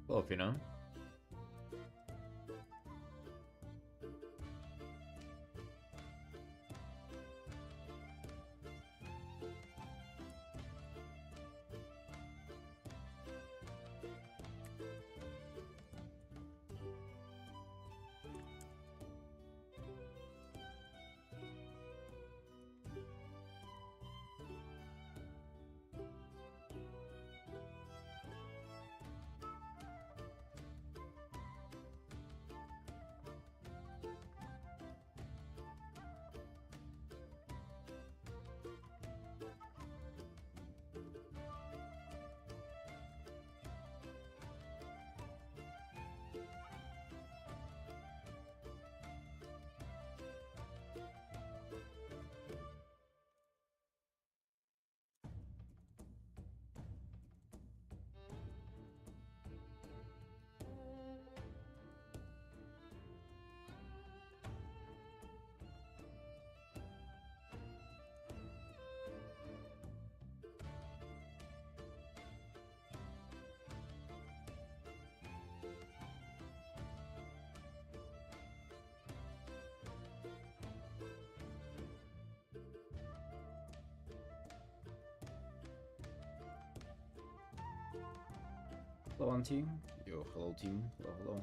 Hello, Fina. Hello, Auntie. Yo, hello, team. Hello, hello.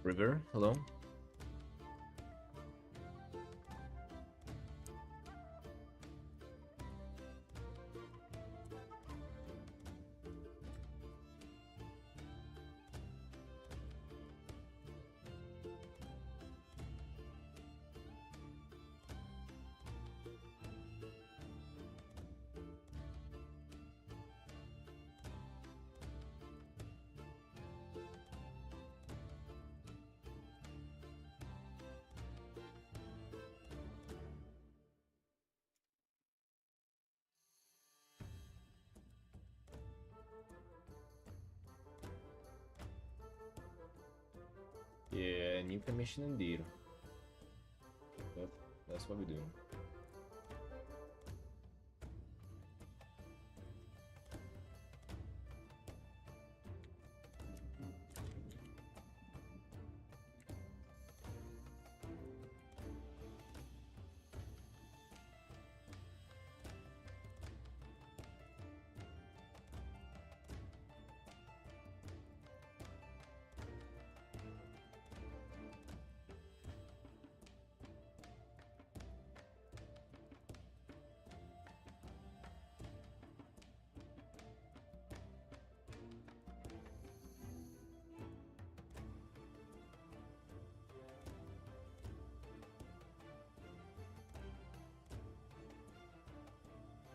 River, hello. Yeah, new commission indeed. Yep, that's what we do.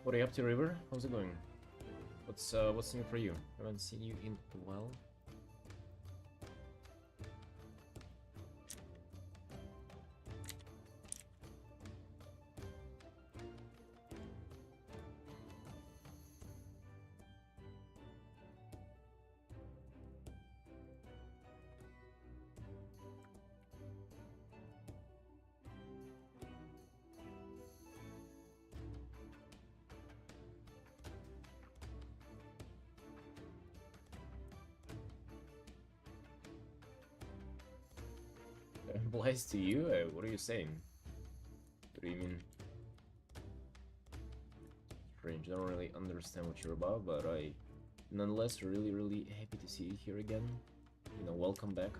What are you up to, River? How's it going? What's new for you? Haven't seen you in a while. Applies to you? What are you saying? What do you mean? Strange. I don't really understand what you're about, but I nonetheless really happy to see you here again. You know, welcome back.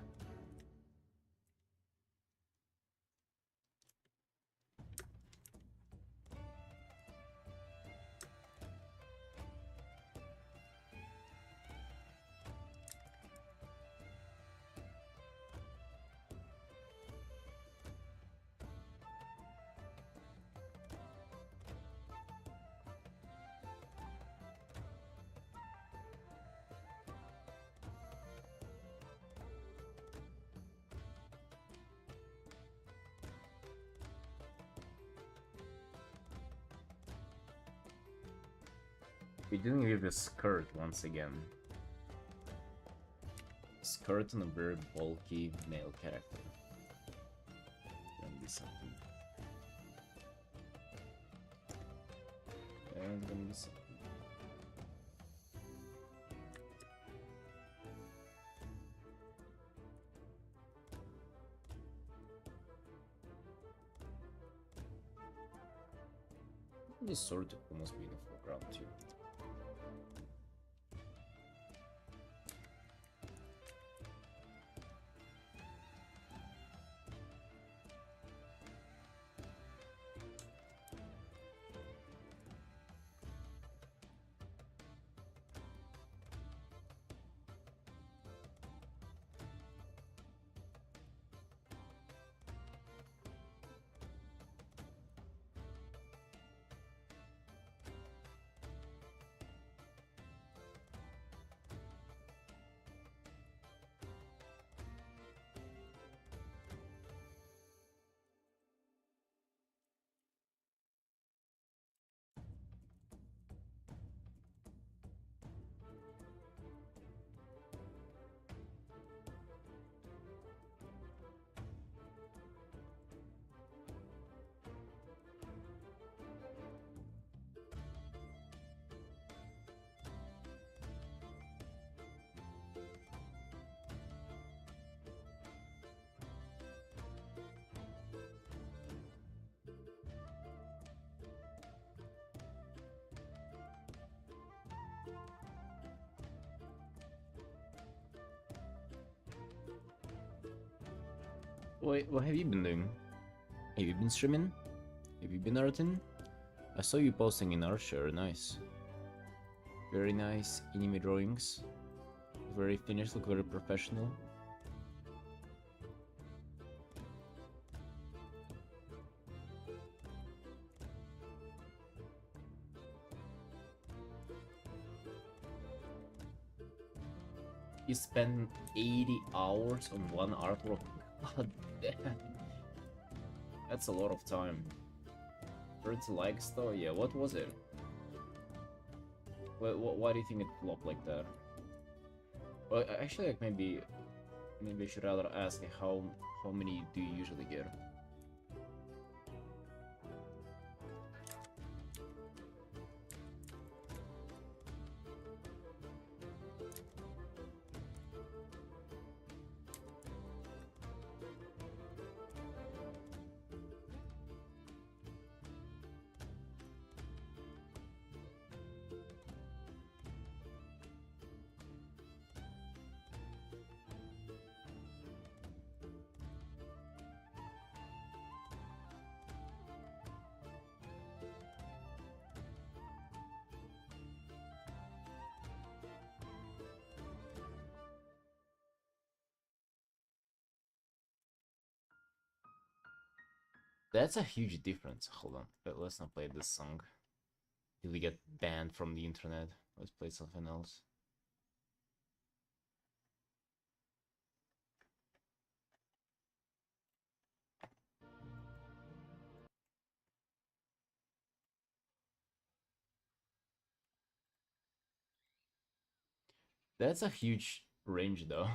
We didn't give a skirt once again. Skirt on a very bulky male character. Gonna be something. And gonna be something. This sword almost be in the foreground too. Wait, what have you been doing? Have you been streaming? Have you been Artin? I saw you posting in Archer, nice. Very nice anime drawings. Very finished, look very professional. You spend 80 hours on one artwork? God damn. That's a lot of time. 30 likes though? Yeah, what was it? Why do you think it flopped like that? Well, actually, like maybe I should rather ask how many do you usually get? That's a huge difference. Hold on, but let's not play this song. Till we get banned from the internet. Let's play something else. That's a huge range though.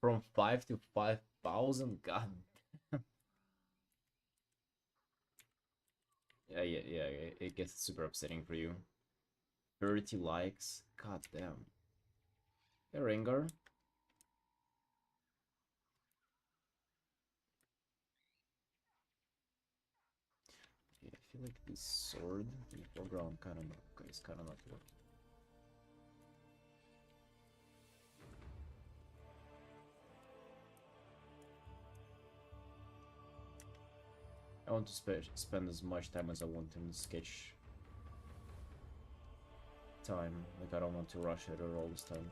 From 5 to 5,000, god. Yeah, it gets super upsetting for you. 30 likes, god damn. Hey, Rengar. Yeah, I feel like this sword in the foreground is kind of not working. I want to spend as much time as I want in sketch time. Like, I don't want to rush it all this time.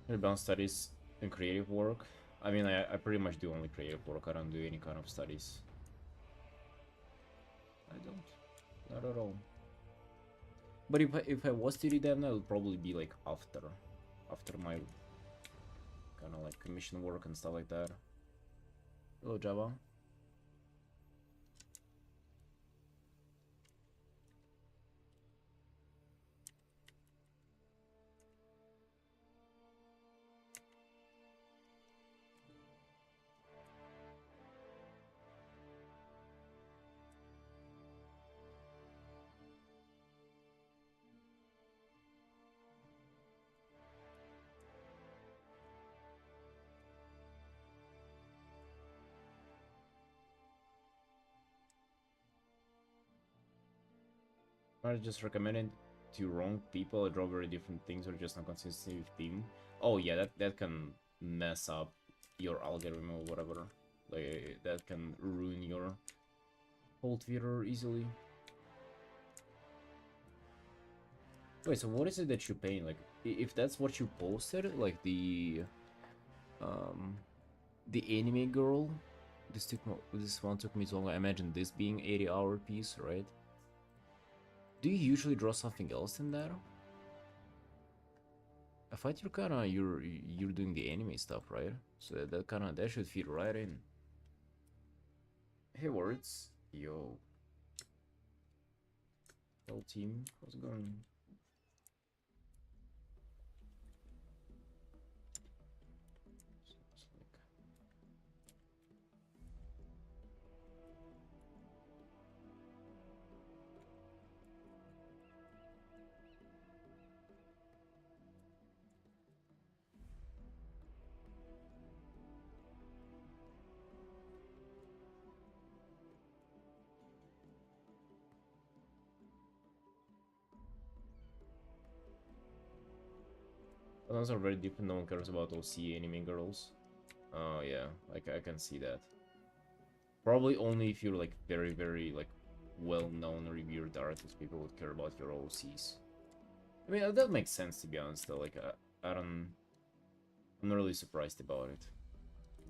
Rebound studies and creative work. I mean, I pretty much do only creative work. I don't do any kind of studies. I don't. Not at all. But if I was to do them, that would probably be like after my kind of like commission work and stuff like that. Hello, Java. I just recommend it to wrong people or draw very different things or just not consistent with theme. Oh yeah, that can mess up your algorithm or whatever. Like that can ruin your whole Twitter easily. Wait, so what is it that you paint? Like, if that's what you posted, like the anime girl, this one took me so long. I imagine this being 80-hour piece, right? Do you usually draw something else than that? I thought you're doing the anime stuff, right? So that should fit right in. Hey words, yo, whole team, how's it going? Those are very different. No one cares about OC anime girls. Oh yeah, like I can see that. Probably only if you're like very like well-known or revered artist, people would care about your OCs. I mean that makes sense to be honest. Though, like I don't, I'm not really surprised about it.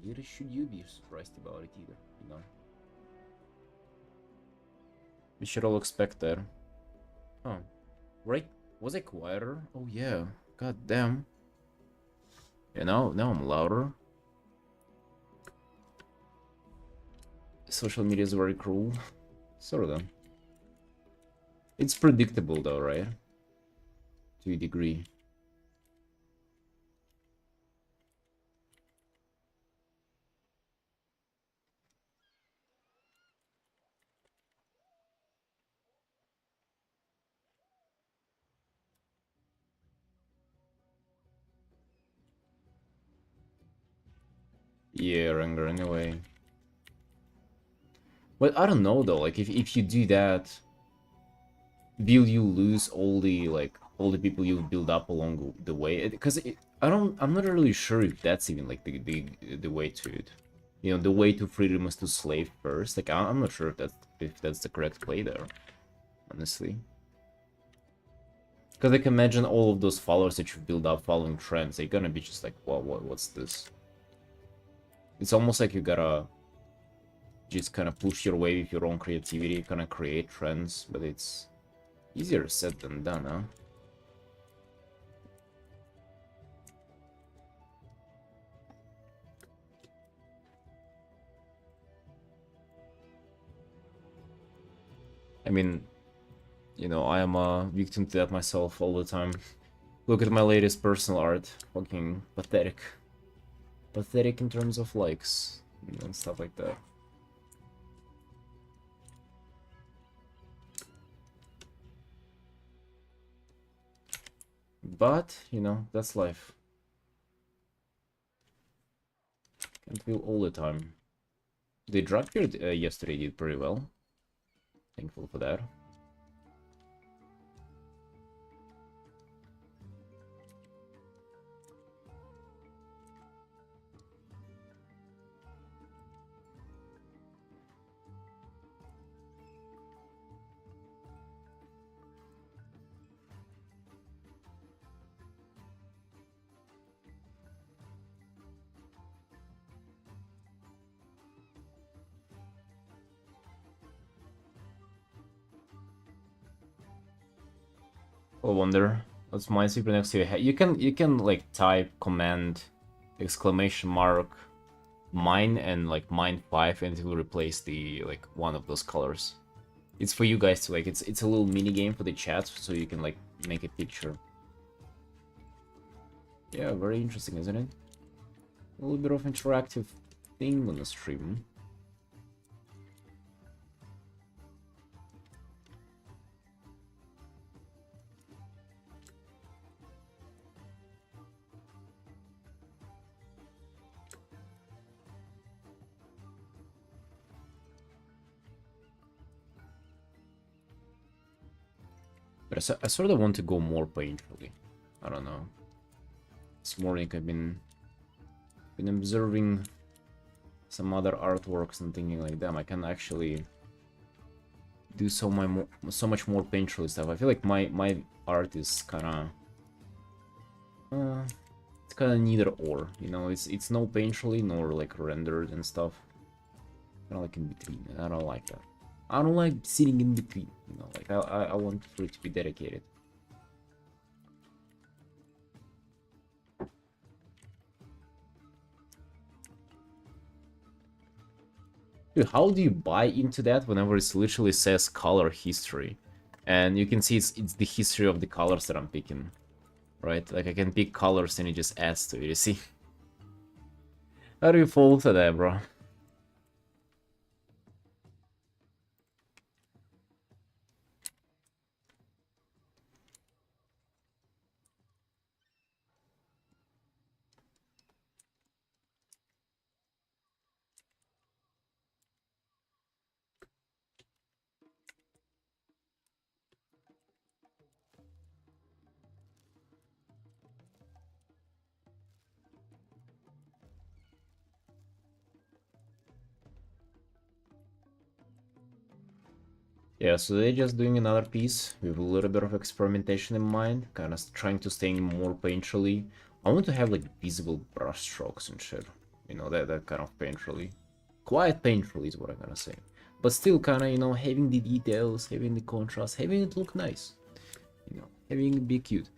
Neither should you be surprised about it either. You know. We should all expect that. Oh, right? Was I quieter? Oh yeah. God damn. Yeah, now I'm louder. Social media is very cruel. Sort of. It's predictable though, right? To a degree. Yeah, Ranger anyway. But I don't know though, like if you do that, will you lose all the people you build up along the way? Because I'm not really sure if that's even like the way to it. You know, the way to freedom is to slave first. Like I'm not sure if that's the correct play there, honestly. Because I can imagine all of those followers that you build up following trends, they're gonna be just like, what's this? It's almost like you gotta just kind of push your way with your own creativity, kind of create trends, but it's easier said than done, huh? I mean, you know, I am a victim to that myself all the time. Look at my latest personal art. Fucking pathetic. Pathetic in terms of likes and stuff like that. But, you know, that's life. Can't feel all the time. The drug period yesterday did pretty well. Thankful for that. I wonder. What's Minesweeper next to your head? You can like type command exclamation mark mine and like mine 5 and it will replace the like one of those colors. It's for you guys to like it's a little mini game for the chat so you can like make a picture. Yeah, very interesting, isn't it? A little bit of interactive thing on the stream. But I sort of want to go more painfully. I don't know. This morning I've been observing some other artworks and thinking like, damn, I can actually do so much more painfully stuff. I feel like my art is kind of it's kind of neither or, you know. It's no painfully nor like rendered and stuff. Kind of like in between, and I don't like that. I don't like sitting in between, you know. Like I want for it to be dedicated. Dude, how do you buy into that whenever it literally says color history? And you can see it's the history of the colors that I'm picking. Right? Like I can pick colors and it just adds to it, you see? How do you fall to that, bro? Yeah, so they're just doing another piece with a little bit of experimentation in mind, kind of trying to stay more painterly. I want to have like visible brush strokes and shit, you know, that kind of painterly. Quiet painterly is what I'm gonna say. But still kind of, you know, having the details, having the contrast, having it look nice, you know, having it be cute.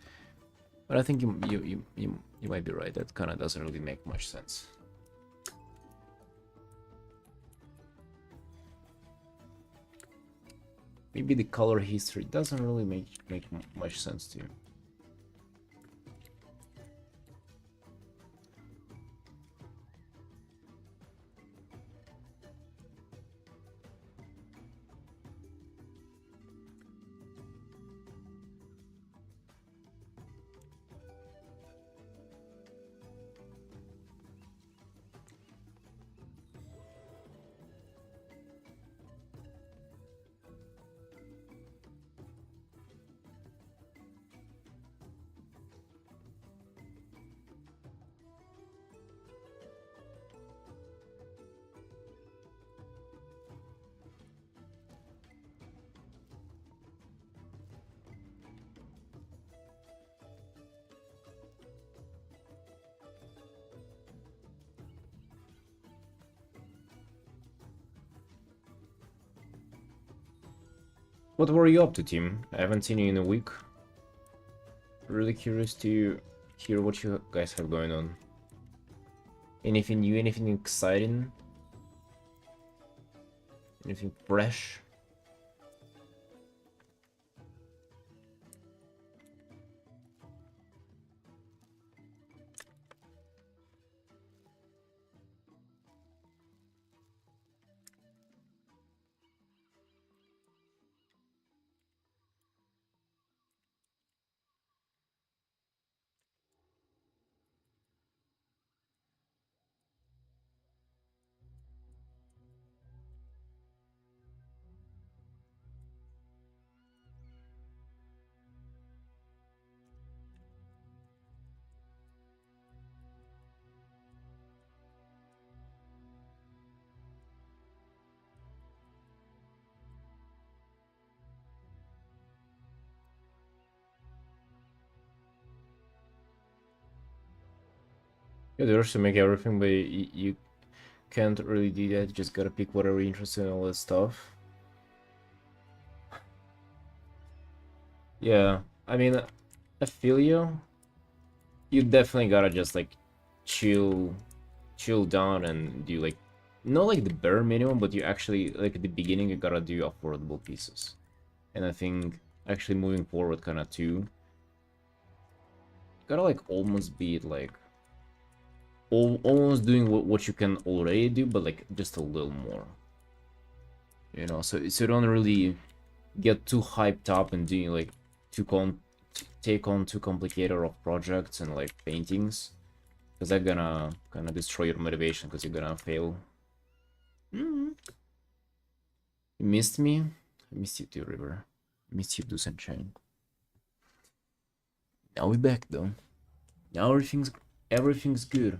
But I think you might be right, that kind of doesn't really make much sense. Maybe the color history doesn't really make much sense to you. What were you up to, team? I haven't seen you in a week. Really curious to hear what you guys have going on. Anything new, anything exciting? Anything fresh? Yeah, there's to make everything, but you can't really do that. You just gotta pick whatever you're interested in, all that stuff. Yeah. I mean, I feel you. You definitely gotta just like chill down and do like not like the bare minimum, but you actually like at the beginning you gotta do affordable pieces. And I think actually moving forward kind of too, gotta like almost be like almost doing what you can already do, but like just a little more. You know, so you don't really get too hyped up and doing like too take on too complicated of projects and like paintings, because they're gonna destroy your motivation because you're gonna fail. You missed me? I missed you too, River. I missed you too, Sunshine. Now we're back though. Now everything's good.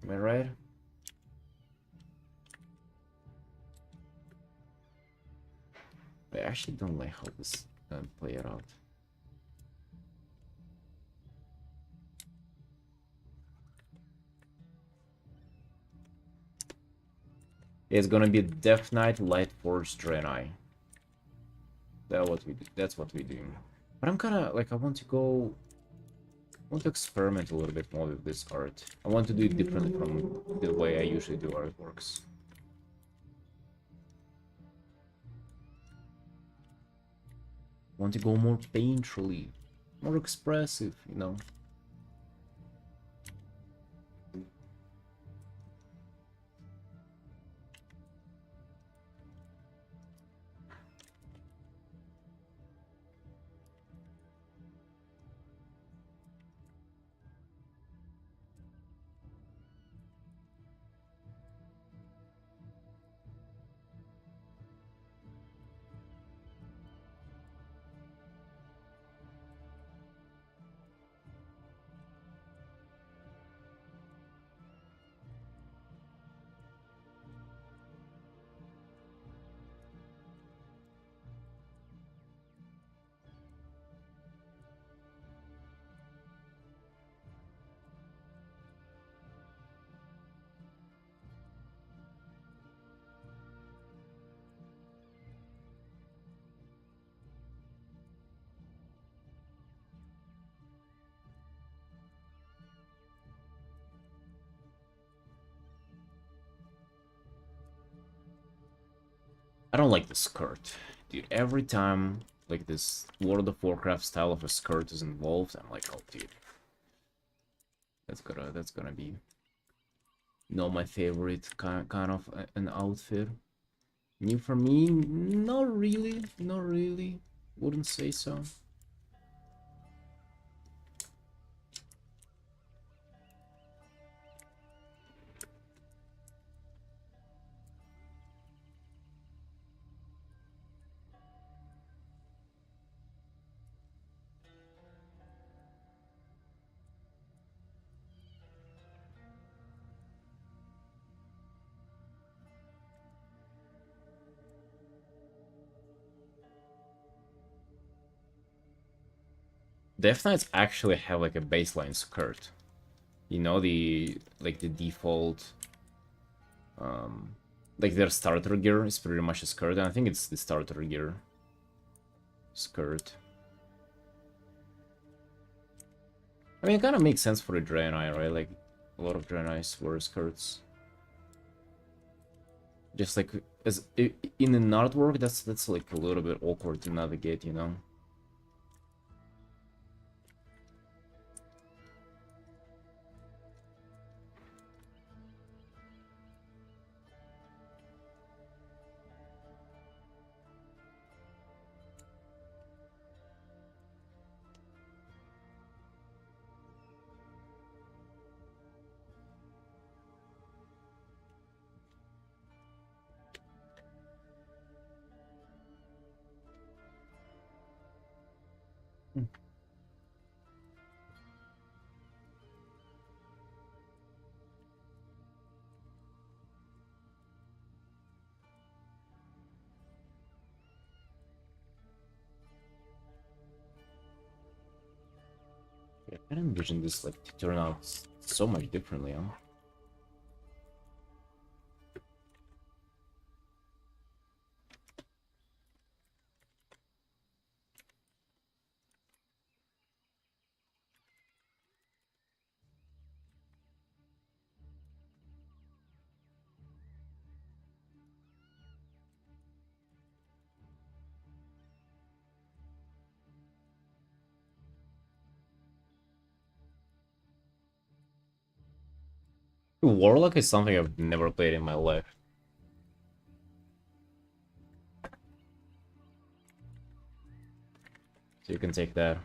Am I right? I actually don't like how this gonna play it out. It's gonna be Death Knight, Light Forge, Draenei. That's what we do. But I'm kinda like I want to experiment a little bit more with this art. I want to do it differently from the way I usually do artworks. I want to go more painterly, more expressive, you know. I don't like the skirt. Dude, every time like this World of Warcraft style of a skirt is involved, I'm like, oh dude. That's gonna be not my favorite kind of an outfit. New for me? Not really. Not really. Wouldn't say so. Death Knights actually have like a baseline skirt. You know, the like the default like their starter gear is pretty much a skirt, and I think it's the starter gear skirt. I mean, it kind of makes sense for a Draenei, right? Like, a lot of Draenei's wear skirts. Just like, as in an artwork, that's like a little bit awkward to navigate, you know? Yeah, I can envision this like to turn out so much differently, huh? Warlock is something I've never played in my life. So you can take that.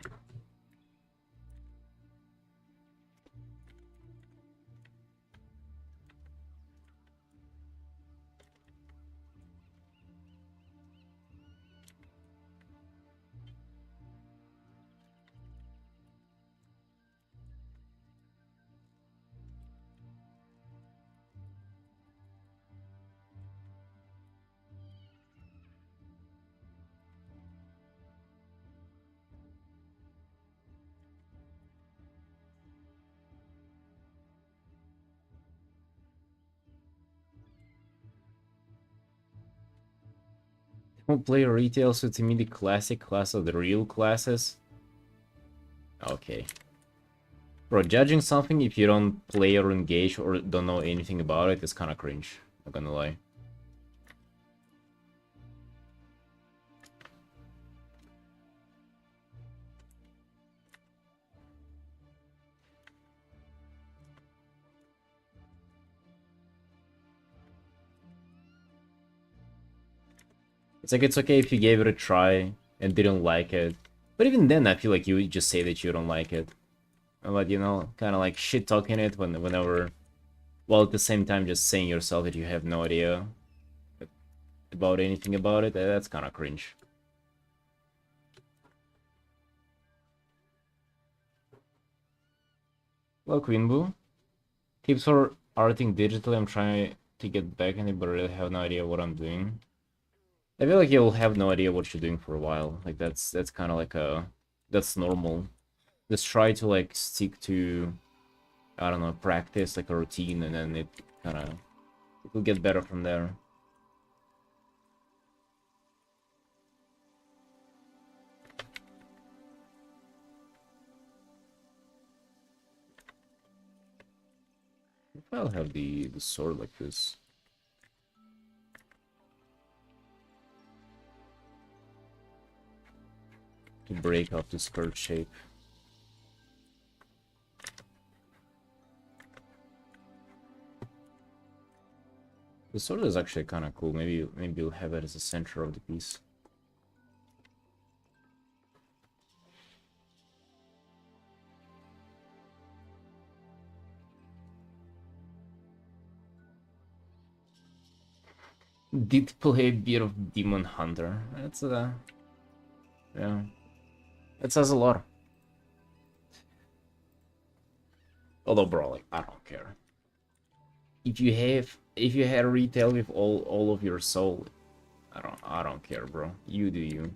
Don't play retail, so to me the classic class of the real classes. Okay. Bro, judging something if you don't play or engage or don't know anything about it is kind of cringe. Not gonna lie. It's like, it's okay if you gave it a try and didn't like it. But even then, I feel like you would just say that you don't like it. But, you know, kind of like shit-talking it whenever... While at the same time just saying yourself that you have no idea about anything about it, that's kind of cringe. Well, Queenboo. Tips for arting digitally. I'm trying to get back in it, but I really have no idea what I'm doing. I feel like you'll have no idea what you're doing for a while. Like that's kind of like that's normal. Just try to like stick to, I don't know, practice like a routine, and then it will get better from there. If I'll have the sword like this. To break up the skirt shape. The sword is actually kind of cool. Maybe you'll have it as the center of the piece. Did play a bit of Demon Hunter. That's yeah. It says a lot. Although, bro, like, I don't care. If you had retail with all of your soul, I don't care, bro. You do you.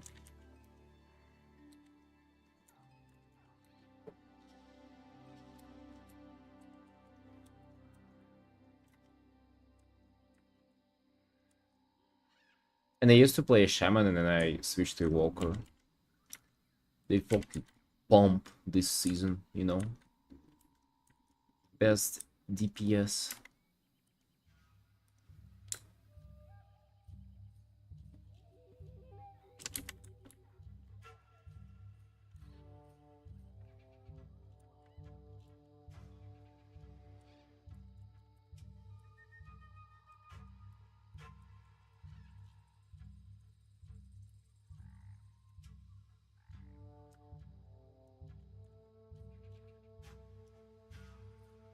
And I used to play a shaman, and then I switched to a walker. They fucking bump this season, you know. Best DPS.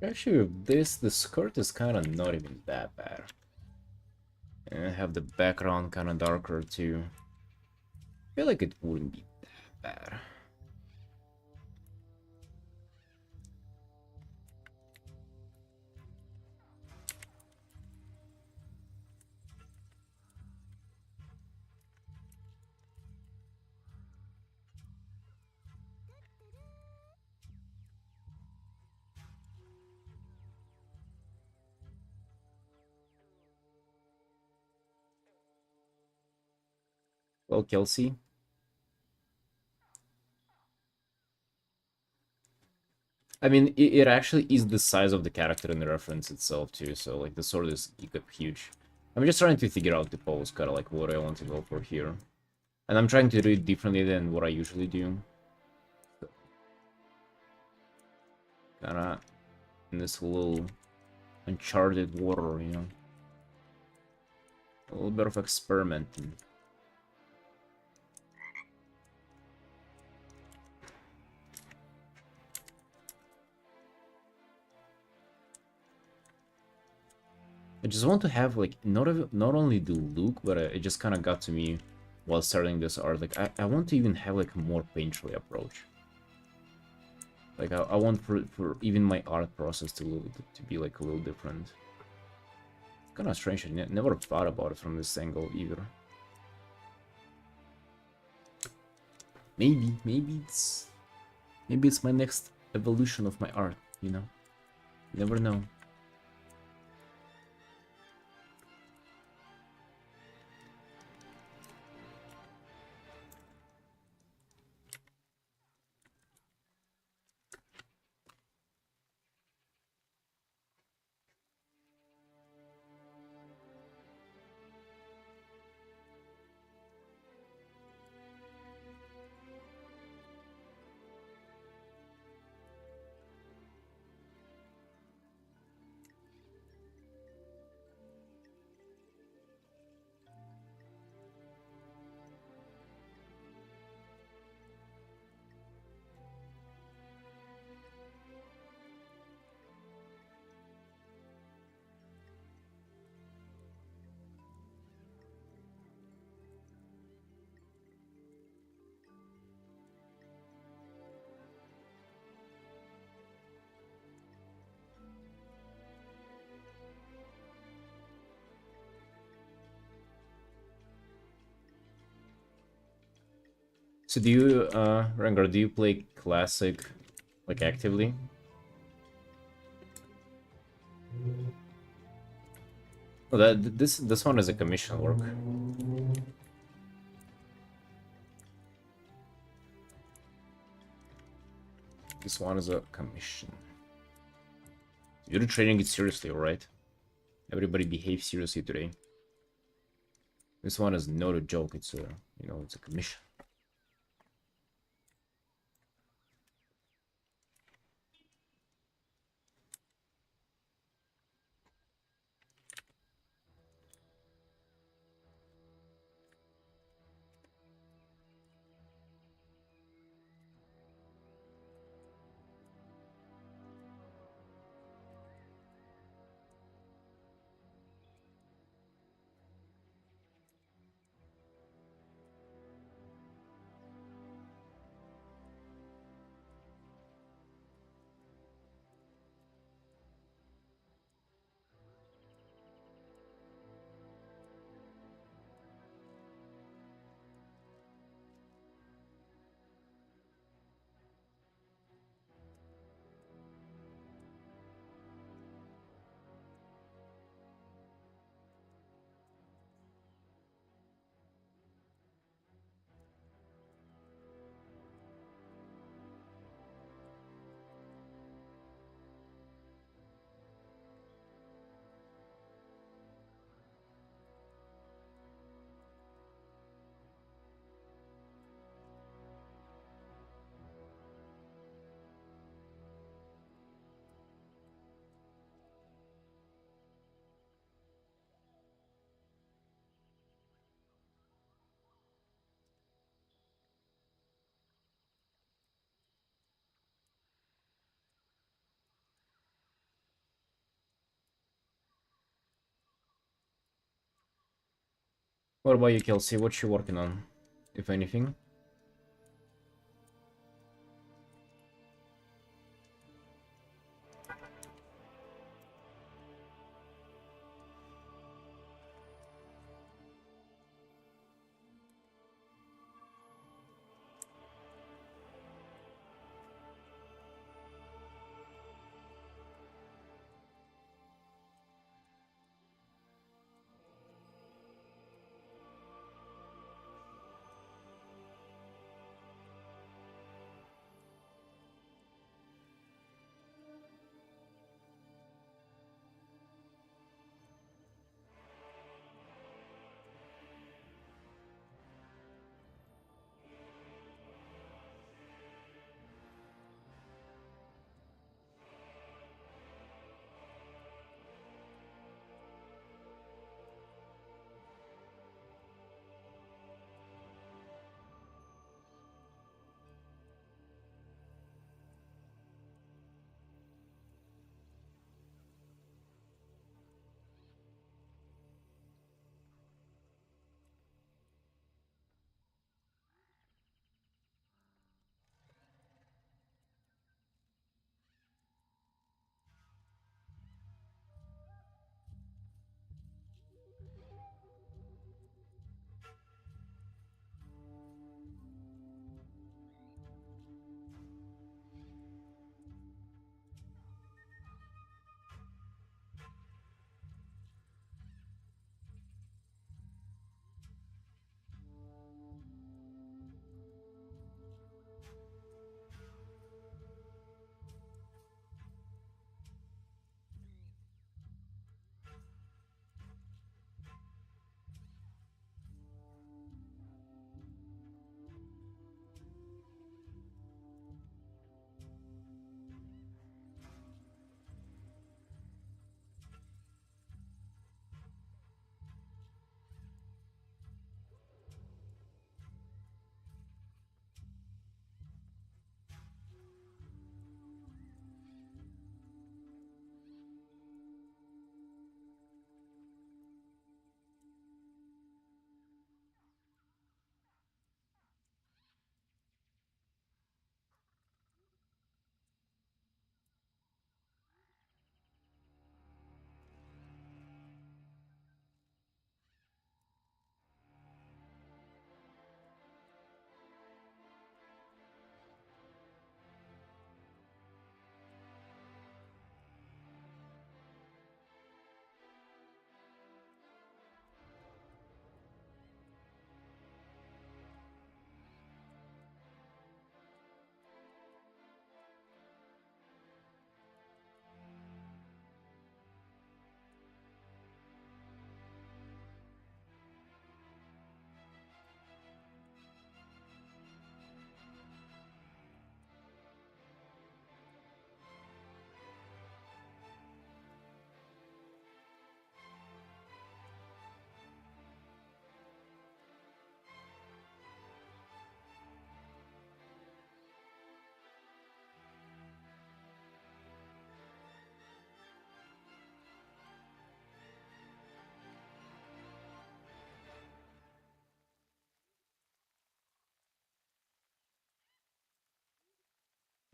Actually, with this, the skirt is kind of not even that bad. And I have the background kind of darker too. I feel like it wouldn't be that bad. Well, Kelsey. I mean, it actually is the size of the character in the reference itself too, so like the sword is huge. I'm just trying to figure out the pose, kind of like what I want to go for here. And I'm trying to do it differently than what I usually do. Kinda in this little uncharted water, you know. A little bit of experimenting. I just want to have like not only the look, but it just kind of got to me while starting this art. Like I want to even have like a more painterly approach. Like I want for even my art process to be like a little different. Kind of strange. I never thought about it from this angle either. Maybe it's my next evolution of my art. You know, you never know. So do you, Rengar, do you play Classic, like, actively? Oh, this one is a commission work. This one is a commission. You're trading it seriously, alright? Everybody behave seriously today. This one is not a joke, it's a, you know, it's a commission. What about you, Kelsey? What you working on, if anything?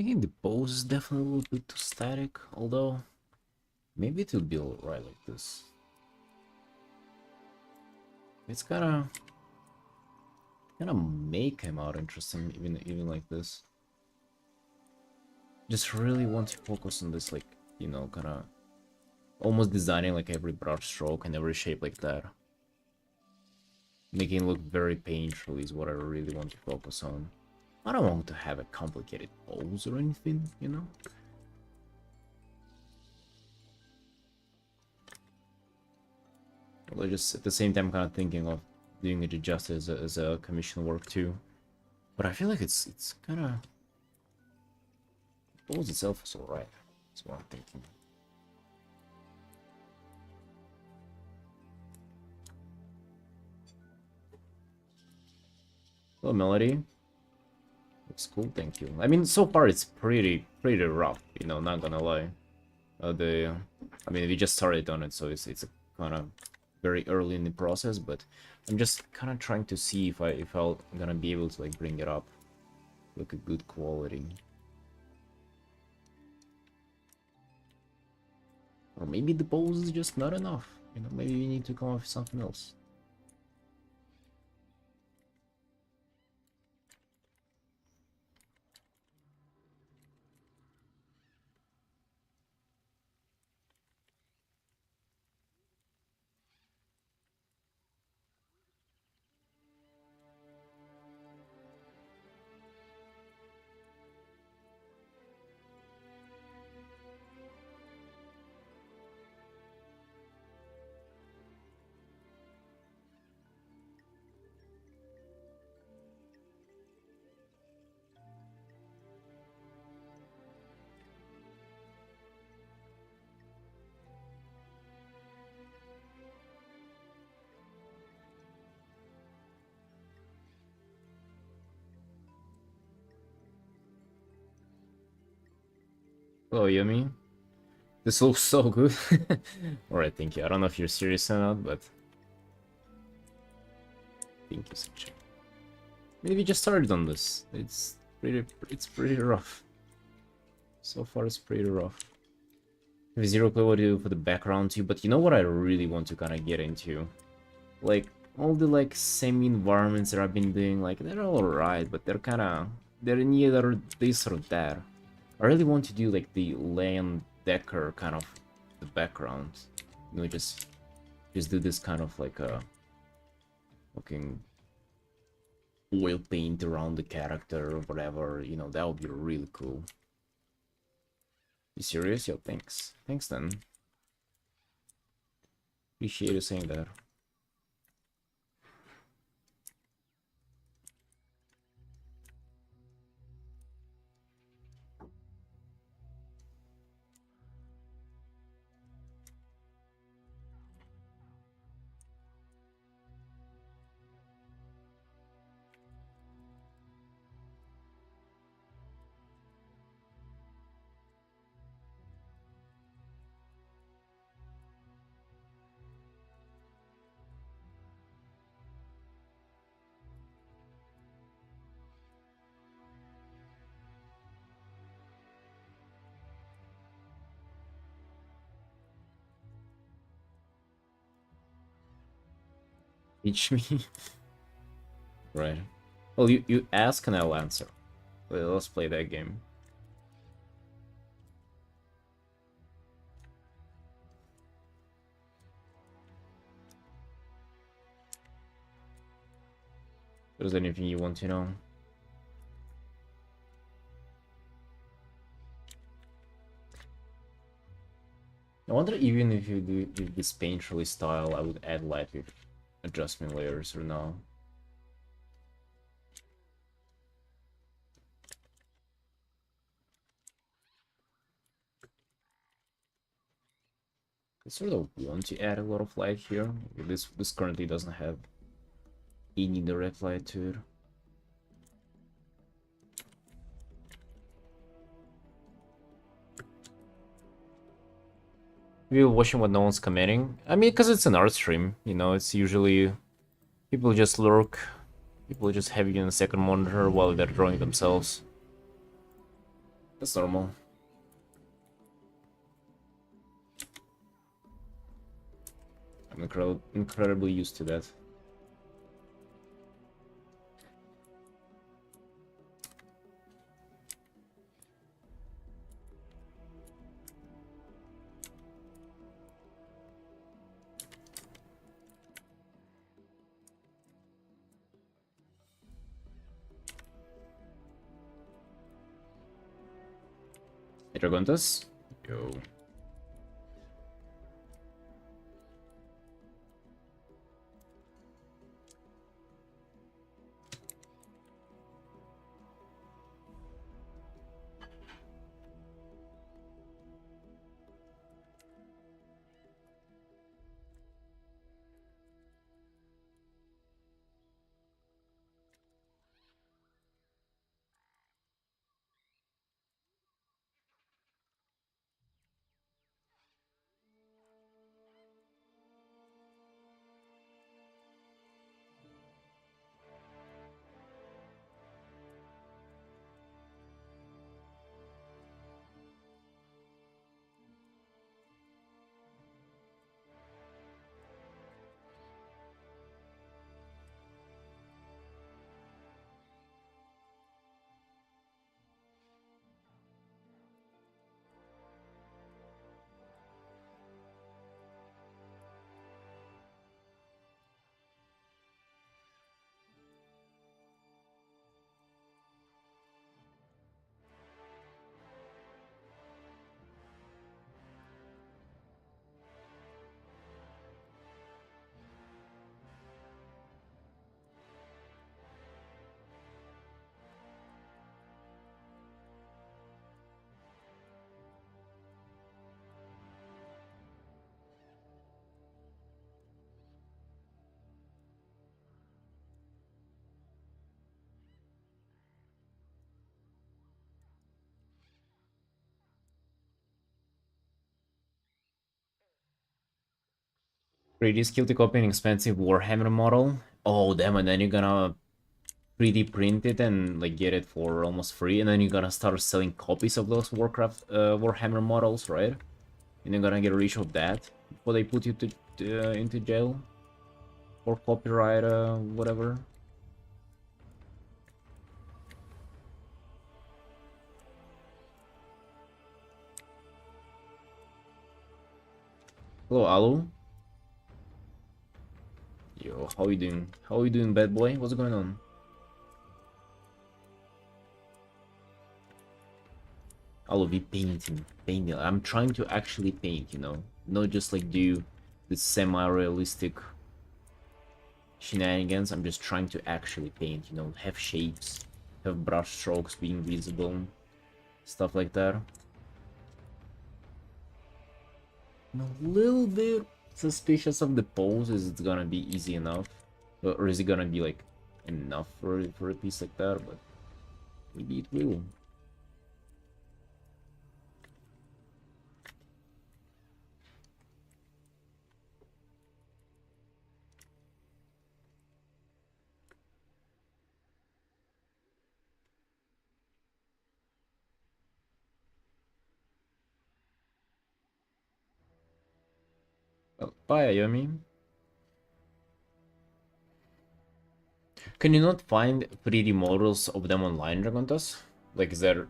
think the pose is definitely a little bit too static, although maybe it will be alright like this. It's kinda make him out interesting even like this. Just really want to focus on this, like, you know, kinda almost designing like every brush stroke and every shape like that. Making it look very painful is what I really want to focus on. I don't want to have a complicated pose or anything, you know? Although just at the same time kind of thinking of doing it just as a commission work too. But I feel like it's kind of... The pose itself is alright. That's what I'm thinking. Hello, Melody. Looks cool, thank you. I mean, so far it's pretty rough, you know, not gonna lie. I mean, we just started on it, so it's kind of very early in the process, but I'm just kind of trying to see if I'm gonna be able to like bring it up, look at good quality. Or maybe the pose is just not enough, you know, maybe we need to come up with something else. Oh, yummy. This looks so good. Alright, thank you. I don't know if you're serious or not, but... Thank you, Sunshine. Maybe we just started on this. It's pretty rough. So far, it's pretty rough. I have zero clue what to do for the background too, but you know what I really want to kind of get into? Like, all the like semi-environments that I've been doing, like, they're alright, but they're neither this or that. I really want to do like the land decor kind of the background. You know, just do this kind of like a fucking oil paint around the character or whatever, you know, that would be really cool. You serious? Yo, thanks. Thanks then. Appreciate you saying that. Teach me. Right. Well, you ask and I'll answer. Well, let's play that game. If there's anything you want to know. I wonder even if you do this painterly style, I would add light with adjustment layers or no. I sort of want to add a lot of light here. This currently doesn't have any direct light to it. We're watching what no one's commenting. I mean, because it's an art stream, you know, it's usually people just lurk, people just have you on a second monitor while they're drawing themselves. That's normal. I'm incredibly used to that. Dragontas? Yo. Pretty skill to copy an expensive Warhammer model. Oh damn, and then you're gonna 3D print it and like get it for almost free, and then you're gonna start selling copies of those Warhammer models, right? And you're gonna get rich of that before they put you into jail for copyright, whatever. Hello, Alu. Yo, how you doing? How you doing, bad boy? What's going on? I'll be painting. I'm trying to actually paint, you know, not just like do the semi-realistic shenanigans. I'm just trying to actually paint, you know, have shapes, have brush strokes being visible, stuff like that. I'm a little bit suspicious of the pose. Is it gonna be easy enough, or is it gonna be like enough for a piece like that? But maybe it will. Well, bye, Ayumi. Can you not find 3D models of them online, Dragontas? Like, is there...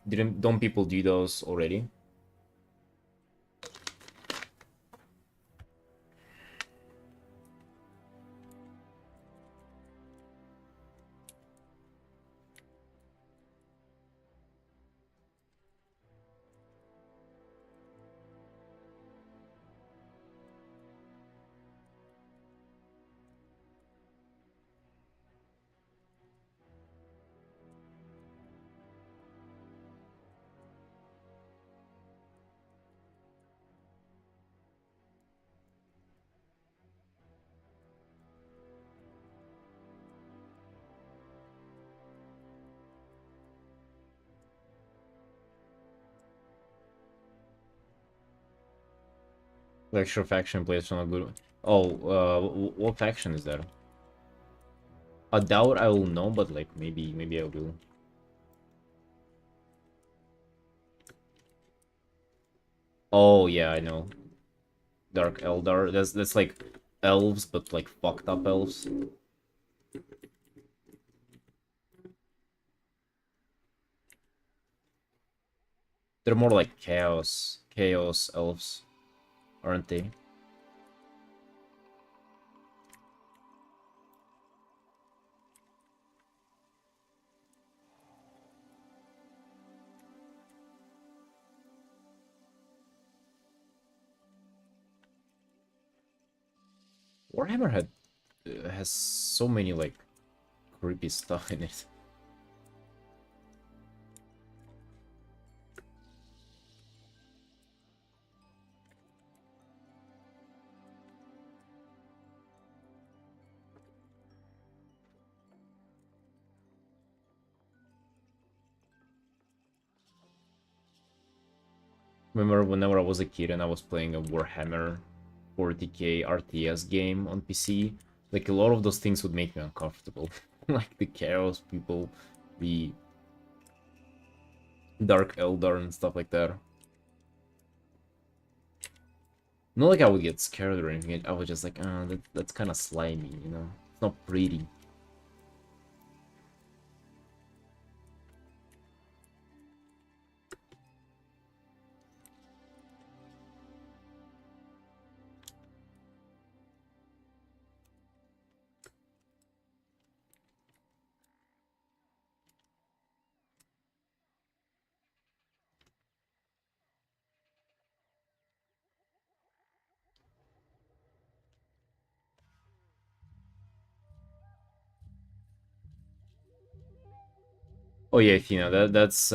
Don't people do those already? Lecture faction plays on a good... Oh, what faction is that? I doubt I will know, but like maybe I will. Oh yeah, I know. Dark Eldar. That's like elves, but like fucked up elves. They're more like chaos elves, aren't they? Warhammer has so many like creepy stuff in it. Remember whenever I was a kid and I was playing a Warhammer 40k RTS game on PC, like a lot of those things would make me uncomfortable. Like the chaos people, the Dark Eldar and stuff like that. Not like I would get scared or anything, I was just like, that's kind of slimy, you know? It's not pretty. Oh yeah, Athena, that's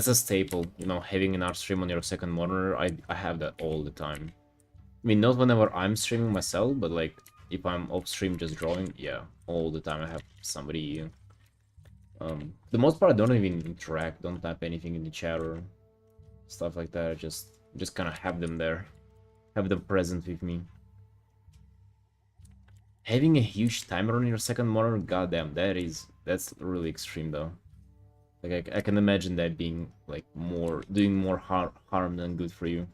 a staple, you know, having an art stream on your second monitor. I have that all the time. I mean, not whenever I'm streaming myself, but like if I'm off stream just drawing, yeah, all the time I have somebody. The most part I don't even interact, don't type anything in the chat or stuff like that. I just kind of have them there, have them present with me. Having a huge timer on your second monitor, goddamn, that's really extreme though. Like I can imagine that being like doing more harm than good for you.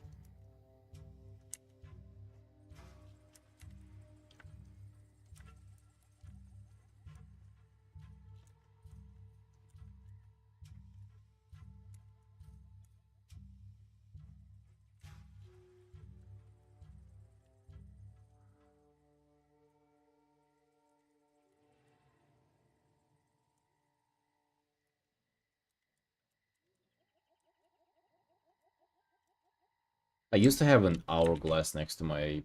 I used to have an hourglass next to my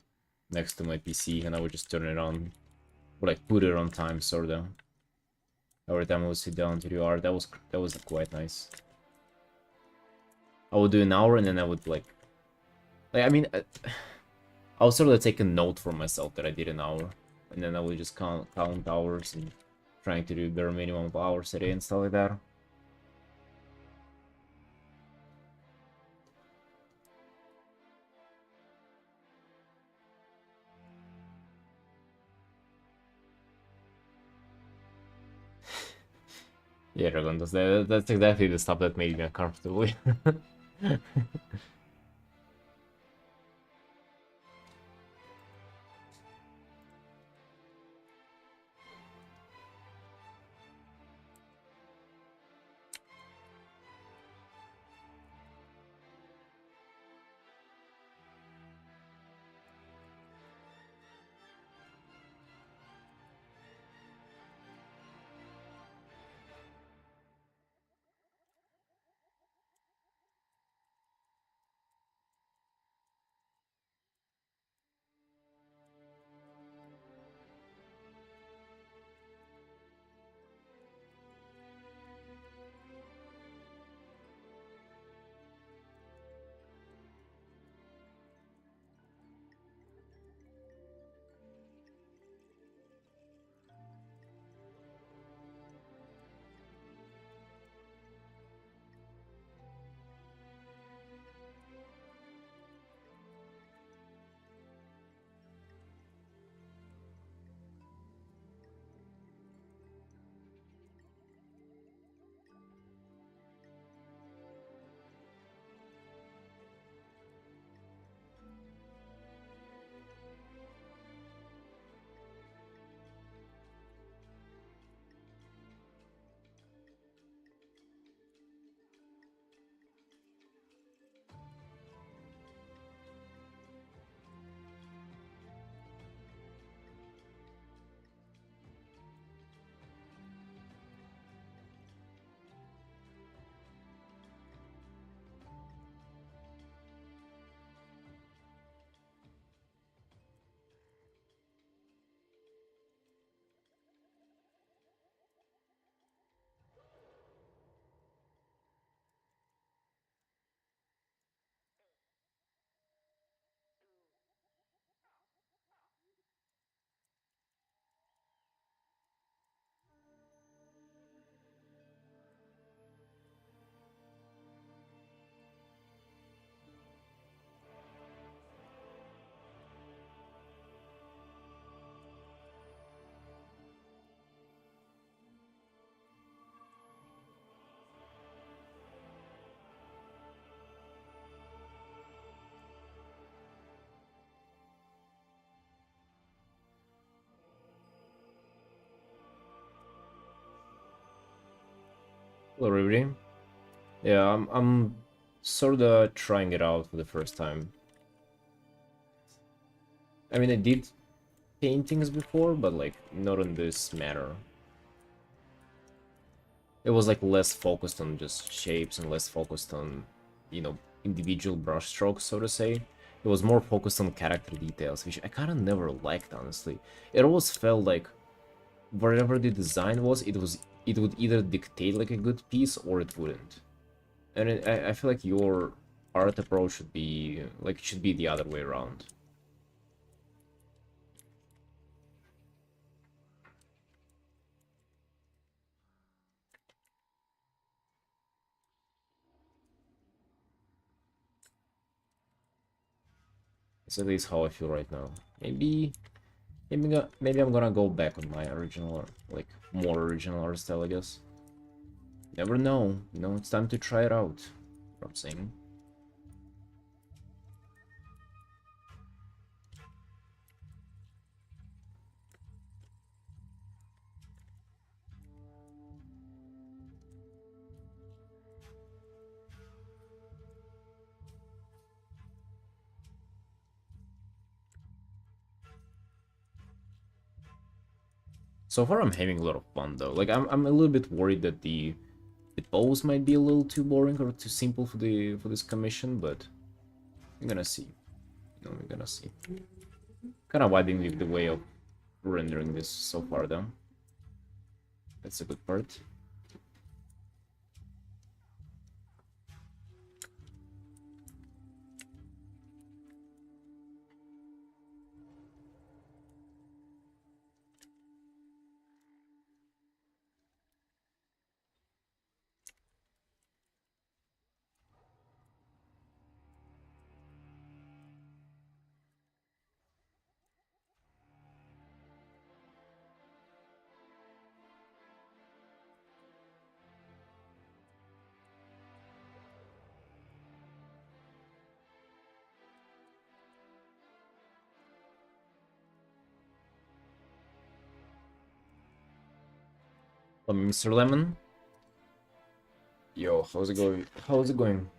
PC, and I would just turn it on, or like put it on time, sort of. Every time I would sit down to do art, that was quite nice. I would do an hour, and then I would like I mean, I would sort of take a note for myself that I did an hour, and then I would just count hours and trying to do bare minimum of hours a day and stuff like that. Yeah, Dragon, that's exactly the stuff that made me uncomfortable. Hello, everybody. Yeah, I'm sort of trying it out for the first time. I mean, I did paintings before, but like not in this manner. It was like less focused on just shapes and less focused on, individual brush strokes, so to say. It was more focused on character details, which I kind of never liked, honestly. It always felt like whatever the design was, it would either dictate like a good piece or it wouldn't. And I feel like your art approach should be like it should be the other way around. That's at least how I feel right now. Maybe I'm gonna go back on my original, like more original art style, I guess. Never know. It's time to try it out. What I'm saying. So far, I'm having a lot of fun though. Like I'm a little bit worried that the pose might be a little too boring or too simple for this commission, but we're gonna see. We're gonna see. Kind of vibing with the way of rendering this so far though. That's a good part. Mr. Lemon? Yo, how's it going? How's it going?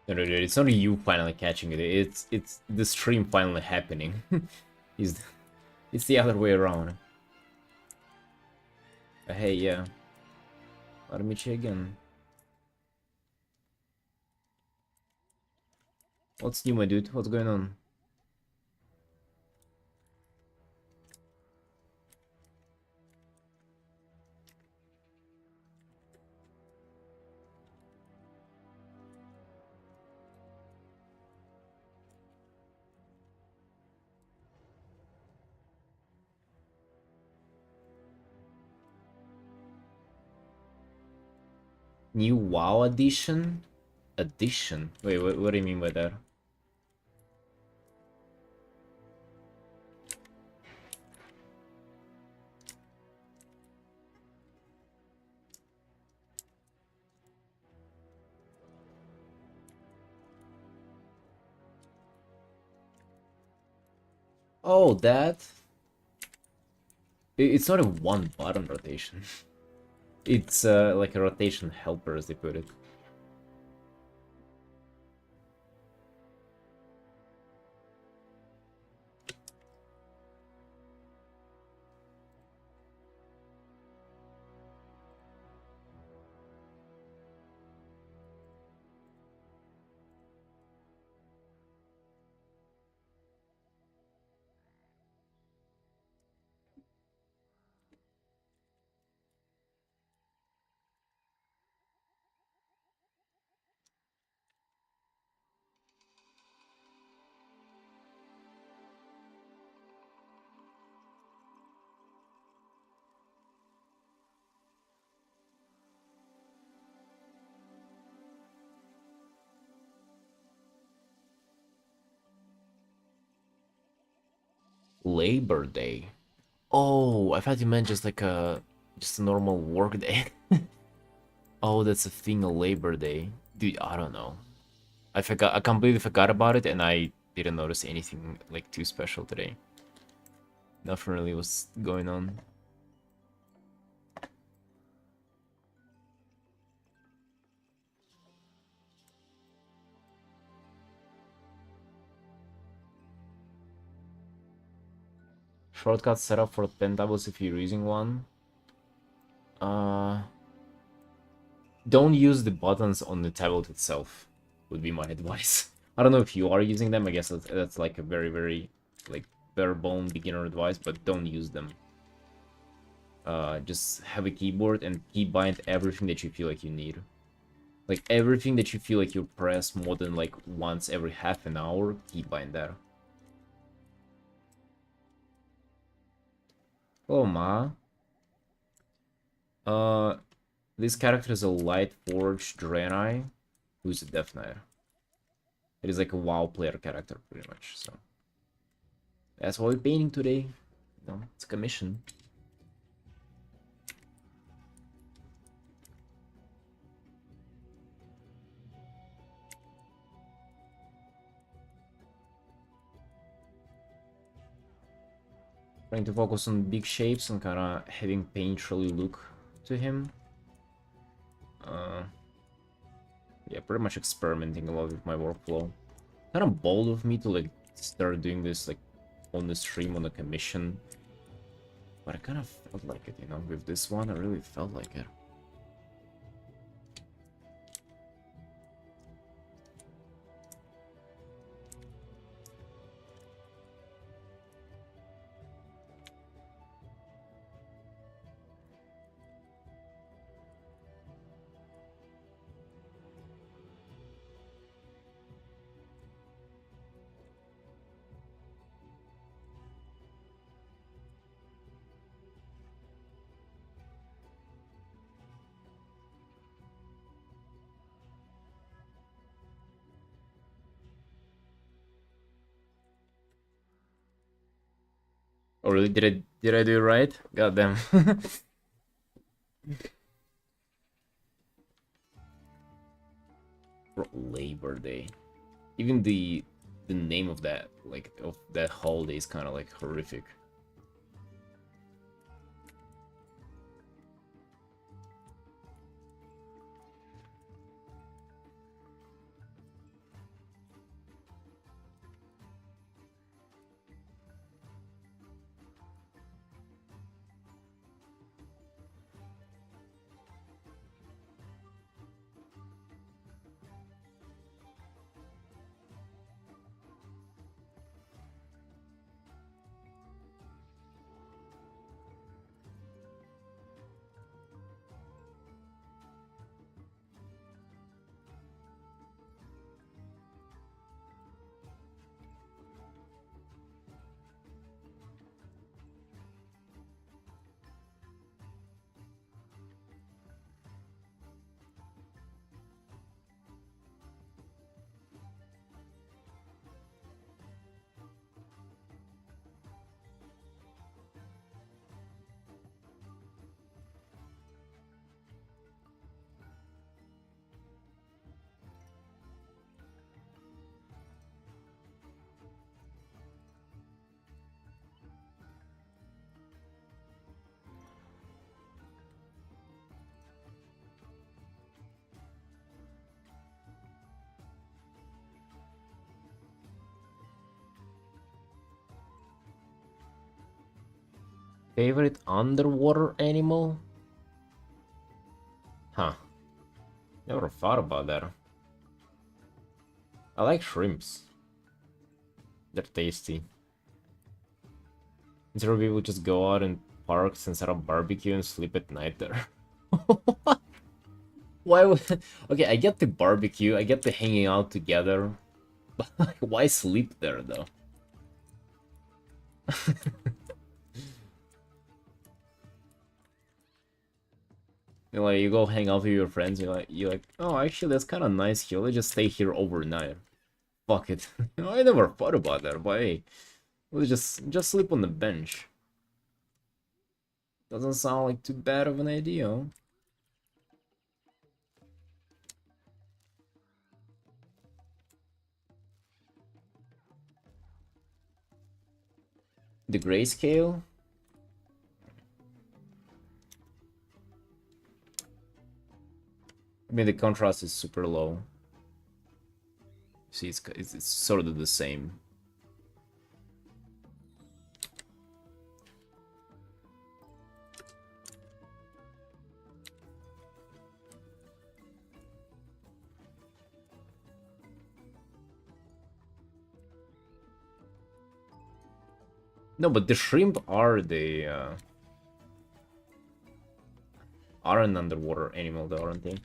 No, no, no, it's not you finally catching it. It's the stream finally happening. it's it's the other way around. Hey, yeah. Let me check again. What's new, my dude? What's going on? New WoW edition? Edition? Wait, what do you mean by that? Oh, that? It's not a one button rotation. It's like a rotation helper, as they put it. Labor Day. Oh, I thought you meant just like just a normal work day. Oh, that's a thing, a Labor Day. Dude, I don't know. I completely forgot about it, and I didn't notice anything like too special today. Nothing really was going on. Shortcut setup for Pentables if you're using one. Don't use the buttons on the tablet itself, would be my advice. I don't know if you are using them. I guess that's like a very, very like bare bone beginner advice, but don't use them. Just have a keyboard and key bind everything that you feel like you need. Like everything that you feel like you press more than like once every half an hour, key bind that. Oh ma. This character is a light forged Draenei who's a Death Knight. It is like a WoW player character pretty much, so that's what we're painting today. You know, it's a commission. Trying to focus on big shapes and kind of having painterly look to him. Yeah, pretty much experimenting a lot with my workflow. Kind of bold of me to like start doing this like on the stream on a commission, but I kind of felt like it, you know. With this one, I really felt like it. Oh really? Did I do it right? God damn. Labor Day. Even the name of that holiday is kind of like horrific. Favorite underwater animal? Huh. Never thought about that. I like shrimps. They're tasty. Zero people just go out in parks and set up barbecue and sleep at night there. Why would... Okay, I get the barbecue, I get the hanging out together. But like, why sleep there though? You know, like you go hang out with your friends, you're like, oh, actually that's kind of nice here. Let's just stay here overnight. Fuck it. I never thought about that, but hey, We'll just sleep on the bench. Doesn't sound like too bad of an idea. The grayscale? I mean, the contrast is super low. See, it's sort of the same. No, but the shrimp are are an underwater animal, though, aren't they?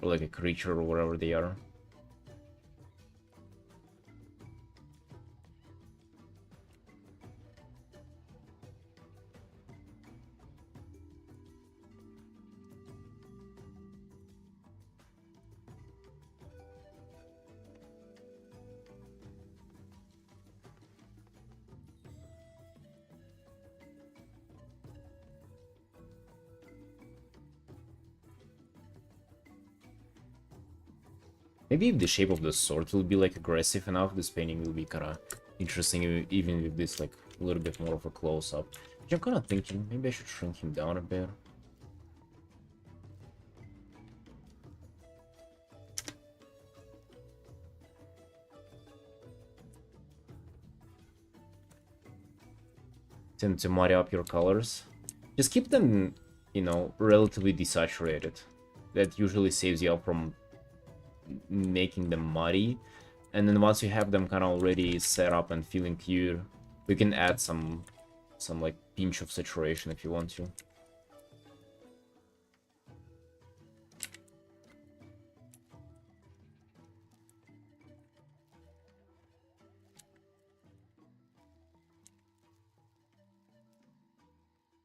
Or like a creature or whatever they are. Maybe if the shape of the sword will be like aggressive enough, this painting will be kinda interesting, even with this like a little bit more of a close-up. I'm kinda thinking maybe I should shrink him down a bit. Tend to muddy up your colors. Just keep them, you know, relatively desaturated. That usually saves you up from making them muddy. And then once you have them kind of already set up and feeling clear, we can add some like pinch of saturation if you want to.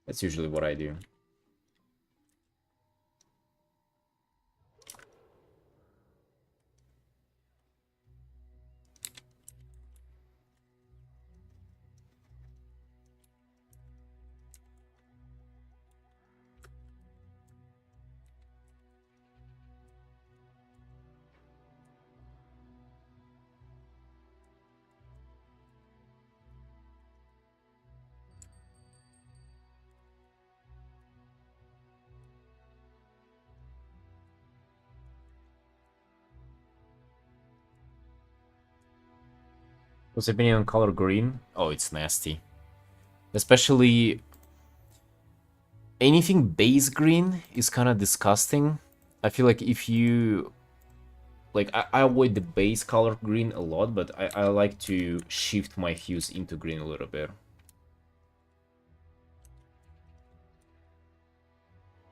That's usually what I do. What's your opinion on color green? Oh, it's nasty. Especially anything base green is kind of disgusting. I feel like if you... Like, I avoid the base color green a lot, but I like to shift my hues into green a little bit.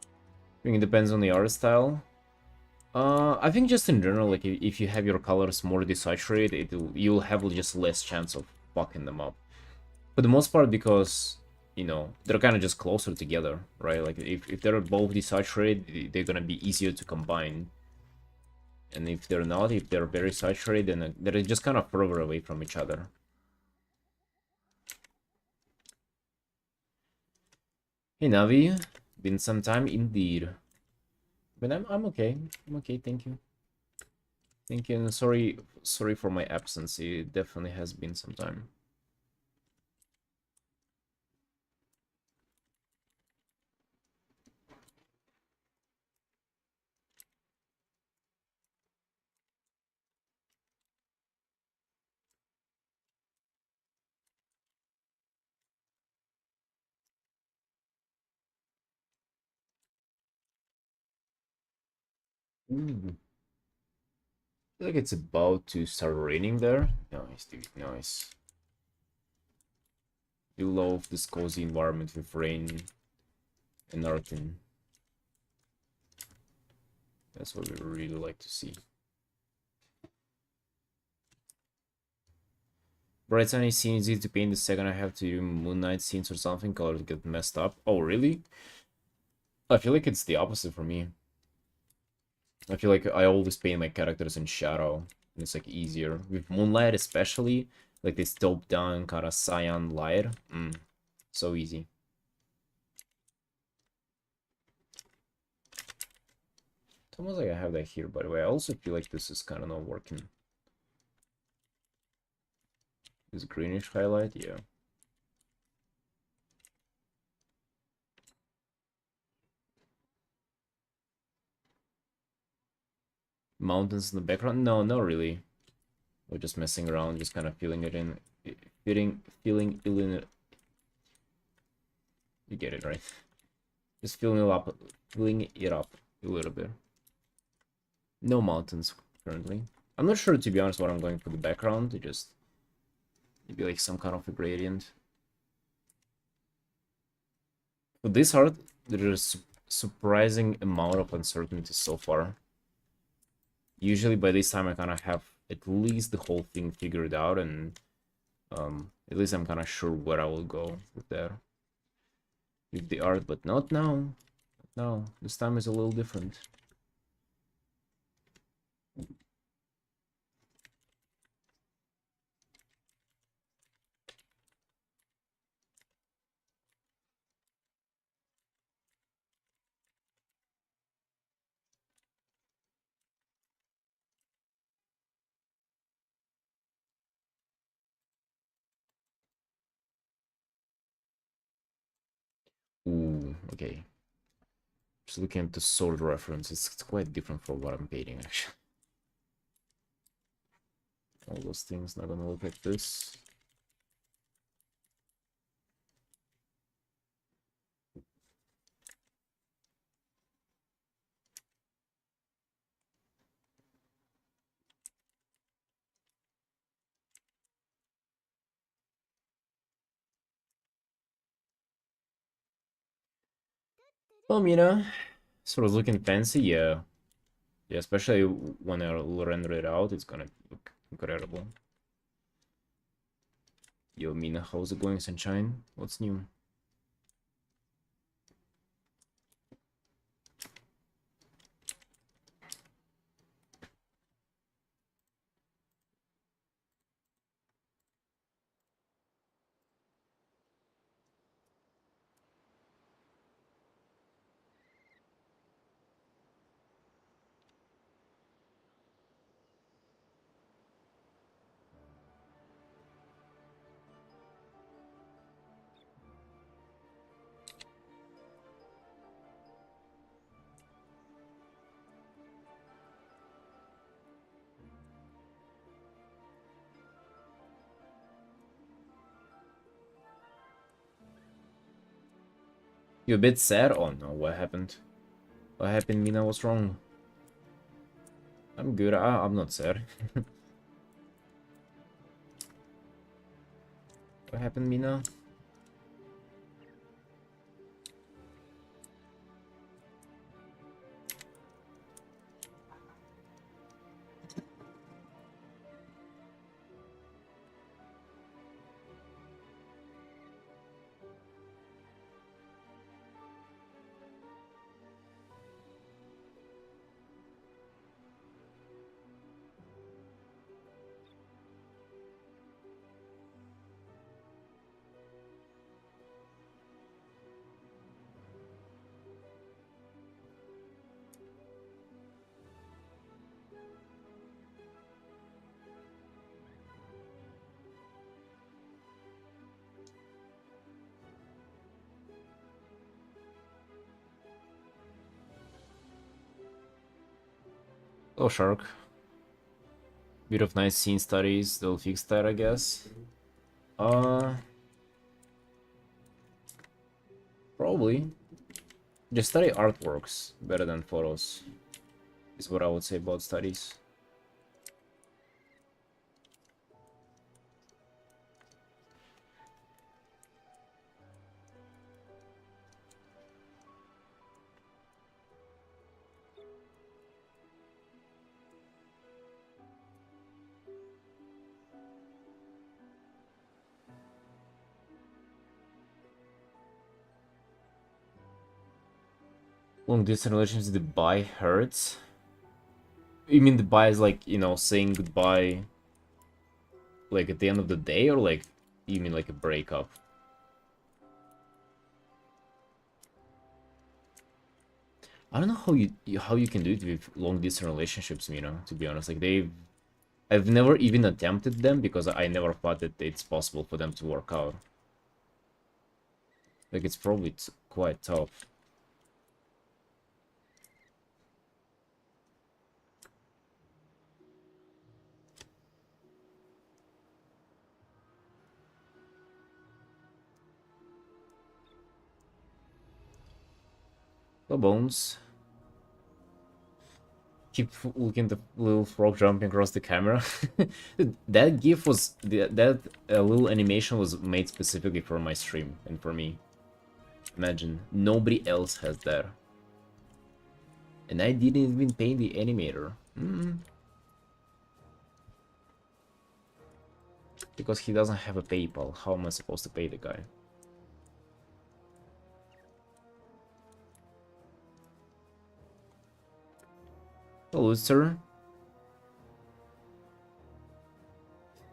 I think it depends on the art style. I think just in general, like if you have your colors more desaturated, you'll have just less chance of fucking them up. For the most part, because, you know, they're kind of just closer together, right? Like if they're both desaturated, they're gonna be easier to combine. And if they're not, if they're very saturated, then they're just kind of further away from each other. Hey Navi, been some time indeed. But I'm okay. I'm okay, thank you. Thank you, and sorry for my absence. It definitely has been some time. Ooh. I feel like it's about to start raining there. Nice, dude, nice. You love this cozy environment with rain and Artin. That's what we really like to see. Bright sunny scenes easy to paint. The second I have to do moonlight scenes or something, colors get messed up. Oh, really? I feel like it's the opposite for me. I feel like I always paint my characters in shadow, and it's like easier with moonlight, especially. Like this top down kind of cyan light. So easy. It's almost like I have that here, by the way. I also feel like this is kind of not working. This greenish highlight, yeah. Mountains in the background? No, not really. We're just messing around, just kind of feeling it in, feeling it. You get it right. Just filling it up a little bit. No mountains currently. I'm not sure, to be honest, what I'm going for the background. It just maybe like some kind of a gradient. For this art, there's surprising amount of uncertainty so far. Usually by this time I kind of have at least the whole thing figured out, and at least I'm kind of sure where I will go with that, with the art, but not now. No, this time is a little different. Ooh, okay. Just looking at the sword reference, it's quite different from what I'm painting, actually. All those things not gonna look like this. Sort of looking fancy, yeah. Yeah, especially when I render it out, it's gonna look incredible. Yo, Mina, how's it going, sunshine? What's new? You a bit sad? Oh no, what happened? What happened, Mina? What's wrong? I'm good. I'm not sad. What happened, Mina? Oh, Shark. Bit of nice scene studies. They'll fix that, I guess. Uh, Probably. Just study artworks better than photos, is what I would say about studies. Long distance relationships, the bye hurts. You mean the bye is like, saying goodbye like at the end of the day, or like you mean like a breakup? I don't know how you can do it with long distance relationships, you know, to be honest. Like I've never even attempted them because I never thought that it's possible for them to work out. Like it's probably quite tough. The bones. Keep looking at the little frog jumping across the camera. That gif was that little animation was made specifically for my stream and for me. Imagine nobody else has that, and I didn't even pay the animator. Because he doesn't have a PayPal. How am I supposed to pay the guy? Hello, sir.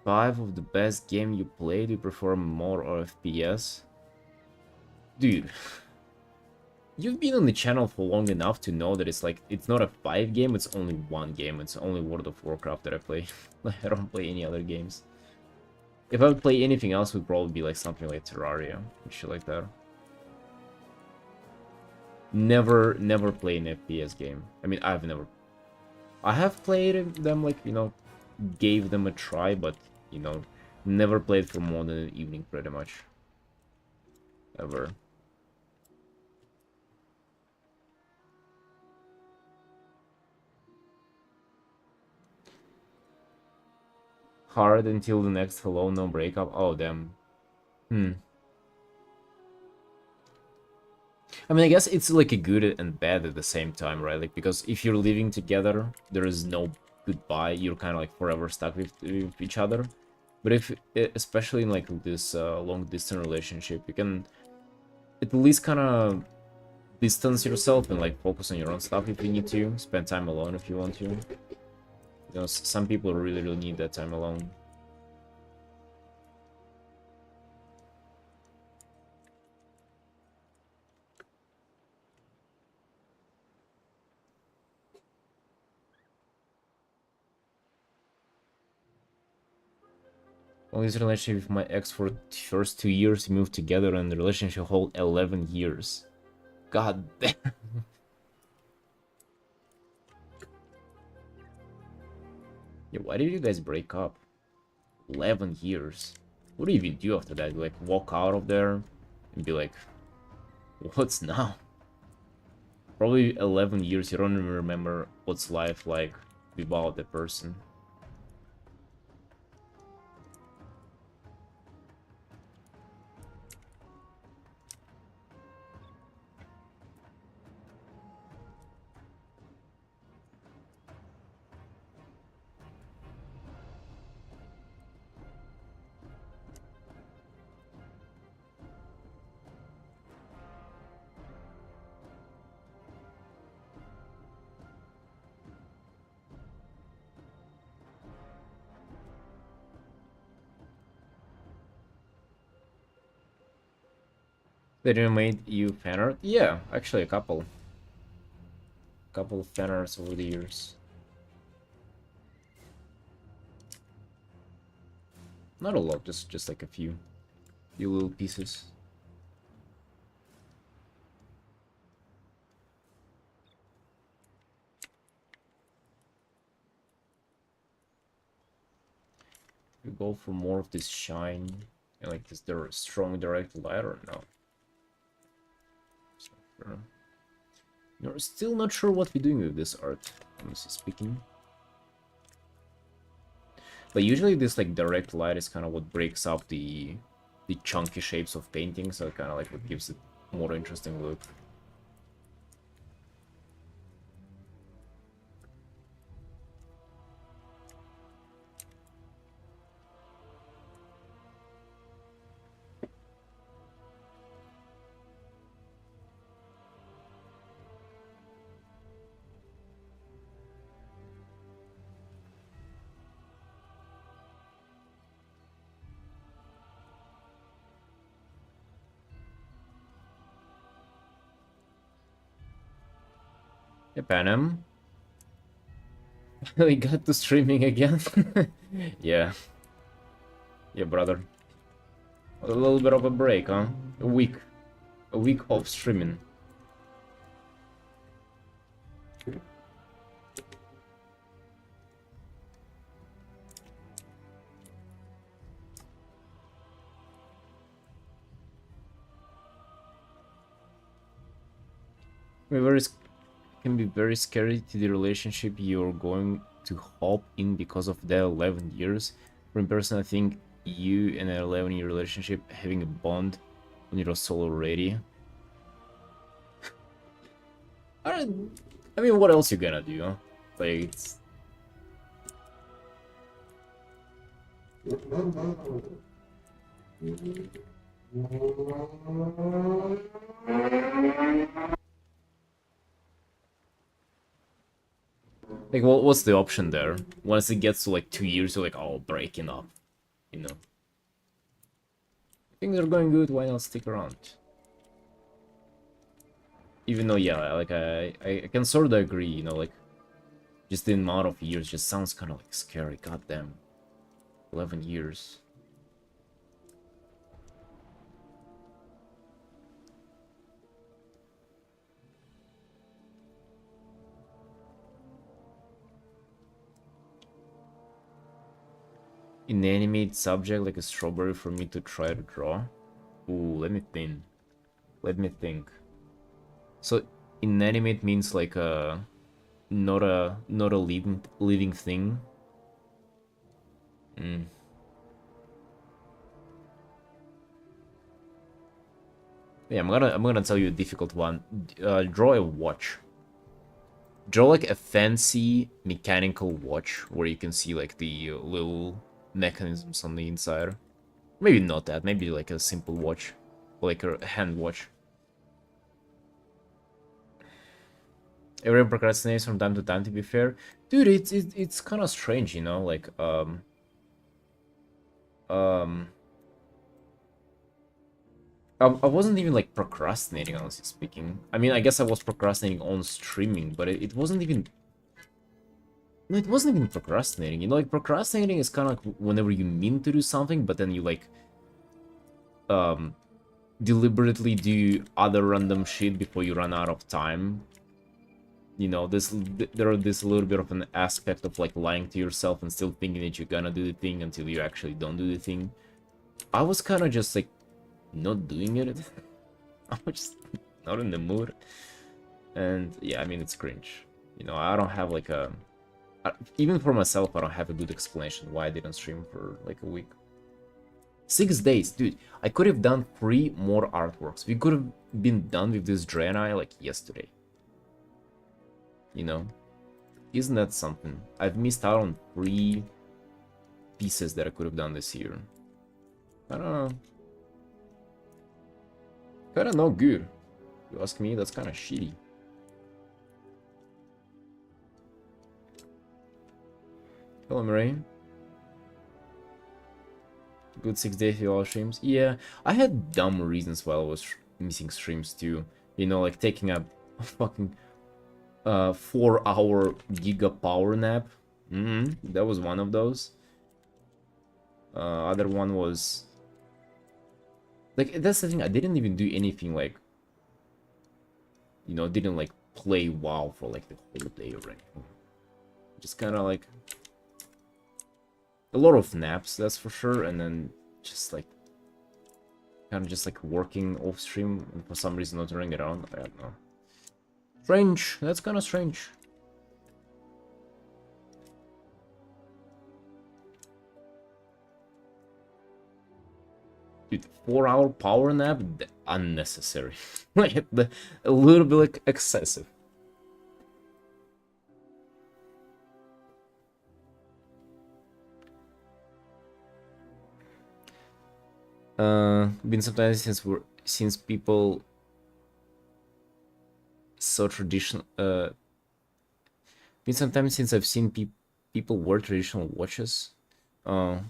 5 of the best game you played. You prefer more or FPS? Dude, you've been on the channel for long enough to know that it's like, it's not a 5 game, it's only 1 game. It's only World of Warcraft that I play. I don't play any other games. If I would play anything else, it would probably be like something like Terraria and shit like that. Never play an FPS game. I mean, I have played them, like, you know, gave them a try, but, you know, never played for more than an evening, pretty much. Ever. Hard until the next hello, no breakup. Oh, damn. I mean, I guess it's like a good and bad at the same time, right? Like, because if you're living together, there is no goodbye. You're kind of like forever stuck with each other. But if, especially in like this long distance relationship, you can at least kind of distance yourself and like focus on your own stuff if you need to. Spend time alone if you want to. You know, some people really need that time alone. Longest relationship with my ex for first 2 years, we moved together, and the relationship hold 11 years. God damn. Yeah, why did you guys break up? 11 years. What do you even do after that? Like, walk out of there and be like, what's now? Probably 11 years, you don't even remember what's life like without the person. They didn't made you fan art? Yeah, actually a couple. Couple of fan arts over the years. Not a lot, just like a few little pieces. We go for more of this shine and like this strong direct light, or no? Sure. You're still not sure what we're doing with this art, honestly speaking. But usually this like direct light is kind of what breaks up the chunky shapes of painting, so kind of like what gives it more interesting look. Hey, Panem. We got to streaming again. Yeah. Yeah, brother. A little bit of a break, huh? A week. A week of streaming. Can be very scary to the relationship you're going to hop in because of the 11 years. For person, I think you and an 11-year relationship having a bond when you're solo already. I mean, what else you gonna do, huh? Like, it's... Like, what's the option there? Once it gets to, like, 2 years, you're like, oh, breaking up, you know? Things are going good, why not stick around? Even though, yeah, like, I can sort of agree, you know, like, just the amount of years just sounds kind of, like, scary, goddamn. 11 years. Inanimate subject like a strawberry for me to try to draw? Ooh, let me think. Let me think. So inanimate means like a not a living thing. Mm. Yeah, I'm gonna tell you a difficult one. Draw a watch. Draw like a fancy mechanical watch where you can see like the little mechanisms on the inside. Maybe not that. Maybe like a simple watch, like a hand watch. Everyone procrastinates from time to time. To be fair, dude, it's kind of strange, you know. Like um, I wasn't even like procrastinating, honestly speaking. I mean, I guess I was procrastinating on streaming, but it wasn't even. No, it wasn't even procrastinating. You know, like procrastinating is kind of like whenever you mean to do something, but then you like um deliberately do other random shit before you run out of time. You know, there is a little bit of an aspect of like lying to yourself and still thinking that you're gonna do the thing until you actually don't do the thing. I was kind of just like not doing it. I was just not in the mood, and yeah, I mean it's cringe. You know, I don't have like even for myself, I don't have a good explanation why I didn't stream for like a week. 6 days, dude. I could have done 3 more artworks. We could have been done with this Draenei like yesterday. You know? Isn't that something? I've missed out on 3 pieces that I could have done this year. I don't know. Kinda not good. You ask me, that's kinda shitty. Hello, Marain. Good 6 days with all streams. Yeah, I had dumb reasons why I was missing streams too. You know, like taking a fucking 4-hour giga power nap. That was one of those. Other one was like, that's the thing, I didn't even do anything like, you know, didn't like play WoW for like the whole day or anything. Just kind of like a lot of naps, that's for sure, and then just like kind of just like working off stream and for some reason not turning it on. I don't know. Strange. That's kind of strange. Dude, 4-hour power nap? Unnecessary. Like, a little bit like excessive. Been sometimes since people so traditional. Been sometimes since I've seen people wear traditional watches. I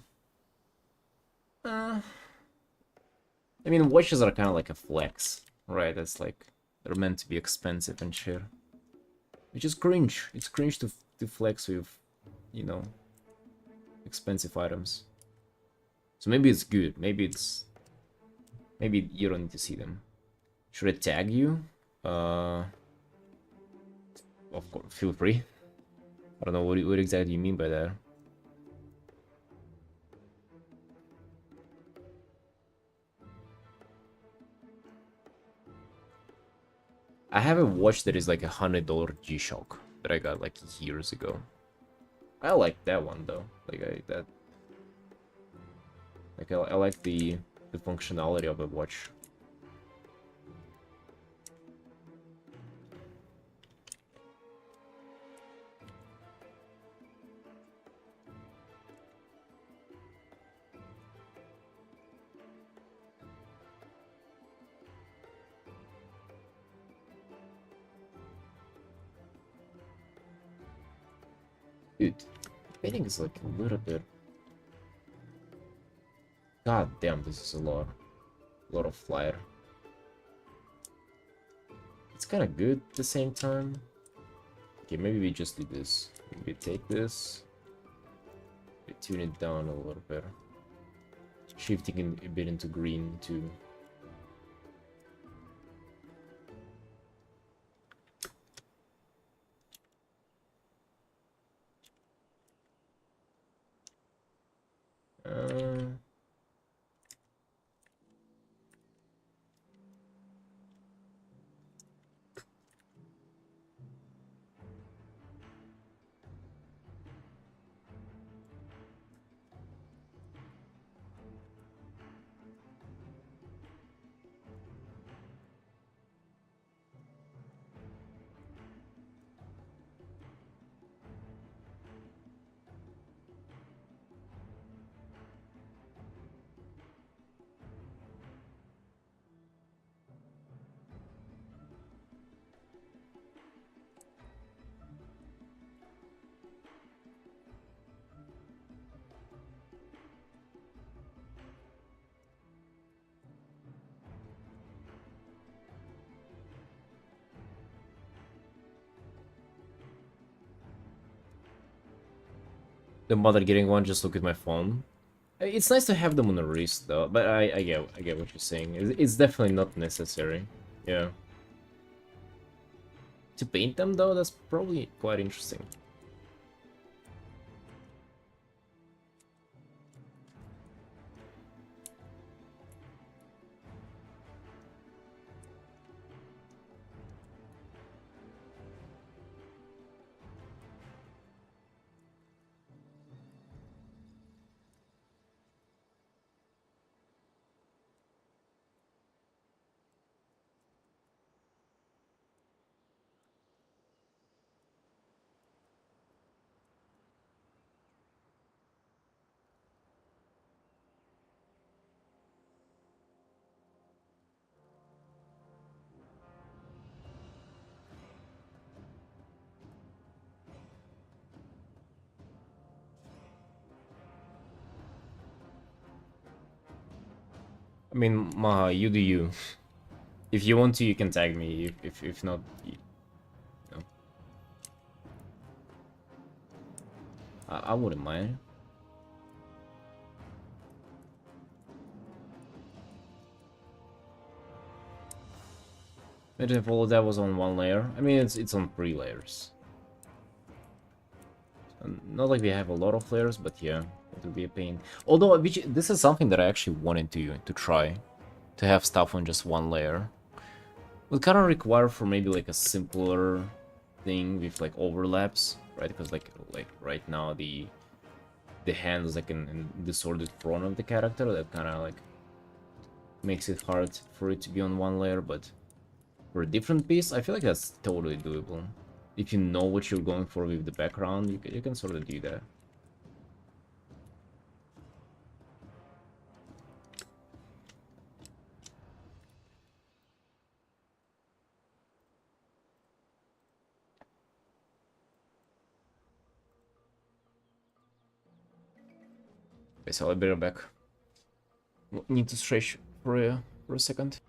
mean, watches are kind of like a flex, right? It's like they're meant to be expensive and shit. which is cringe. It's cringe to flex with, you know, expensive items. So maybe it's good. Maybe you don't need to see them. Should I tag you? Of course, feel free. I don't know what exactly you mean by that. I have a watch that is like $100 G-Shock that I got like years ago. I like that one though. I like the functionality of the watch. Dude, painting is like a little bit. God damn, this is a lot. A lot of flyer. It's kind of good at the same time. Okay, maybe we just do this. Maybe take this. We tune it down a little bit. Shifting a bit into green too. The mother getting one, just look at my phone. It's nice to have them on the wrist though, but I get what you're saying. It's definitely not necessary. Yeah. To paint them though, that's probably quite interesting. I mean, Maha, you do you. If you want to, you can tag me. If not, you know. I wouldn't mind. Imagine if all of that was on one layer. I mean, it's on 3 layers. Not like we have a lot of layers, but yeah, it would be a pain. Although, this is something that I actually wanted to try. To have stuff on just one layer. Would kind of require for maybe like a simpler thing with like overlaps, right? Because like right now the hand is like in disordered front of the character. That kind of like makes it hard for it to be on one layer, but for a different piece, I feel like that's totally doable. If you know what you're going for with the background, you can sort of do that. Okay, so I'll be right back. Need to stretch for a second.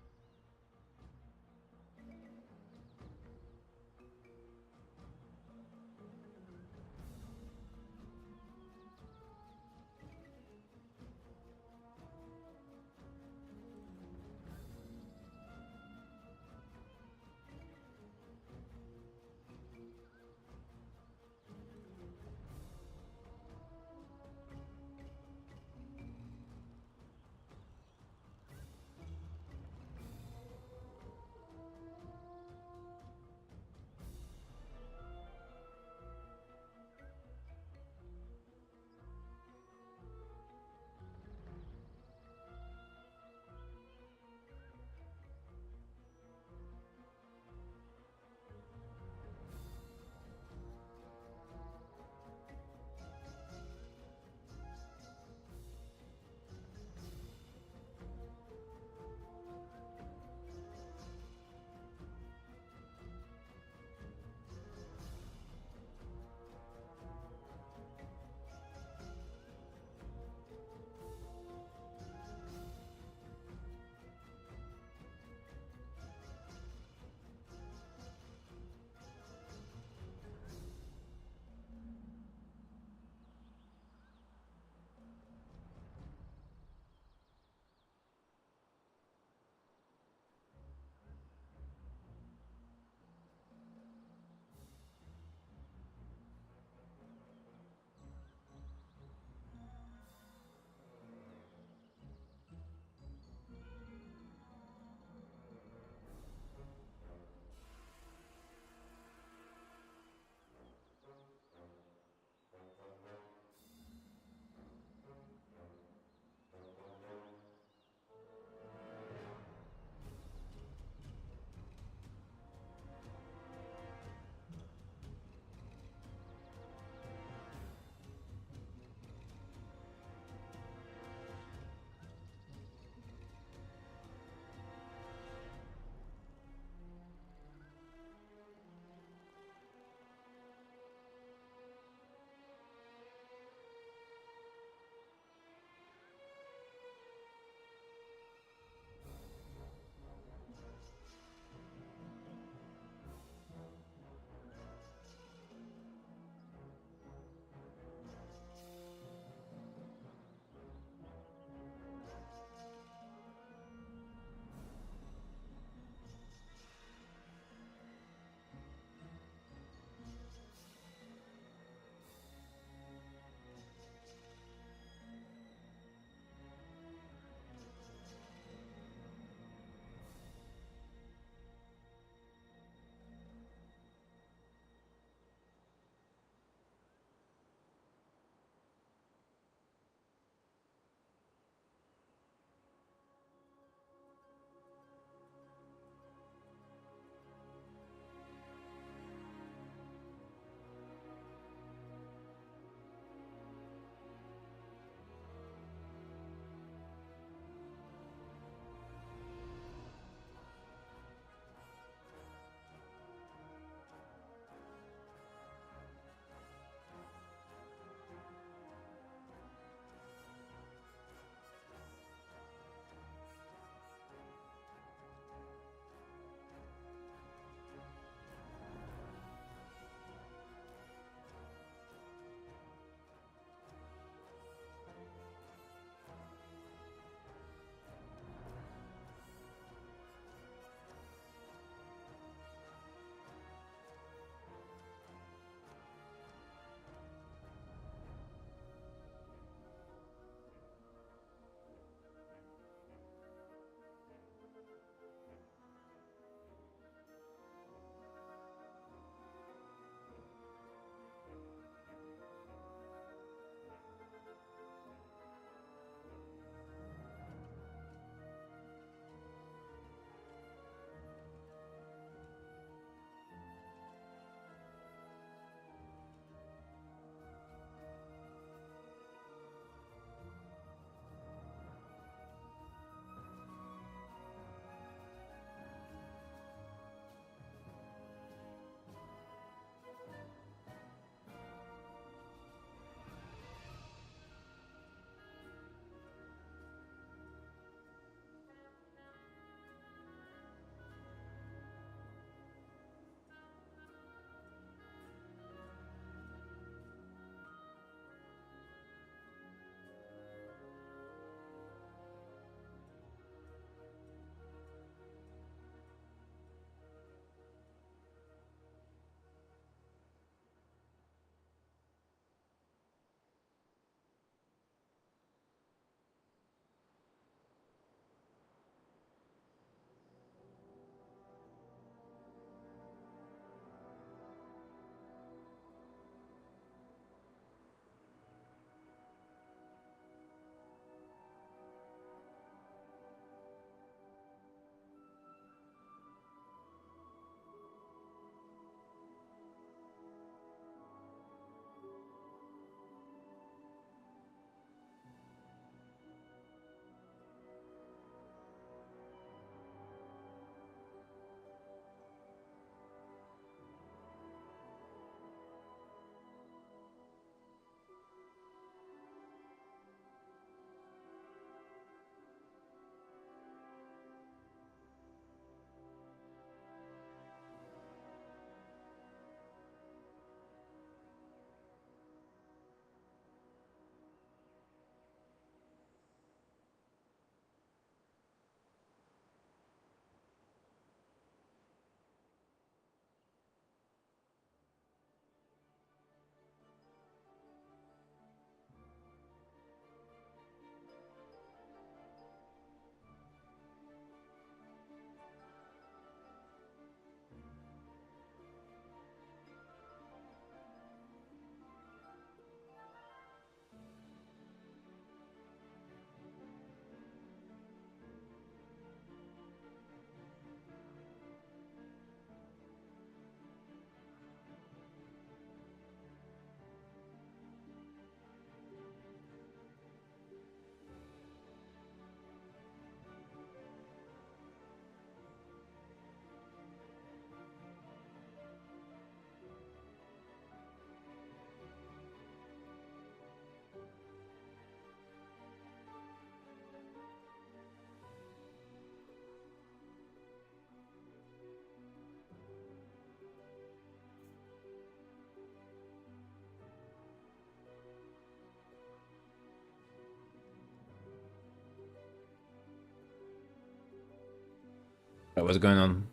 Alright, what's going on?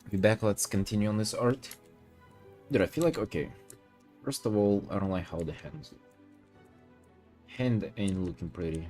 Be back, let's continue on this art. Dude, I feel like, okay. First of all, I don't like how the hand ain't looking pretty.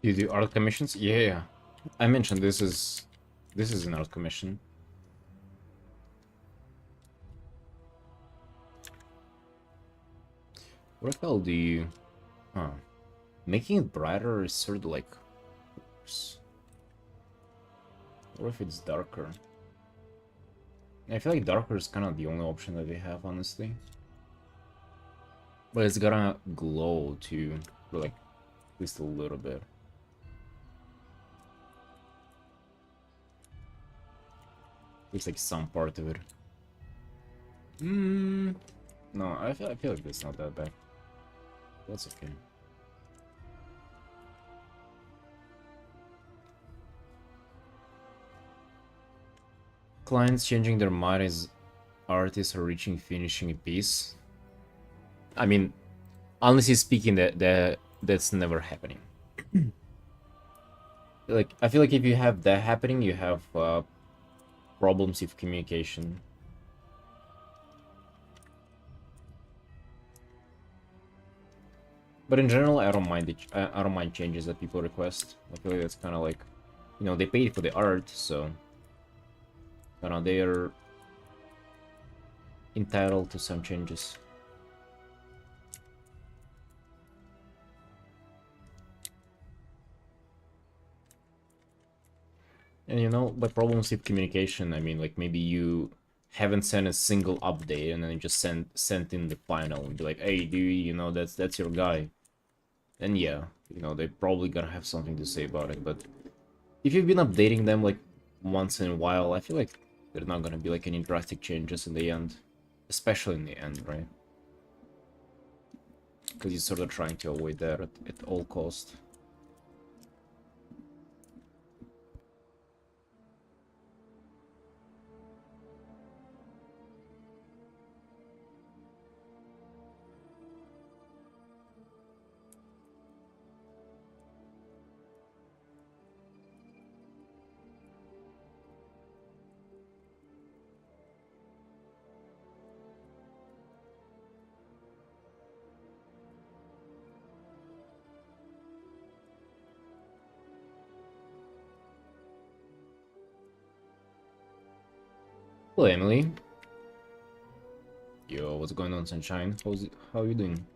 You do art commissions? Yeah. I mentioned this is an art commission. What the hell do you huh? Making it brighter is sort of like what if it's darker? I feel like darker is kind of the only option that they have, honestly. But it's gonna glow too, for like at least a little bit. Looks like some part of it. No, I feel like it's not that bad. That's okay. Clients changing their mind as artists are reaching finishing a piece. I mean, honestly speaking, that's never happening. Like, I feel like if you have that happening, you have problems with communication. But in general, I don't mind I don't mind changes that people request. I feel like that's kind of like, you know, they paid for the art, so kind of they're entitled to some changes. And you know, by problems with communication, I mean like maybe you haven't sent a single update and then you just sent in the final and be like, hey, you know that's your guy. Then yeah, you know, they probably gotta have something to say about it. But if you've been updating them like once in a while, I feel like there's not gonna be like any drastic changes in the end, especially in the end, right? Because you're sort of trying to avoid that at all cost. Hello, Emily. Yo, what's going on, Sunshine? How are you doing?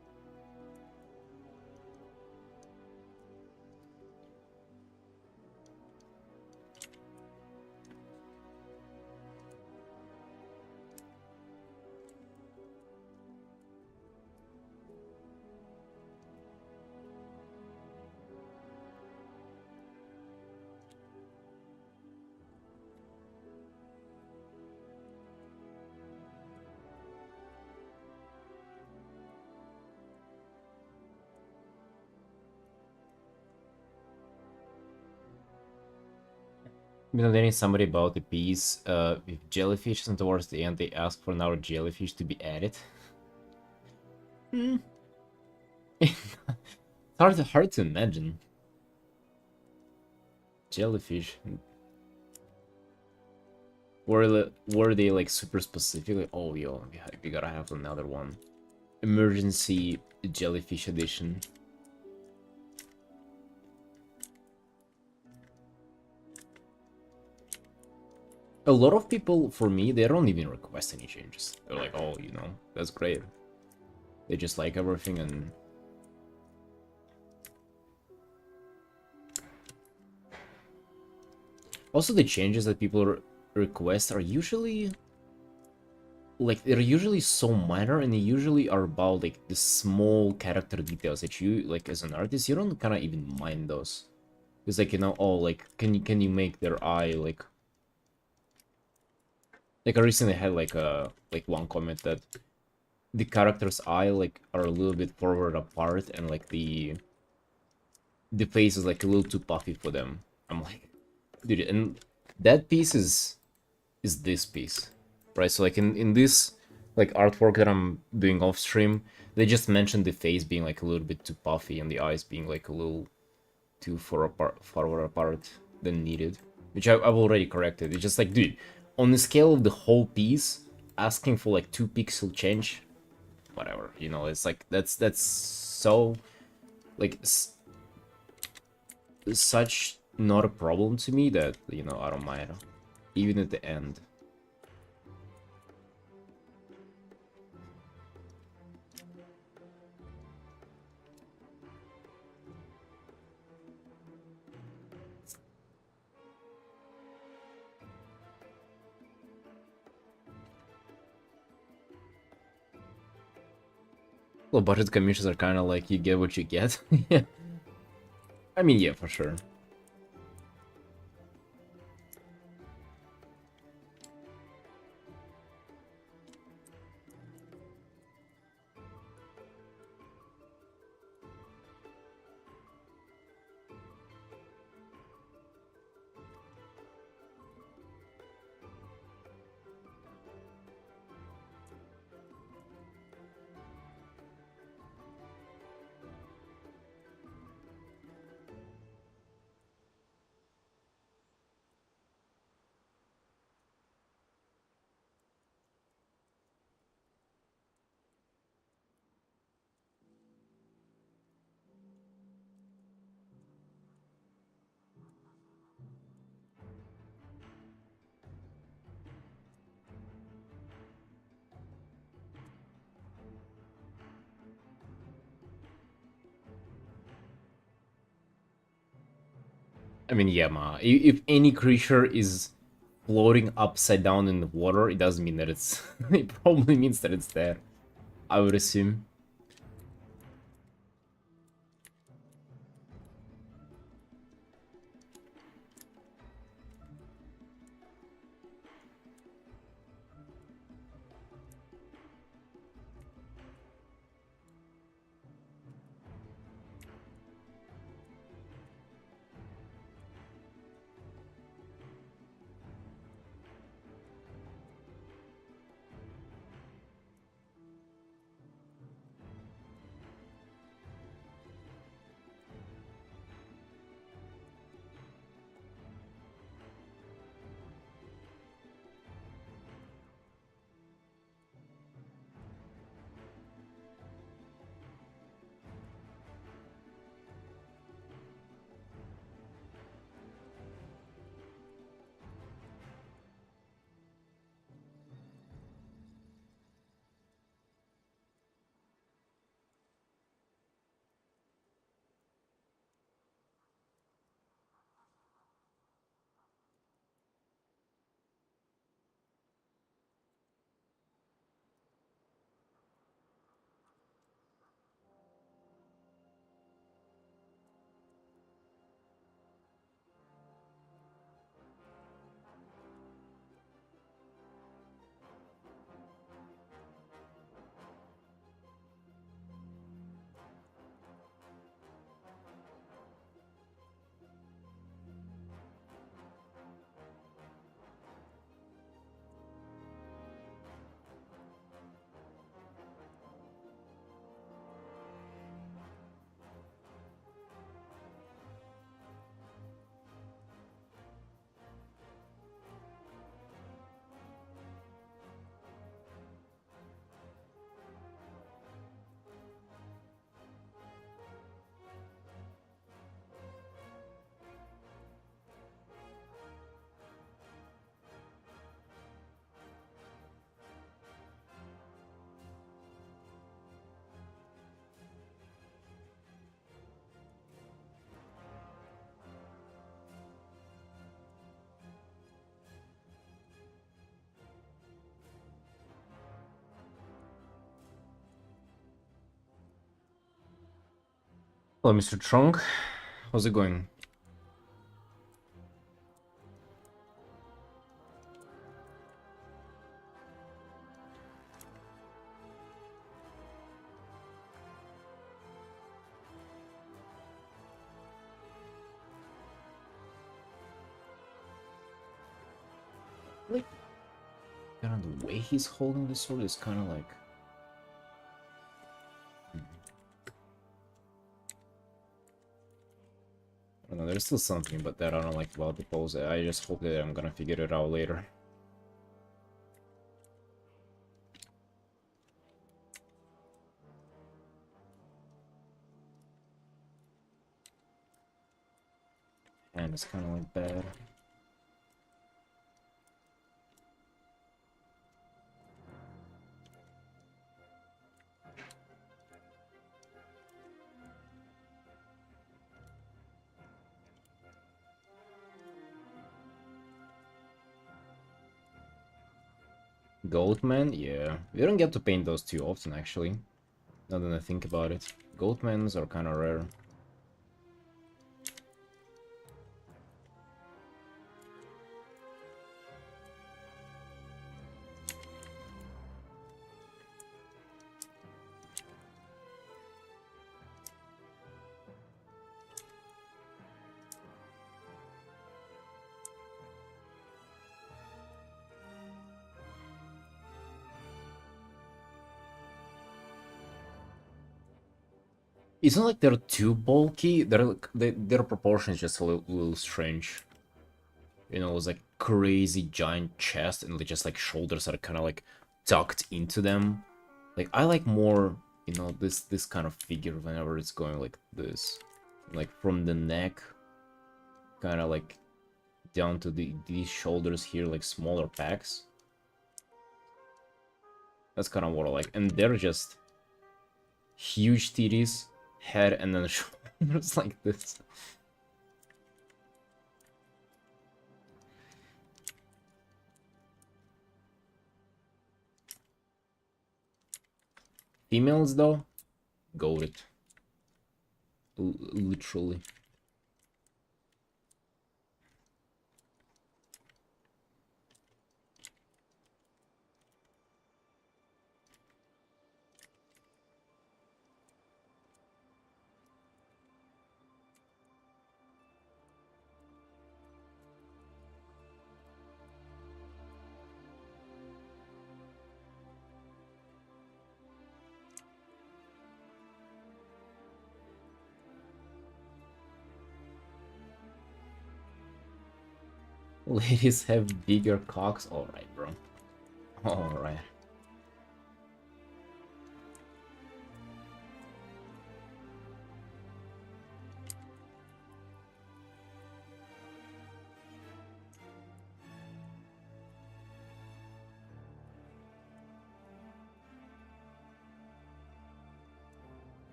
Been dating somebody about the piece with jellyfish, and towards the end they ask for another jellyfish to be added. Hmm. It's hard to imagine. Jellyfish. Were they like super specific? Like, oh, yo, we gotta have another one. Emergency jellyfish edition. A lot of people, for me, they don't even request any changes. They're like, oh, you know, that's great. They just like everything and... Also, the changes that people request are usually... Like, they're usually so minor, and they usually are about, like, the small character details that you, like, as an artist, you don't kind of even mind those. It's like, you know, oh, like, can you make their eye, like, I recently had, like, one comment that the character's eye, like, are a little bit forward apart, and, like, the face is, like, a little too puffy for them. I'm like, dude, and that piece is this piece, right? So like in this like artwork that I'm doing off stream, they just mentioned the face being like a little bit too puffy and the eyes being like a little too farther apart than needed, which I've already corrected. It's just like, dude, on the scale of the whole piece, asking for like 2 pixel change, whatever, you know, it's like that's so like such not a problem to me that, you know, I don't mind, even at the end. Low budget commissions are kind of like you get what you get. Yeah, I mean, yeah, for sure. I mean, yeah, ma. If any creature is floating upside down in the water, it doesn't mean that it's. It probably means that it's there. I would assume. Hello, Mr. Trunk. How's it going? Like, the way he's holding the sword is kind of like... I don't know, there's still something but that I don't like about the pose. I just hope that I'm gonna figure it out later. And it's kind of like bad. Goatman? Yeah. We don't get to paint those too often, actually. Now that I think about it. Goatmans are kind of rare. It's not like they're too bulky. Their proportion is just a little strange. You know, it's like crazy giant chest and just like shoulders that are kind of like tucked into them. Like I like more, you know, this kind of figure whenever it's going like this, like from the neck, kind of like down to these shoulders here, like smaller packs. That's kind of what I like, and they're just huge titties, head, and then shoulders like this. Females though, goated. Literally. Ladies have bigger cocks. Alright, bro. Alright.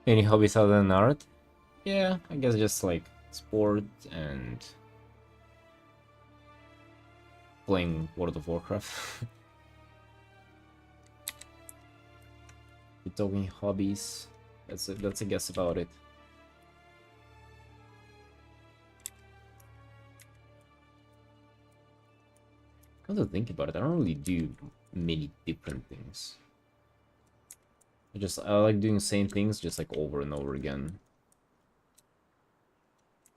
Any hobbies other than art? Yeah, I guess just like sport and playing World of Warcraft. You're talking hobbies. That's a guess about it. Come to think about it, I don't really do many different things. I like doing the same things just like over and over again.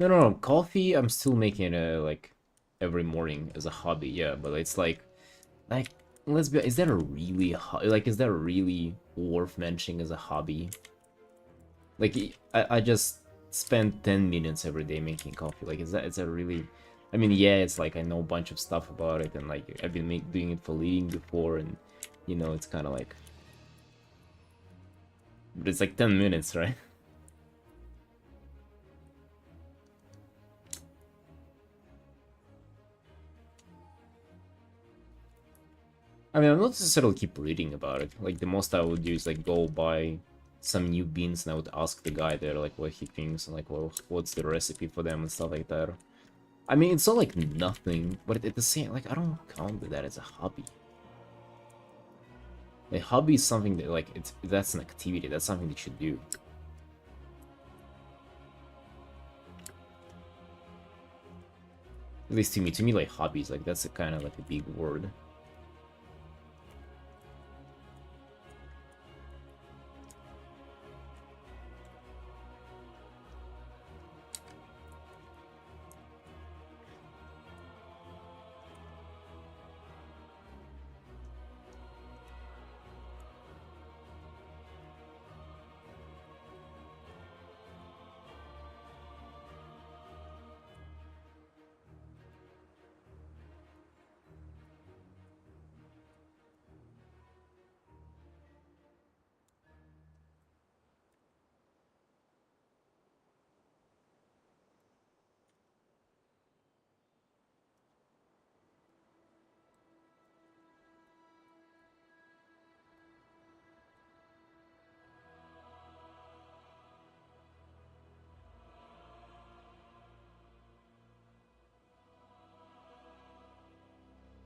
No, coffee I'm still making it like every morning as a hobby, yeah, but it's like let's be, is that a really is that really worth mentioning as a hobby? Like I just spend 10 minutes every day making coffee. Like is that really, I mean, yeah, it's like I know a bunch of stuff about it and like I've been doing it for leading before, and you know, it's kind of like, but it's like 10 minutes, right? I mean, I'm not necessarily keep reading about it. Like, the most I would do is, like, go buy some new beans and I would ask the guy there, like, what he thinks and, like, well, what's the recipe for them and stuff like that. I mean, it's not, like, nothing, but at the same, like, I don't count that as a hobby. A hobby is something that, like, that's an activity, that's something that you do. At least to me, like, hobbies, like, that's a kind of, like, a big word.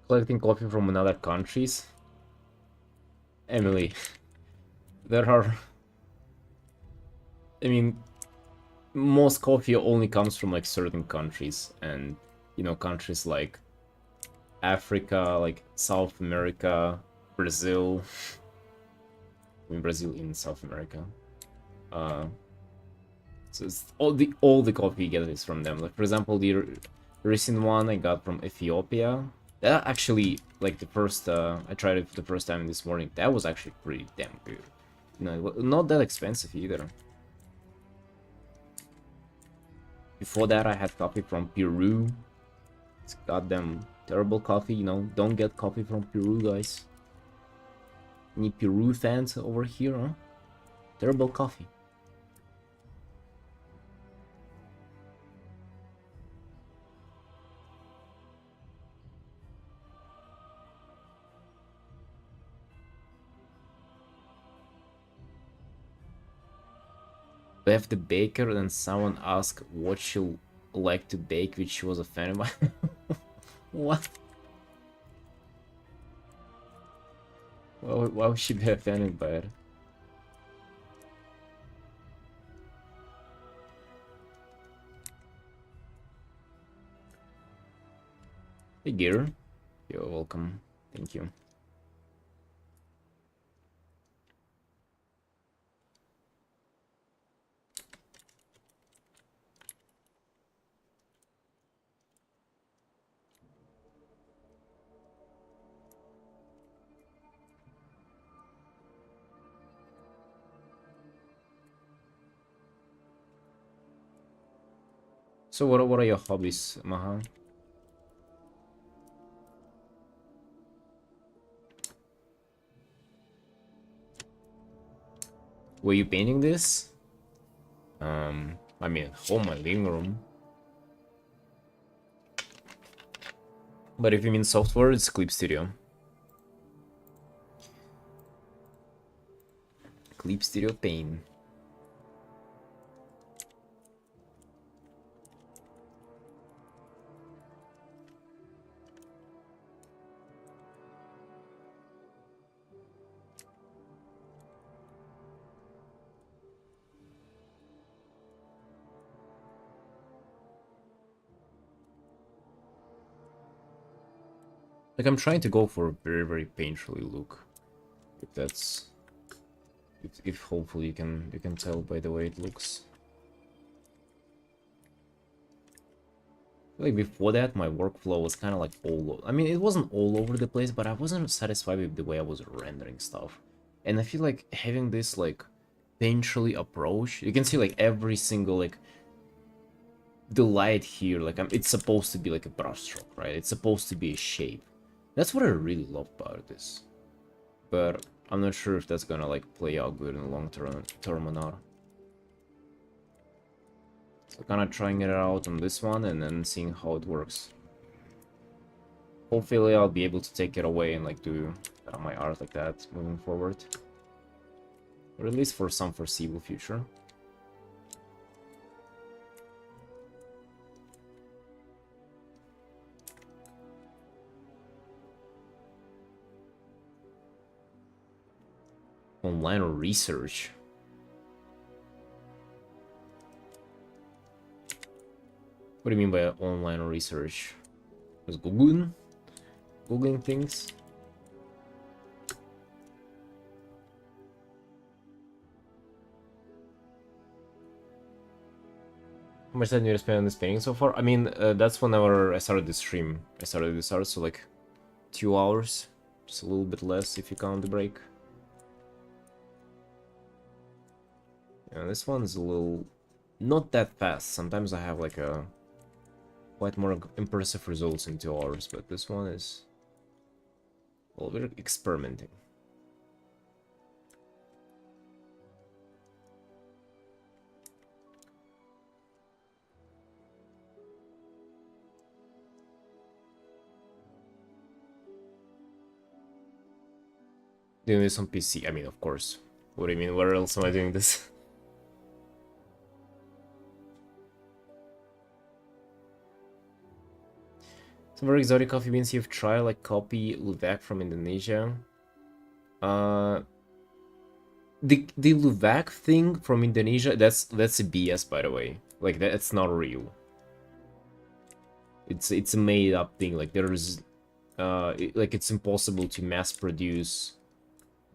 Collecting coffee from other countries? Emily, there are... I mean, most coffee only comes from, like, certain countries, and, you know, countries like Africa, like South America, Brazil. I mean, Brazil in South America. So it's all the coffee you get is from them. Like, for example, the recent one I got from Ethiopia. That actually, like, the first I tried it for the first time this morning. That was actually pretty damn good. You know, not that expensive either. Before that, I had coffee from Peru. It's goddamn terrible coffee, you know. Don't get coffee from Peru, guys. Any Peru fans over here, huh? Terrible coffee. Left the baker and someone asked what she liked to bake, which she was a fan of mine. What? Why would she be offended by it? Hey, Gear. You're welcome. Thank you. So what are your hobbies, Maha? Were you painting this? I mean, home, my living room. But if you mean software, it's Clip Studio. Clip Studio Paint. Like, I'm trying to go for a very, very painterly look. If that's... If hopefully you can tell by the way it looks. Like, before that, my workflow was kind of like I mean, it wasn't all over the place, but I wasn't satisfied with the way I was rendering stuff. And I feel like having this, like, painterly approach, you can see, like, every single, like, the light here, like, it's supposed to be like a brushstroke, right? It's supposed to be a shape. That's what I really love about this. But I'm not sure if that's gonna, like, play out good in the long term or not. So kind of trying it out on this one and then seeing how it works. Hopefully I'll be able to take it away and like do my art like that moving forward. Or at least for some foreseeable future. Online research. What do you mean by online research? Just Googling things? How much time do you spend on this painting so far? I mean, that's whenever I started this stream. I started this art, so like 2 hours. Just a little bit less if you count the break. Yeah, this one's a little... not that fast. Sometimes I have like a... quite more impressive results in 2 hours, but this one is... well, we're experimenting. Doing this on PC, I mean, of course. What do you mean, where else am I doing this? Some very exotic coffee beans you've tried, like Kopi Luwak from Indonesia. The Luwak thing from Indonesia, that's a BS, by the way. Like, that's not real. It's a made up thing. Like, there's like, it's impossible to mass produce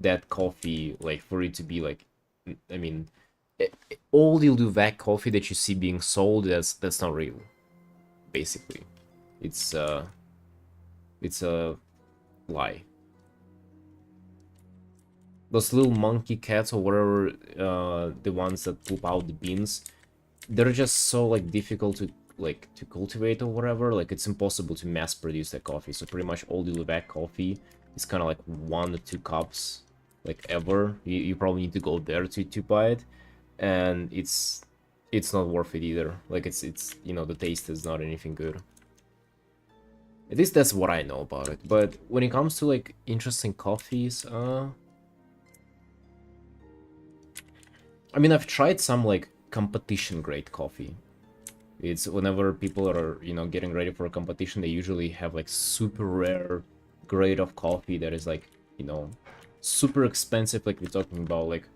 that coffee, like, for it to be like, I mean, all the Luwak coffee that you see being sold, that's not real. Basically, it's a lie. Those little monkey cats or whatever, the ones that poop out the beans, they're just so like difficult to cultivate or whatever. Like, it's impossible to mass produce that coffee. So pretty much all the Luwak coffee is kind of like 1 or 2 cups, like, ever. You probably need to go there to buy it, and it's not worth it either. Like, it's you know, the taste is not anything good. At least that's what I know about it. But when it comes to like interesting coffees, I mean, I've tried some like competition grade coffee. It's whenever people are, you know, getting ready for a competition, they usually have like super rare grade of coffee that is like, you know, super expensive. Like, we're talking about like,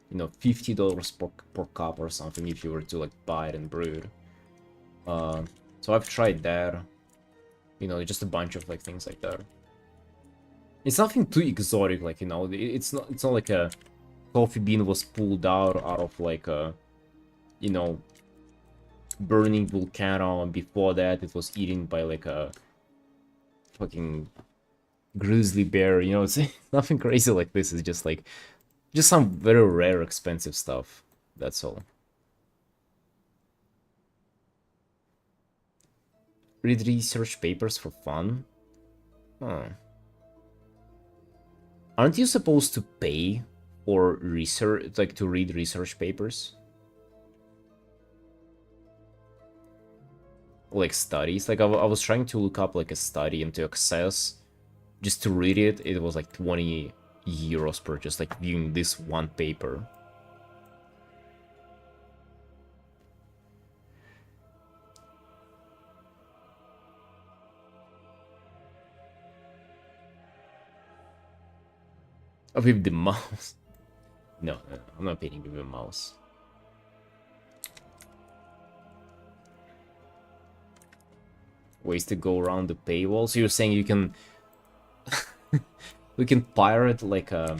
you know, $50 per cup or something if you were to like buy it and brew it. So I've tried that. You know, just a bunch of like things like that. It's nothing too exotic, like, you know, it's not like a coffee bean was pulled out of like a, you know, burning volcano, and before that it was eaten by like a fucking grizzly bear, you know. It's nothing crazy like this. It's just like, just some very rare expensive stuff, that's all. Read research papers for fun? Huh. Aren't you supposed to pay for research, like to read research papers? Like studies? Like, I was trying to look up like a study into access just to read it. It was like 20 euros per just like viewing this one paper. Oh, with the mouse. No, I'm not painting with a mouse. Ways to go around the paywall. So you're saying you can we can pirate like a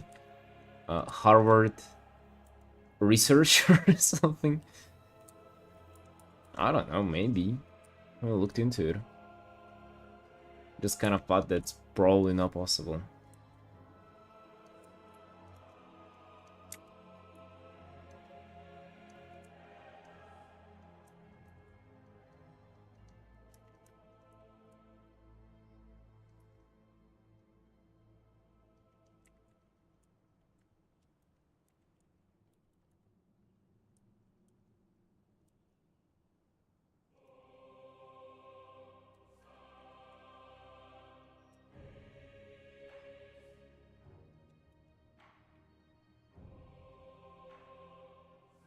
Harvard researcher or something? I don't know, maybe. I looked into it. Just kind of thought that's probably not possible.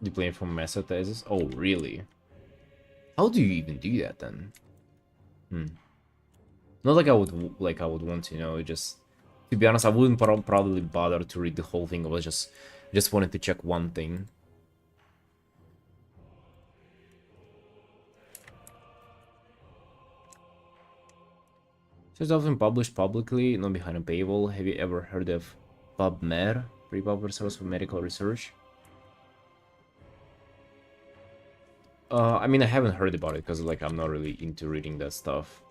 Deploying from master thesis? Oh, really? How do you even do that then? Hmm. Not like I would want to know. Just to be honest, I wouldn't probably bother to read the whole thing. I was just wanted to check one thing. It's often published publicly, not behind a paywall. Have you ever heard of PubMed, free public source for medical research? I mean, I haven't heard about it because like I'm not really into reading that stuff.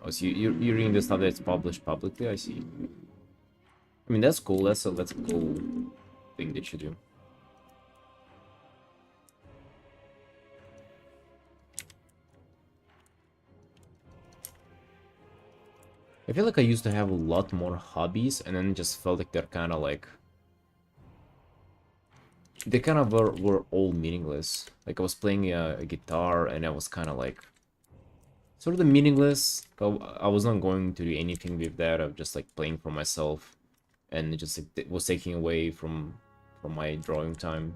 Oh, so you're reading the stuff that's published publicly? I see. I mean, that's cool. That's a cool thing that you do. I feel like I used to have a lot more hobbies, and then just felt like they're kind of like they kind of were all meaningless. Like I was playing a guitar, and I was kind of like sort of meaningless. I was not going to do anything with that. I'm just like playing for myself, and it just like, it was taking away from my drawing time.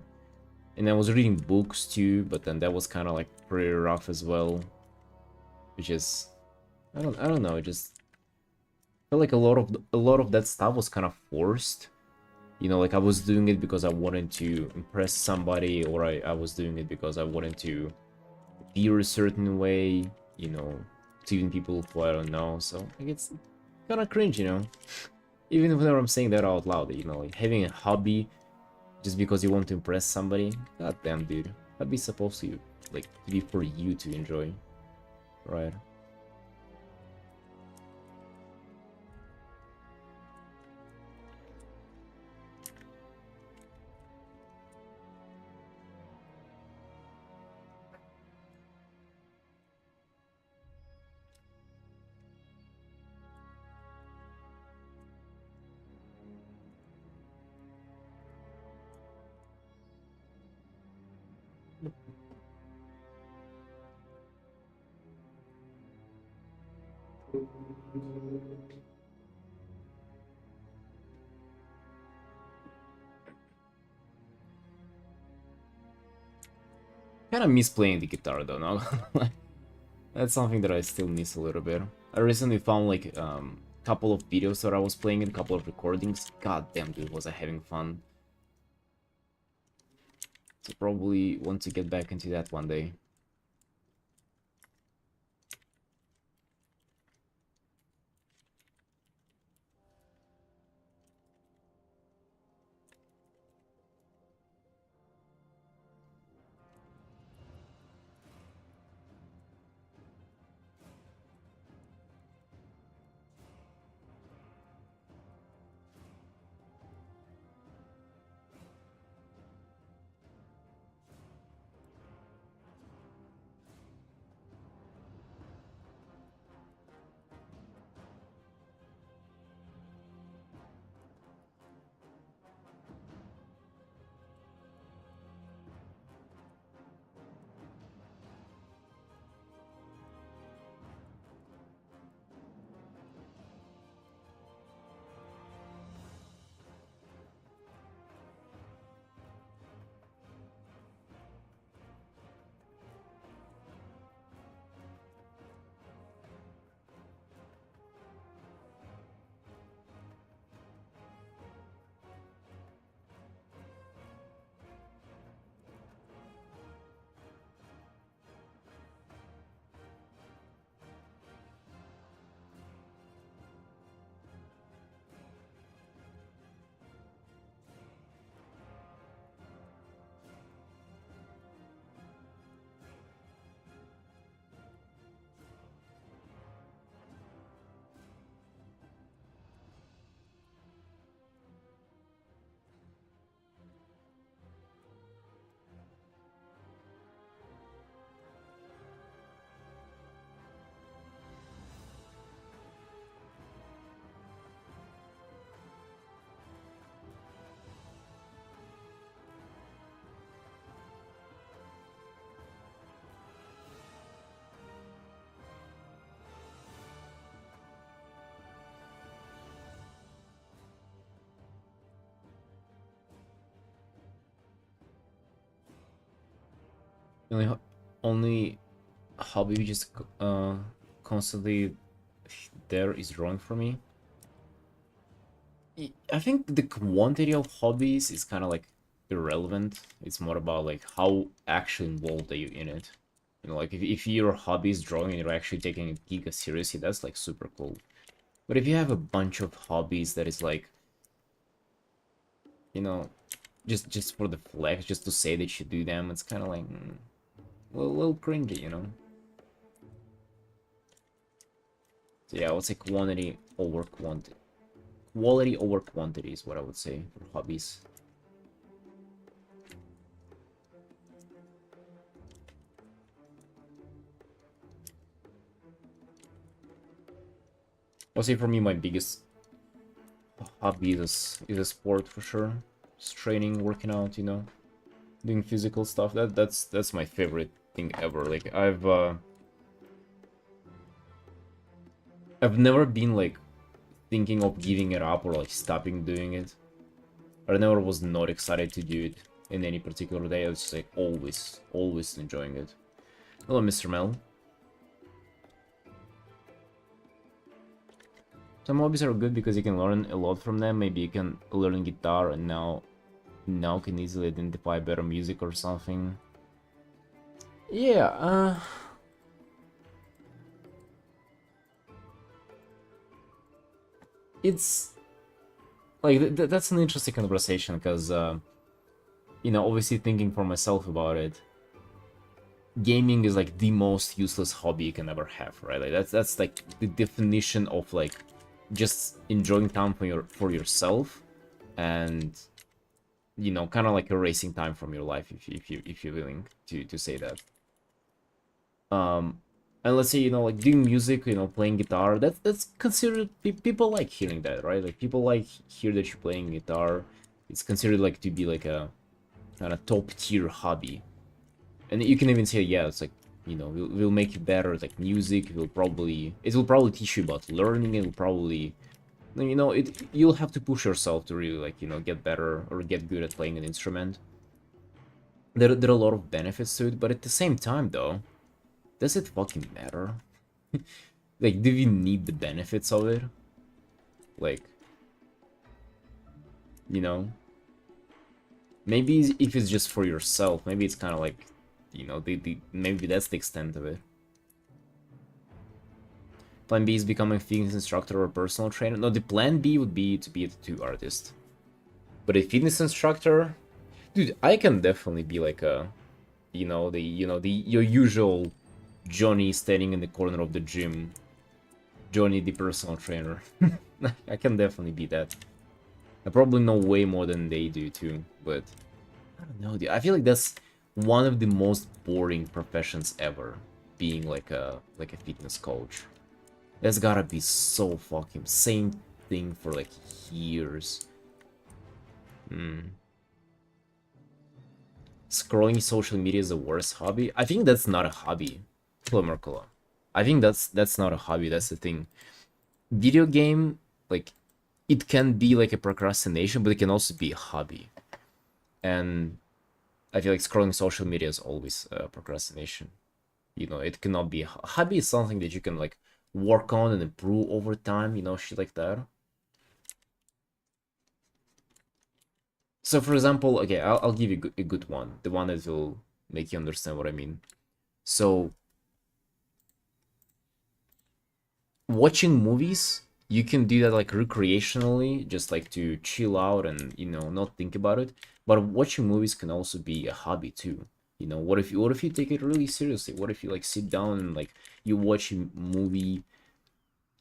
And I was reading books too, but then that was kind of like pretty rough as well. Which is I don't know. It just felt like a lot of that stuff was kind of forced. You know, like I was doing it because I wanted to impress somebody, or I was doing it because I wanted to appear a certain way, you know, to even people who I don't know. So like it's kind of cringe, you know. Even whenever I'm saying that out loud, you know, like having a hobby just because you want to impress somebody. God damn, dude, that'd be supposed to like to be for you to enjoy, right? Kind of miss playing the guitar though. No, that's something that I still miss a little bit. I recently found like couple of videos that I was playing and a couple of recordings. God damn, dude, was I having fun. So probably want to get back into that one day. Only, only hobby which is constantly there is drawing for me. I think the quantity of hobbies is kind of like irrelevant. It's more about like how actually involved are you in it. You know, like if your hobby is drawing and you're actually taking it giga seriously, that's like super cool. But if you have a bunch of hobbies that is like, you know, just for the flex, just to say that you do them, it's kind of like a little cringy, you know. So yeah, I would say quantity over quantity. Quality over quantity is what I would say for hobbies. I'll say for me, my biggest hobby is a sport for sure. Just training, working out, you know, doing physical stuff. That's my favorite thing ever. Like I've never been like thinking of giving it up or like stopping doing it. I never was not excited to do it in any particular day. I was just like always enjoying it. Hello, Mr. Mel. Some hobbies are good because you can learn a lot from them. Maybe you can learn guitar and now can easily identify better music or something. Yeah, it's like that's an interesting conversation because you know, obviously thinking for myself about it, gaming is like the most useless hobby you can ever have, right? Like that's like the definition of like just enjoying time for yourself and you know, kind of like erasing time from your life if you're willing to say that. Um, and let's say you know, like doing music, you know, playing guitar. That's considered people like hearing that, right? Like people like hear that you're playing guitar. It's considered like to be like a kind of top tier hobby, and you can even say, yeah, it's like you know, will make you better. Like music it will probably teach you about learning. It will probably you know you'll have to push yourself to really like you know get better or get good at playing an instrument. There are a lot of benefits to it, but at the same time though, does it fucking matter? Like, do we need the benefits of it? Like, you know, maybe if it's just for yourself, maybe it's kind of like, you know, maybe that's the extent of it. Plan B is becoming a fitness instructor or a personal trainer. No, the plan B would be to be a tattoo artist. But a fitness instructor, dude, I can definitely be like a, the your usual Johnny standing in the corner of the gym, Johnny the personal trainer. I can definitely be that. I probably know way more than they do too, but I don't know, dude. I feel like that's one of the most boring professions ever, being like a fitness coach. That's gotta be so fucking same thing for like years. Hmm. Scrolling social media is the worst hobby. I think that's not a hobby. Hello, Mercola. I think that's not a hobby. That's the thing. Video game, like, it can be like a procrastination, but it can also be a hobby. And I feel like scrolling social media is always procrastination. You know, it cannot be a hobby is something that you can like work on and improve over time. You know, shit like that. So, for example, okay, I'll give you a good one, the one that will make you understand what I mean. So, watching movies, you can do that like recreationally, just like to chill out and you know not think about it. But watching movies can also be a hobby too. You know, what if you take it really seriously? What if you like sit down and like you watch a movie,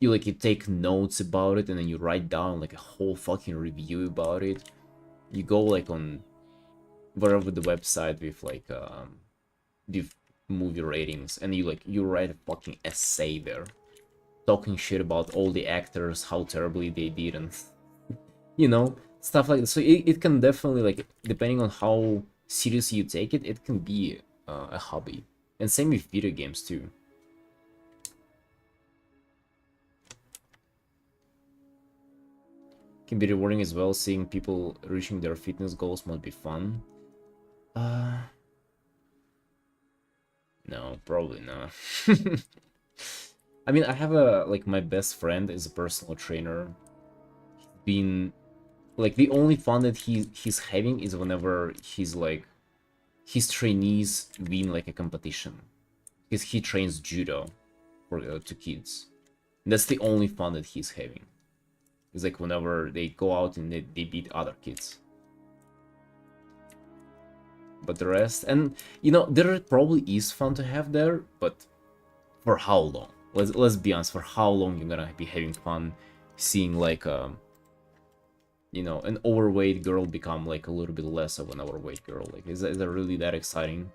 you take notes about it and then you write down like a whole fucking review about it. You go like on wherever the website with like the movie ratings and you write a fucking essay there talking shit about all the actors, how terribly they did, and you know stuff like that. So it can definitely like depending on how seriously you take it, it can be a hobby. And same with video games too. Can be rewarding as well. Seeing people reaching their fitness goals might be fun. Uh, No, probably not. I mean, I have a like my best friend is a personal trainer. Been like the only fun that he's having is whenever he's like his trainees win like a competition because he trains judo for to kids. That's the only fun that he's having. It's like whenever they go out and they beat other kids. But the rest, and you know, there probably is fun to have there, but for how long? Let's be honest. For how long you're gonna be having fun seeing like you know, an overweight girl become like a little bit less of an overweight girl? Like, is that really that exciting?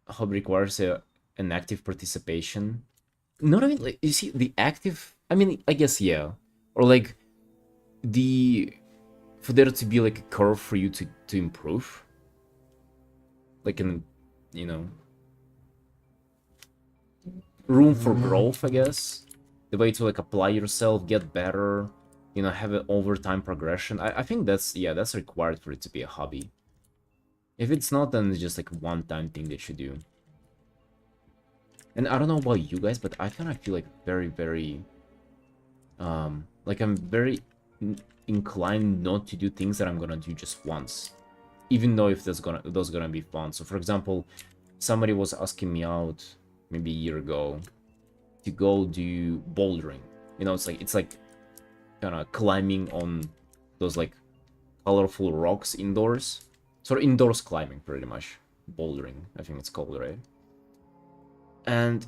Hobby requires an active participation. Not even like you see the active. I mean, I guess yeah, or like the for there to be like a curve for you to improve, like in you know room for growth, I guess. The way to like apply yourself, get better, you know, have an overtime progression. I think that's yeah, that's required for it to be a hobby. If it's not, then it's just like one-time thing that you do. And I don't know about you guys, but I kind of feel like very like I'm very inclined not to do things that I'm gonna do just once, even though if those gonna be fun. So for example, somebody was asking me out maybe a year ago to go do bouldering. You know, it's like kind of climbing on those like colorful rocks indoors. Sort of indoors climbing, pretty much. Bouldering, I think it's called, right? And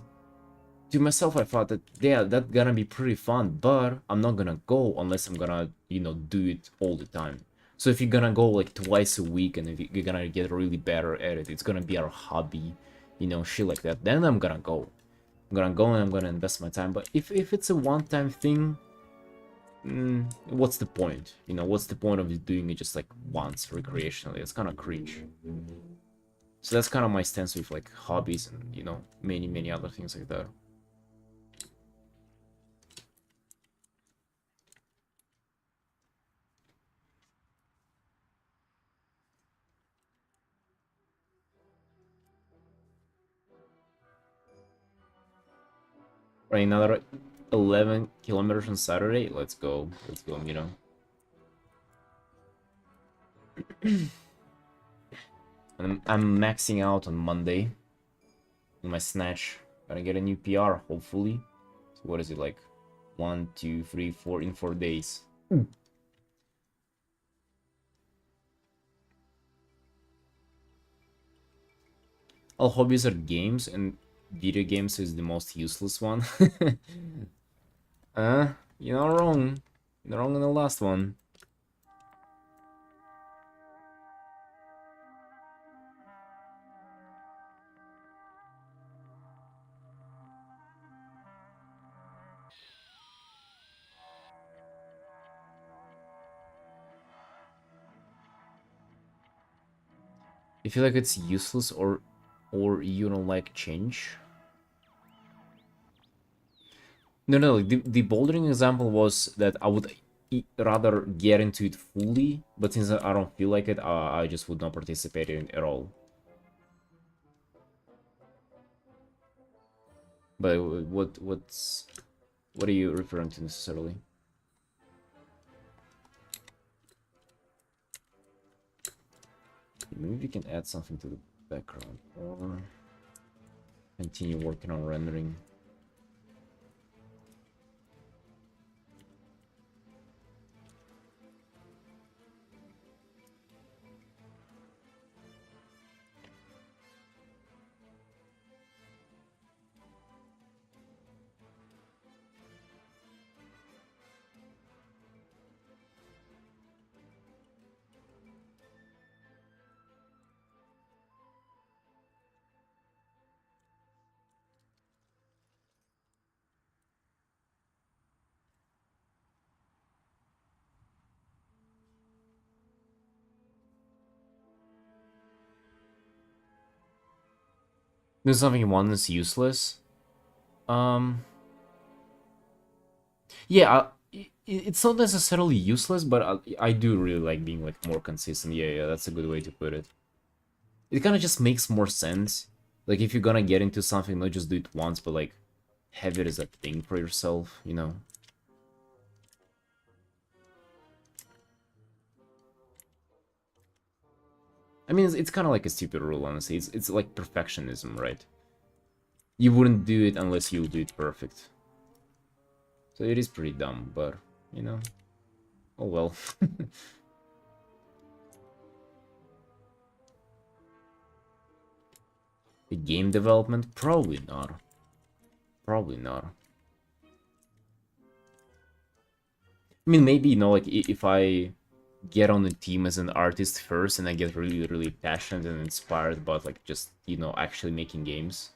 to myself, I thought that, yeah, that's gonna be pretty fun, but I'm not gonna go unless I'm gonna, you know, do it all the time. So if you're gonna go like twice a week and if you're gonna get really better at it, it's gonna be our hobby, you know, shit like that, then I'm gonna go. I'm gonna go and I'm gonna invest my time. But if it's a one-time thing, what's the point? You know, what's the point of doing it just like once recreationally? It's kind of cringe. So that's kind of my stance with like hobbies and, you know, many other things like that. Right, another 11 kilometers on Saturday. Let's go. Let's go, you know. I'm maxing out on Monday on my snatch. Gonna get a new PR, hopefully. So what is it like? 1, 2, 3, 4 in 4 days. All hobbies are games, and video games is the most useless one. You're not wrong. You're not wrong on the last one. You feel like it's useless or you don't like change? No, the bouldering example was that I would rather get into it fully, but since I don't feel like it, I just would not participate in it at all. But what are you referring to necessarily? Maybe we can add something to the background or continue working on rendering. There's something one that's useless. Um, yeah, it's not necessarily useless, but I do really like being like more consistent. Yeah, yeah, that's a good way to put it. It kind of just makes more sense. Like if you're gonna get into something, not just do it once, but like have it as a thing for yourself, you know? I mean, it's kind of like a stupid rule, honestly. It's like perfectionism, right? You wouldn't do it unless you do it perfect. So it is pretty dumb, but, you know, oh well. The game development? Probably not. Probably not. I mean, maybe, you know, like, if I get on the team as an artist first and I get really, really passionate and inspired about, like, just, you know, actually making games,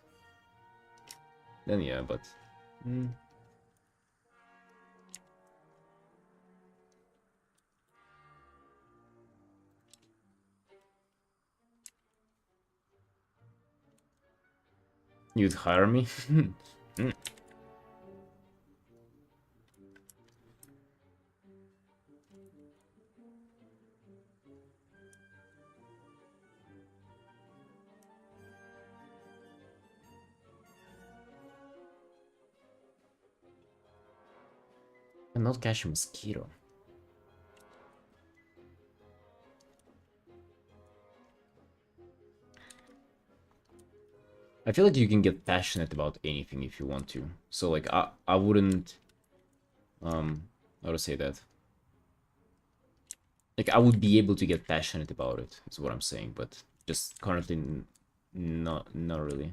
then yeah, but... Mm. You'd hire me? Mm. And not catch a mosquito. I feel like you can get passionate about anything if you want to. So like I wouldn't how to say that? Like I would be able to get passionate about it, is what I'm saying, but just currently not really.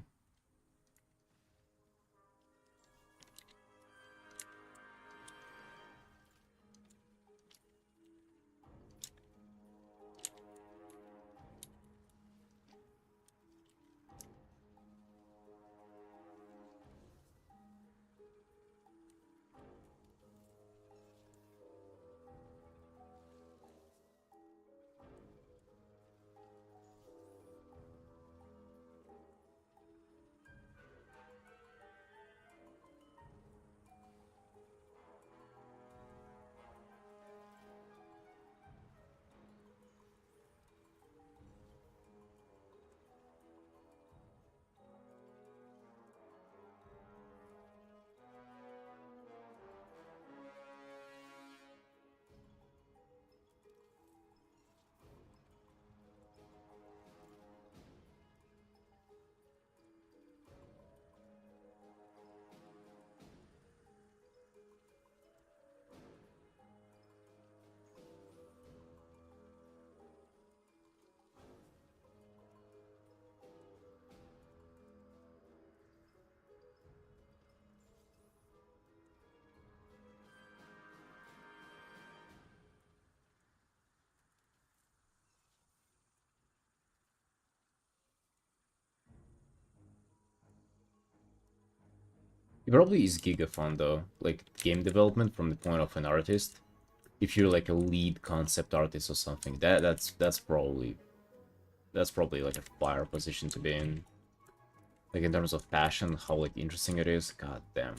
It probably is gigafun though, like game development from the point of an artist. If you're like a lead concept artist or something, that's probably like a fire position to be in. Like in terms of passion, how like interesting it is. God damn.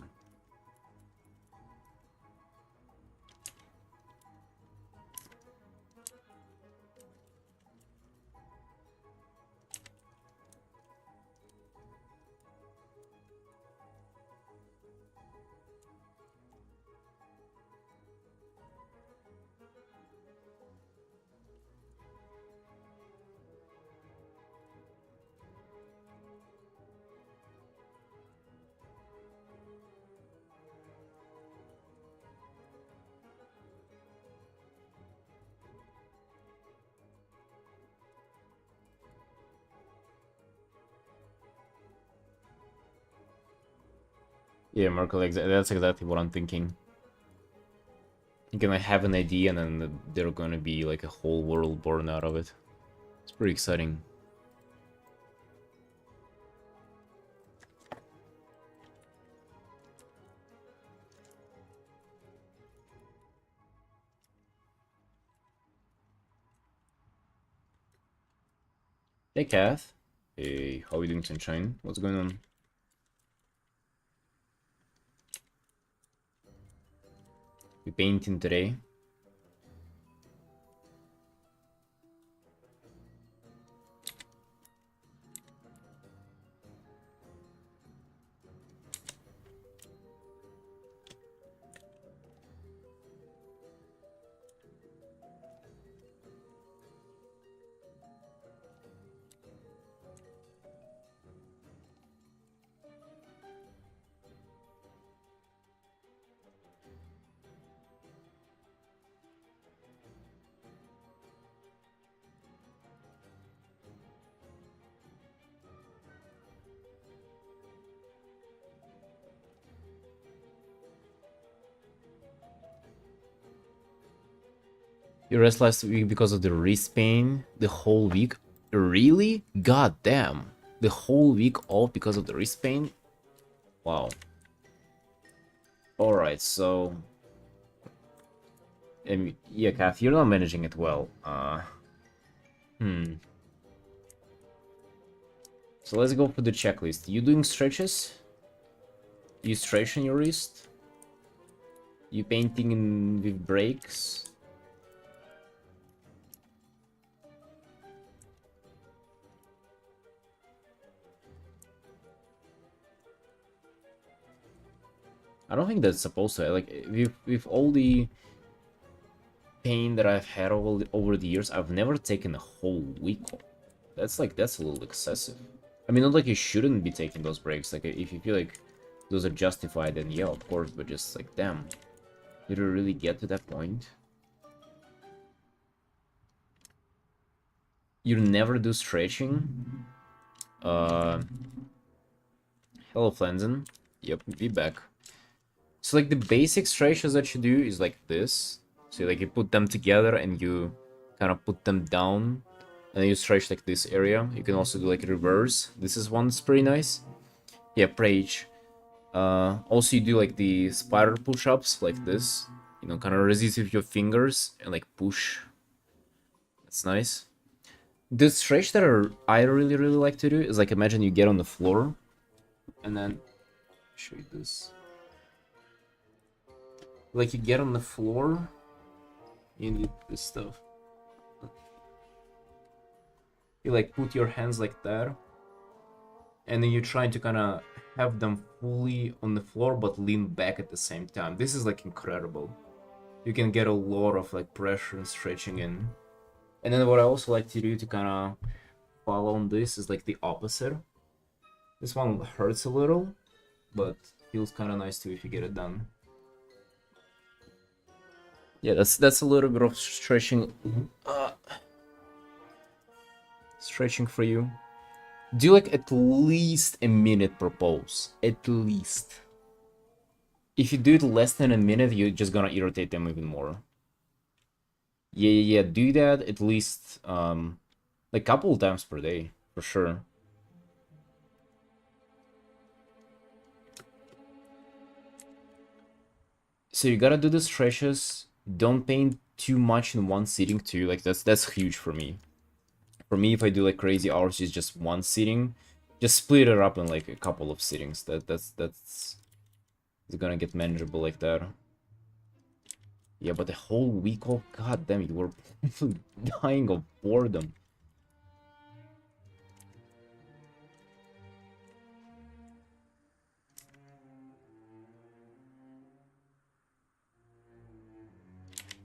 Yeah, Marco, that's exactly what I'm thinking. You're gonna have an idea and then there's gonna be like a whole world born out of it. It's pretty exciting. Hey, Kath. Hey, how are you doing, Sunshine? What's going on? We painting today. You rest last week because of the wrist pain? The whole week? Really? God damn. The whole week off because of the wrist pain? Wow. Alright, so... yeah, Kath, you're not managing it well. So let's go for the checklist. You doing stretches? You stretching your wrist? You painting with breaks? I don't think that's supposed to. Like, with all the pain that I've had over the years, I've never taken a whole week off. That's a little excessive. I mean, not like you shouldn't be taking those breaks. Like, if you feel like those are justified, then yeah, of course. But just like, damn, did it really get to that point? You never do stretching? Hello, Flenzen. Yep, be back. So like the basic stretches that you do is like this. So like you put them together and you kind of put them down, and then you stretch like this area. You can also do like reverse. This is one that's pretty nice. Yeah, Prage. Also you do like the spiral push-ups like this. You know, kind of resist with your fingers and like push. That's nice. The stretch that I really like to do is like, imagine you get on the floor and then show you this. Like you get on the floor, you need this stuff. You like put your hands like that, and then you try to kind of have them fully on the floor but lean back at the same time. This is like incredible. You can get a lot of like pressure and stretching in. And then what I also like to do to kind of follow on this is like the opposite. This one hurts a little, but feels kind of nice too if you get it done. Yeah, that's a little bit of stretching. Stretching for you. Do like at least a minute per pose. At least. If you do it less than a minute, you're just gonna irritate them even more. Yeah. Do that at least like a couple times per day, for sure. So you gotta do the stretches. Don't paint too much in one sitting too. Like that's huge for me. For me, if I do like crazy hours, it's just one sitting. Just split it up in like a couple of sittings. That's it's gonna get manageable like that. Yeah, but the whole week off, god damn it, we're dying of boredom.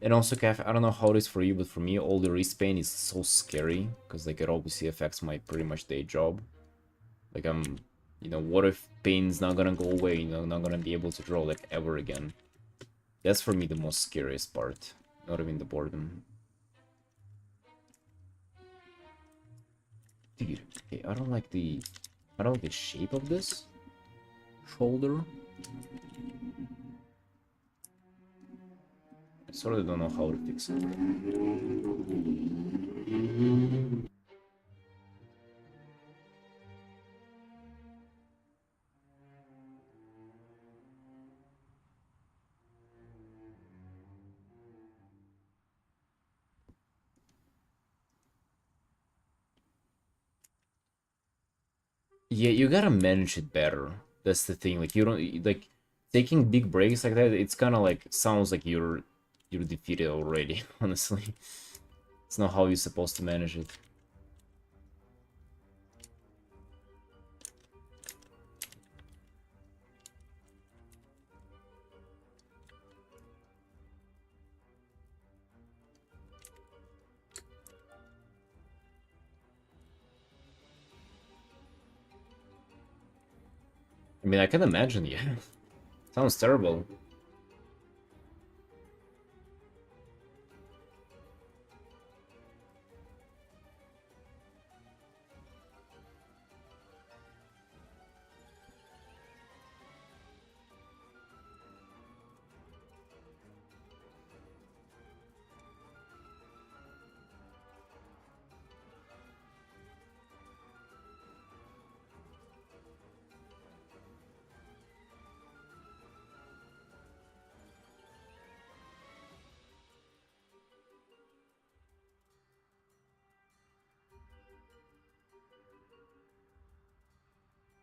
And also, Caf, I don't know how it is for you, but for me, all the wrist pain is so scary, because like it obviously affects my pretty much day job. Like you know, what if pain's not gonna go away, you know, not gonna be able to draw like ever again? That's for me the most scariest part, not even the boredom. Dude, okay, I don't like the shape of this shoulder. I sort of don't know how to fix it. Yeah, you gotta manage it better. That's the thing. Like you don't like taking big breaks like that, it's kind of like sounds like you're defeated already. Honestly, it's not how you're supposed to manage it. I mean, I can imagine, yeah. Sounds terrible.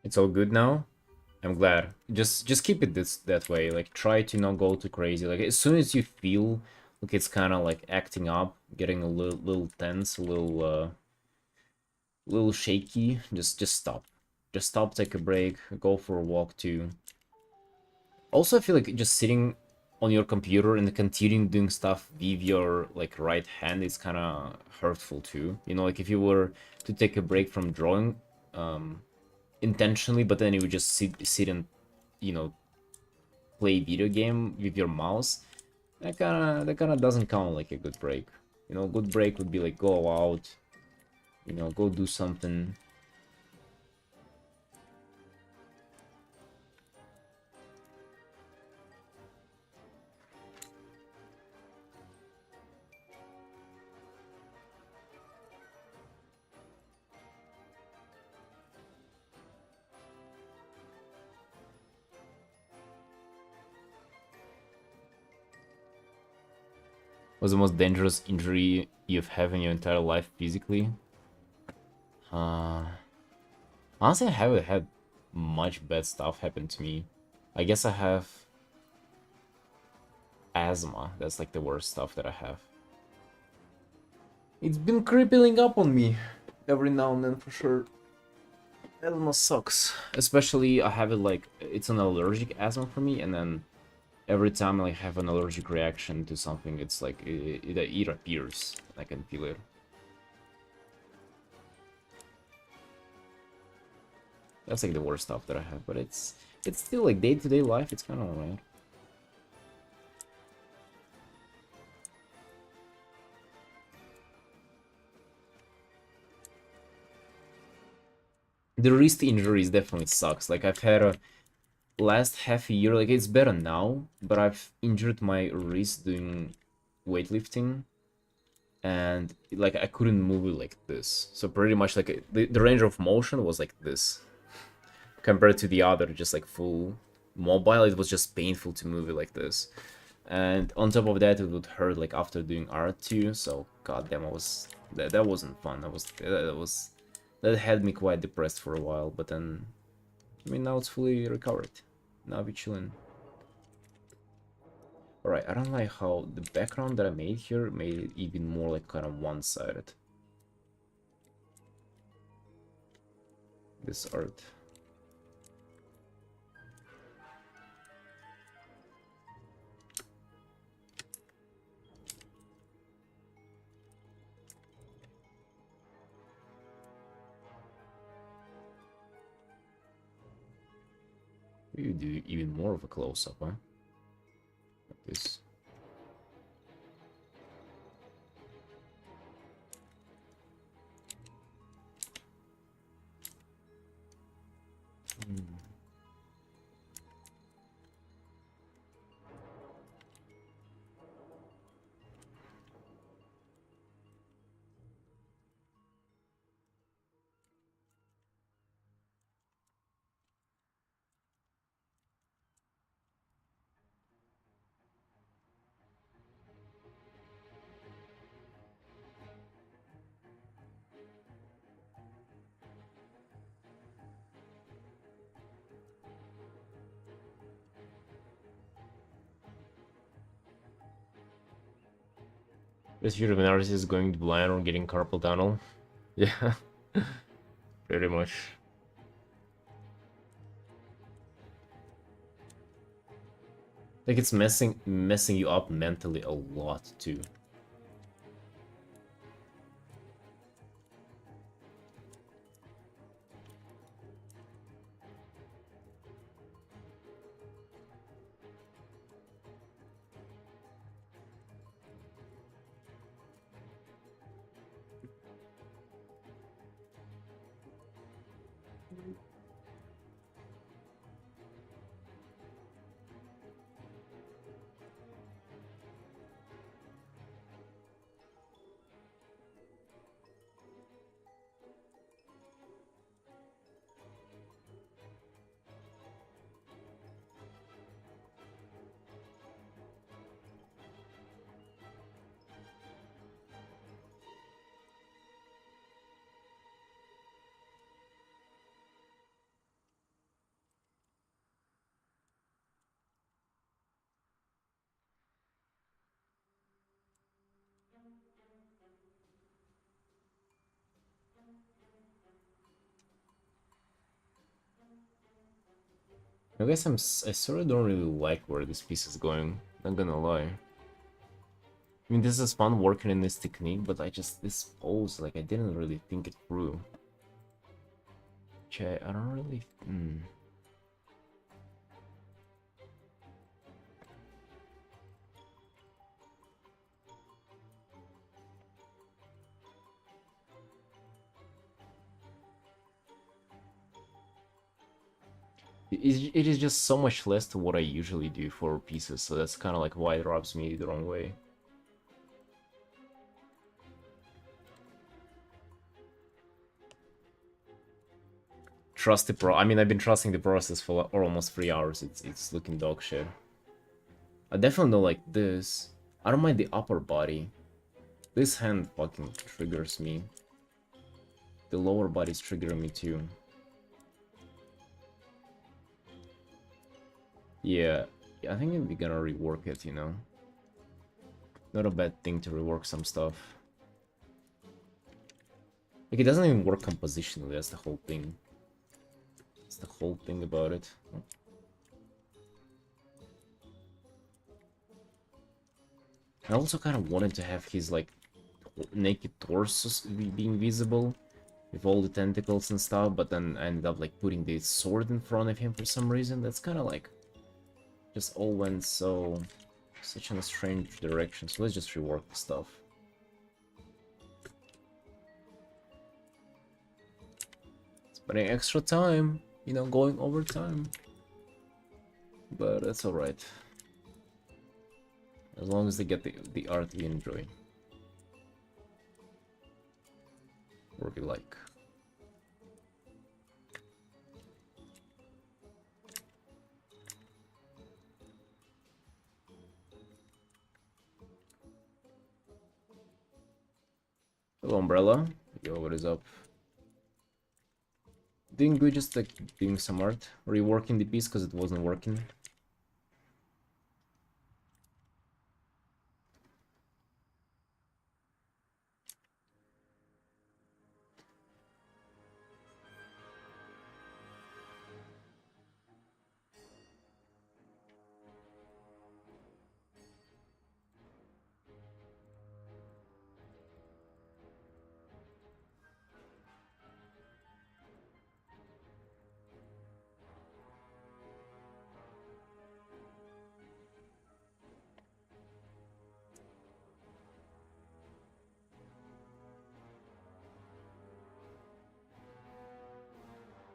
It's all good now. I'm glad. Just keep it that way. Like try to not go too crazy. Like as soon as you feel like it's kind of like acting up, getting a little tense, a little shaky, just stop. Just stop, take a break, go for a walk too. Also, I feel like just sitting on your computer and continuing doing stuff with your like right hand is kind of hurtful too. You know, like if you were to take a break from drawing intentionally, but then you would just sit and you know play video game with your mouse, that kind of doesn't count like a good break. You know, good break would be like go out, you know, go do something. What's the most dangerous injury you've had in your entire life physically? Uh, Honestly, I haven't had much bad stuff happen to me. I guess I have asthma. That's like the worst stuff that I have. It's been creeping up on me every now and then for sure. Asthma sucks. Especially I have it like it's an allergic asthma for me, and then every time I have an allergic reaction to something, it's like it appears. I can feel it. That's like the worst stuff that I have, but it's still like day-to-day life. It's kind of alright. The wrist injuries definitely sucks. Like I've had a last half a year, like it's better now, but I've injured my wrist doing weightlifting, and like I couldn't move it like this. So pretty much like the range of motion was like this compared to the other, just like full mobile. It was just painful to move it like this, and on top of that, it would hurt like after doing art too. So goddamn, I was that wasn't fun. That had me quite depressed for a while, but then I mean now it's fully recovered. Now we chilling. Alright, I don't like how the background that I made here made it even more like kind of one-sided. This art. You do even more of a close-up, huh? Like this. Hmm. This fear of an artist is going blind or getting carpal tunnel. Yeah, pretty much. Like it's messing you up mentally a lot too. I guess I sort of don't really like where this piece is going, not gonna lie. I mean, this is fun working in this technique, but this pose, like, I didn't really think it through. I don't really... It is just so much less to what I usually do for pieces, so that's kind of like why it rubs me the wrong way. Trust the I mean, I've been trusting the process for almost 3 hours. It's looking dog shit. I definitely don't like this. I don't mind the upper body. This hand fucking triggers me. The lower body's triggering me too. Yeah, I think we're gonna rework it, you know? Not a bad thing to rework some stuff. Like, it doesn't even work compositionally, that's the whole thing. That's the whole thing about it. I also kind of wanted to have his, like, naked torso being visible with all the tentacles and stuff, but then I ended up, like, putting the sword in front of him for some reason. That's kind of, like, just all went such in a strange direction, so let's just rework the stuff. Spending extra time, you know, going over time. But that's alright. As long as they get the art we enjoy. Or we like. Hello, Umbrella. Yo, what is up? Doing good, just like doing some art. Reworking the piece because it wasn't working.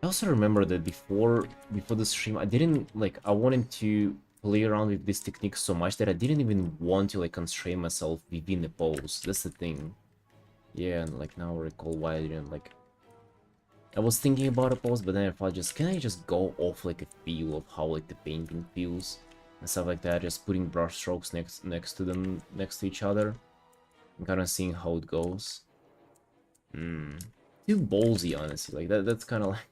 I also remember that before the stream, I didn't like I wanted to play around with this technique so much that I didn't even want to like constrain myself within the pose. That's the thing. Yeah, and like now I recall why I didn't like. I was thinking about a pose, but then I thought, can I just go off like a feel of how like the painting feels and stuff like that, just putting brush strokes next to each other, and kind of seeing how it goes. Too ballsy, honestly. Like that's kind of like.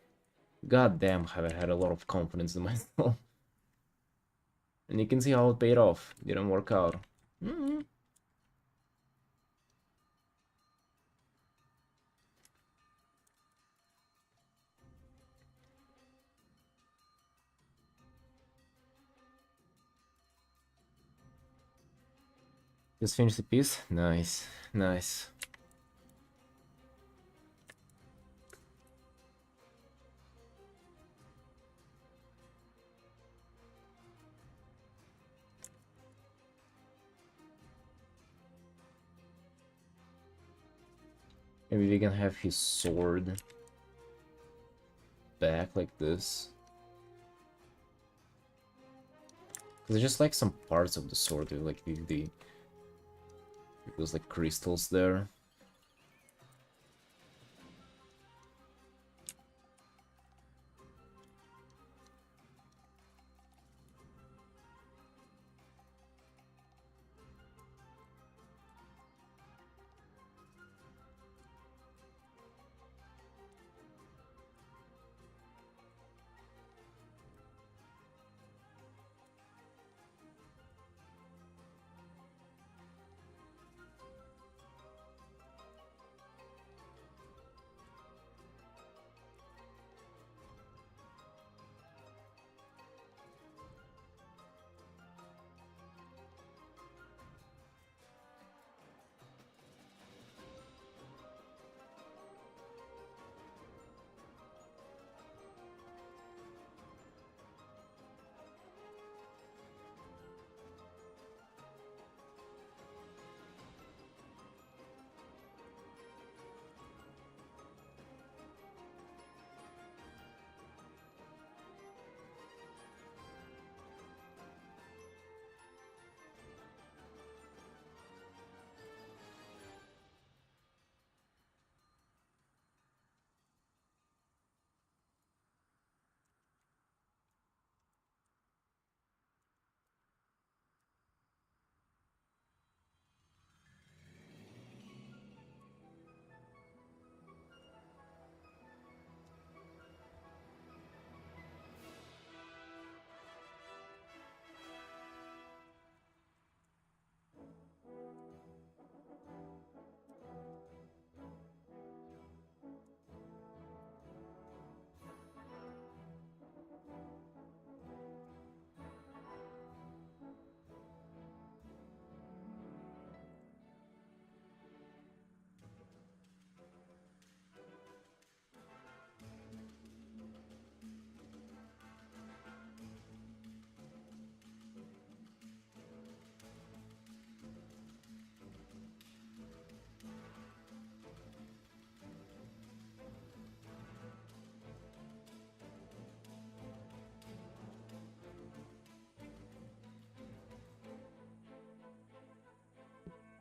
God damn, have I had a lot of confidence in myself. And you can see how it paid off. Didn't work out. Just finish the piece. Nice, nice. Maybe we can have his sword back like this. Cause just like some parts of the sword, like those like crystals there.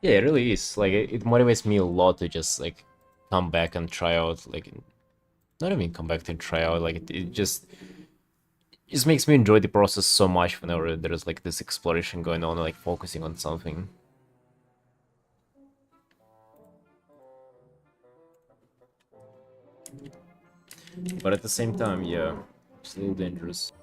Yeah, it really is. Like it motivates me a lot to just like come back and try out. Like not even come back to try out. Like it just makes me enjoy the process so much whenever there's like this exploration going on, like focusing on something. But at the same time, yeah, it's a little dangerous.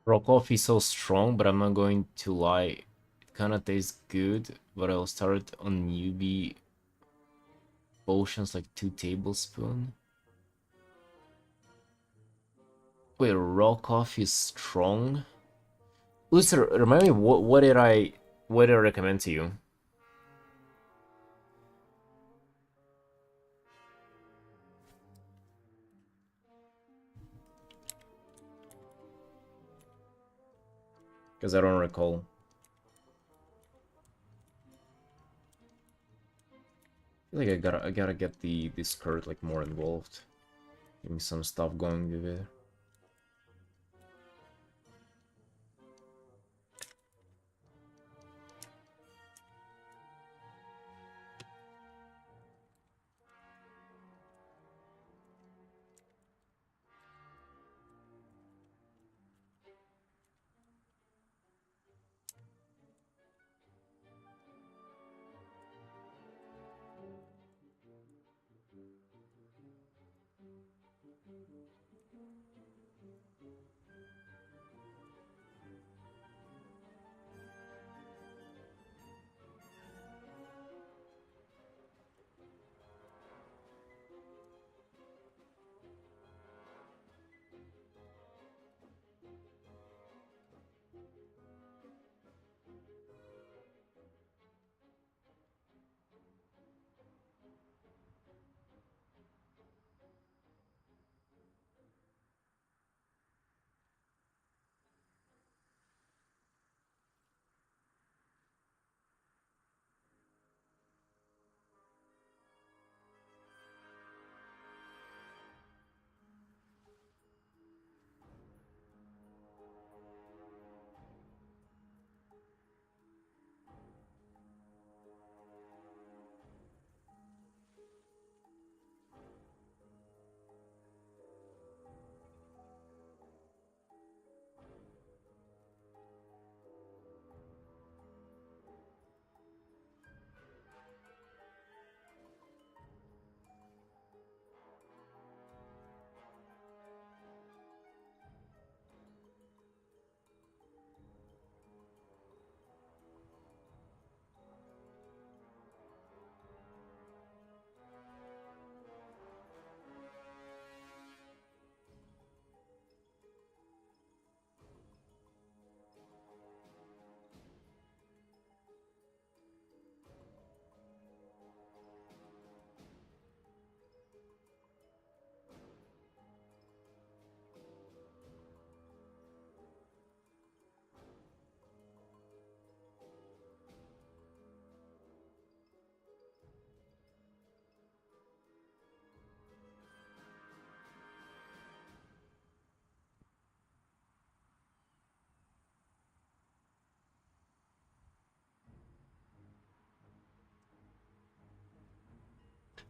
Raw coffee is so strong, but I'm not going to lie. It kind of tastes good, but I'll start on newbie potions like 2 tablespoons. Wait, raw coffee is strong? Listen, remind me, what did I recommend to you? Because I don't recall. I feel like I gotta get the this card like more involved. Give me some stuff going with it.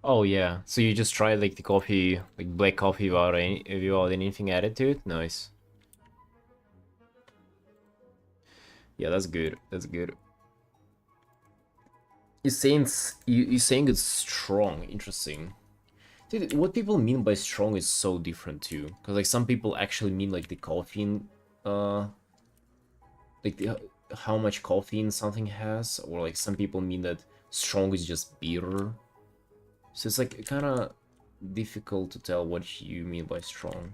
Oh yeah, so you just tried like the coffee, like black coffee without anything added to it? Nice. Yeah, that's good. That's good. You saying it's strong. Interesting. Dude, what people mean by strong is so different too. Cause like some people actually mean like the caffeine, like how much caffeine something has, or like some people mean that strong is just bitter. So it's like kind of difficult to tell what you mean by strong.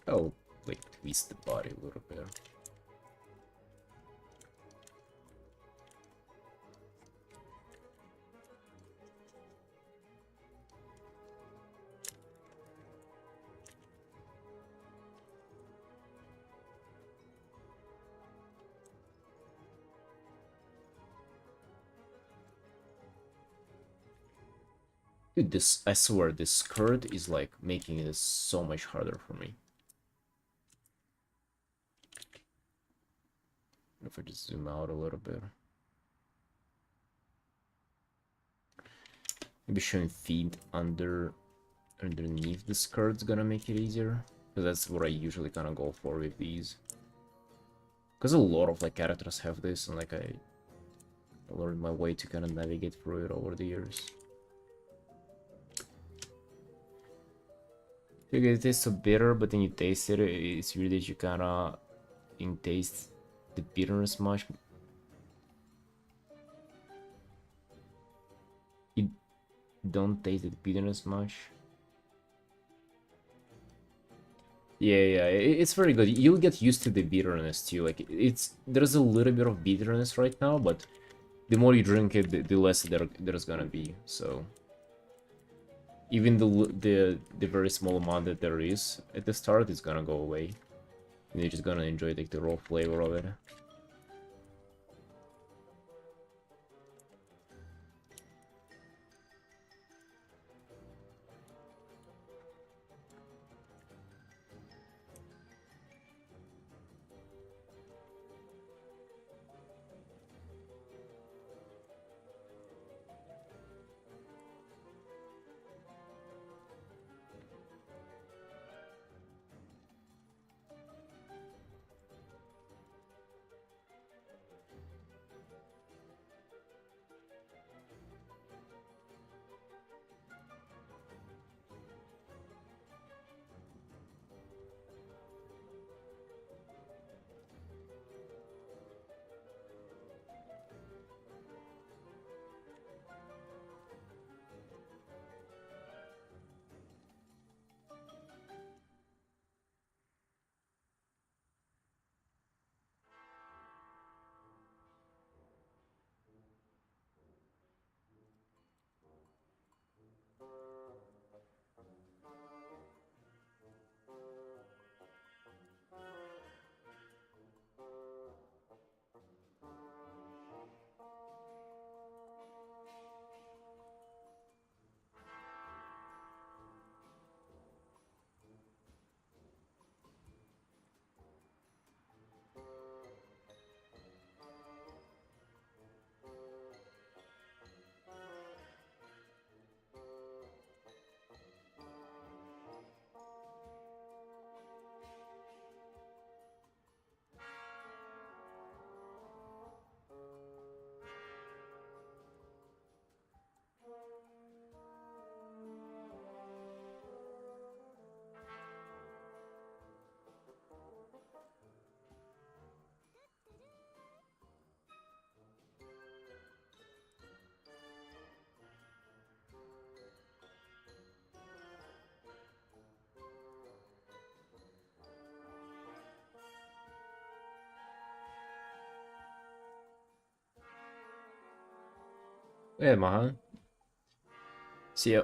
I'll like twist the body a little bit. Dude, this, I swear, this skirt is like making this so much harder for me. If I just zoom out a little bit. Maybe showing feet under underneath the skirt's gonna make it easier. Because that's what I usually kind of go for with these. Because a lot of like characters have this, and like I learned my way to kind of navigate through it over the years. You get it tastes so bitter, but then you taste it, it's weird that you kind of didn't taste the bitterness much. You don't taste the bitterness much. Yeah, it's very good. You'll get used to the bitterness too. Like there's a little bit of bitterness right now, but the more you drink it, the less there's gonna be. So even the very small amount that there is at the start is gonna go away, and you're just gonna enjoy like the raw flavor of it. Yeah, Mahan. See ya.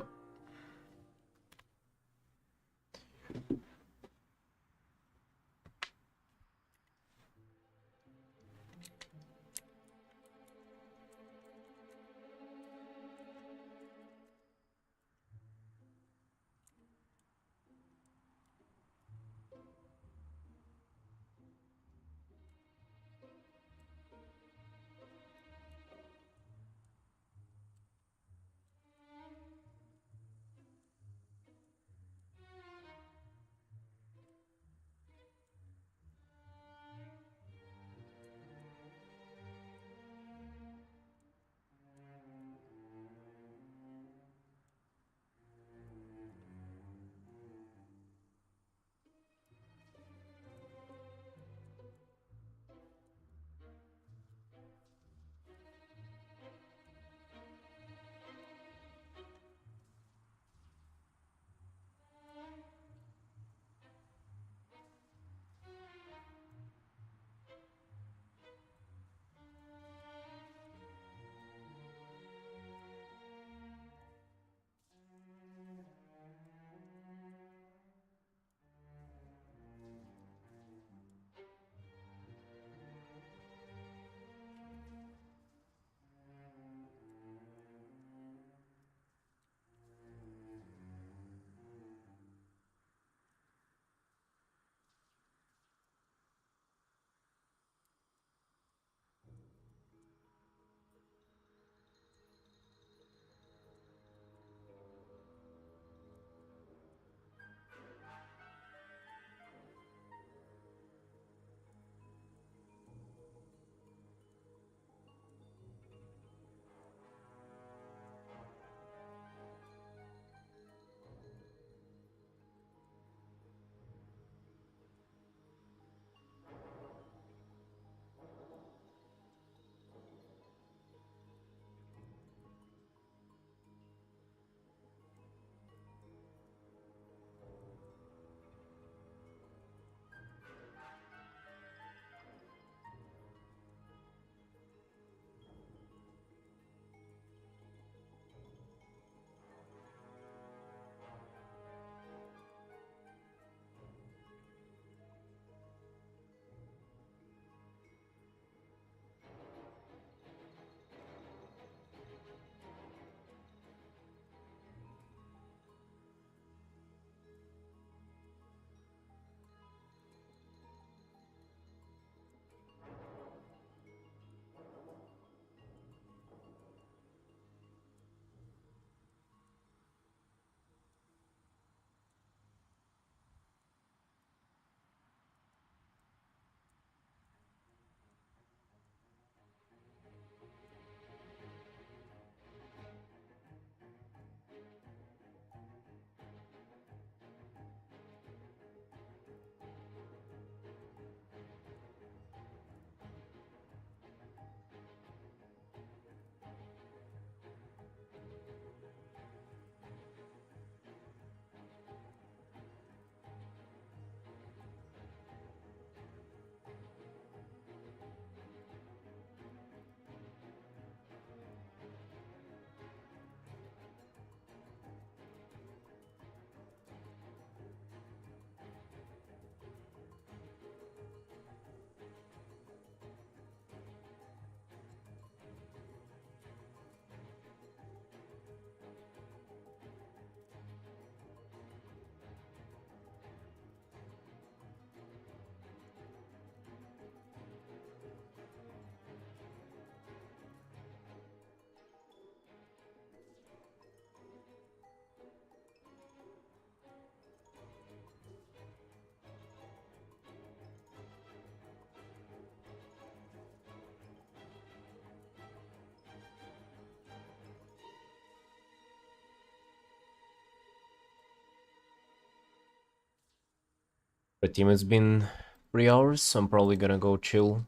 Right, team, it's been 3 hours, so I'm probably gonna go chill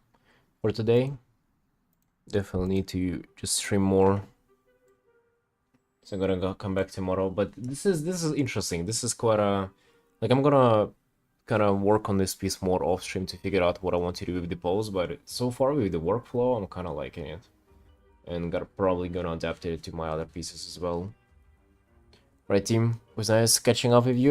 for today. Definitely need to just stream more. So I'm gonna come back tomorrow. But this is interesting. This is quite a like I'm gonna kind of work on this piece more off stream to figure out what I want to do with the polls. But so far with the workflow, I'm kind of liking it, and probably gonna adapt it to my other pieces as well. Right, team, it was nice catching up with you.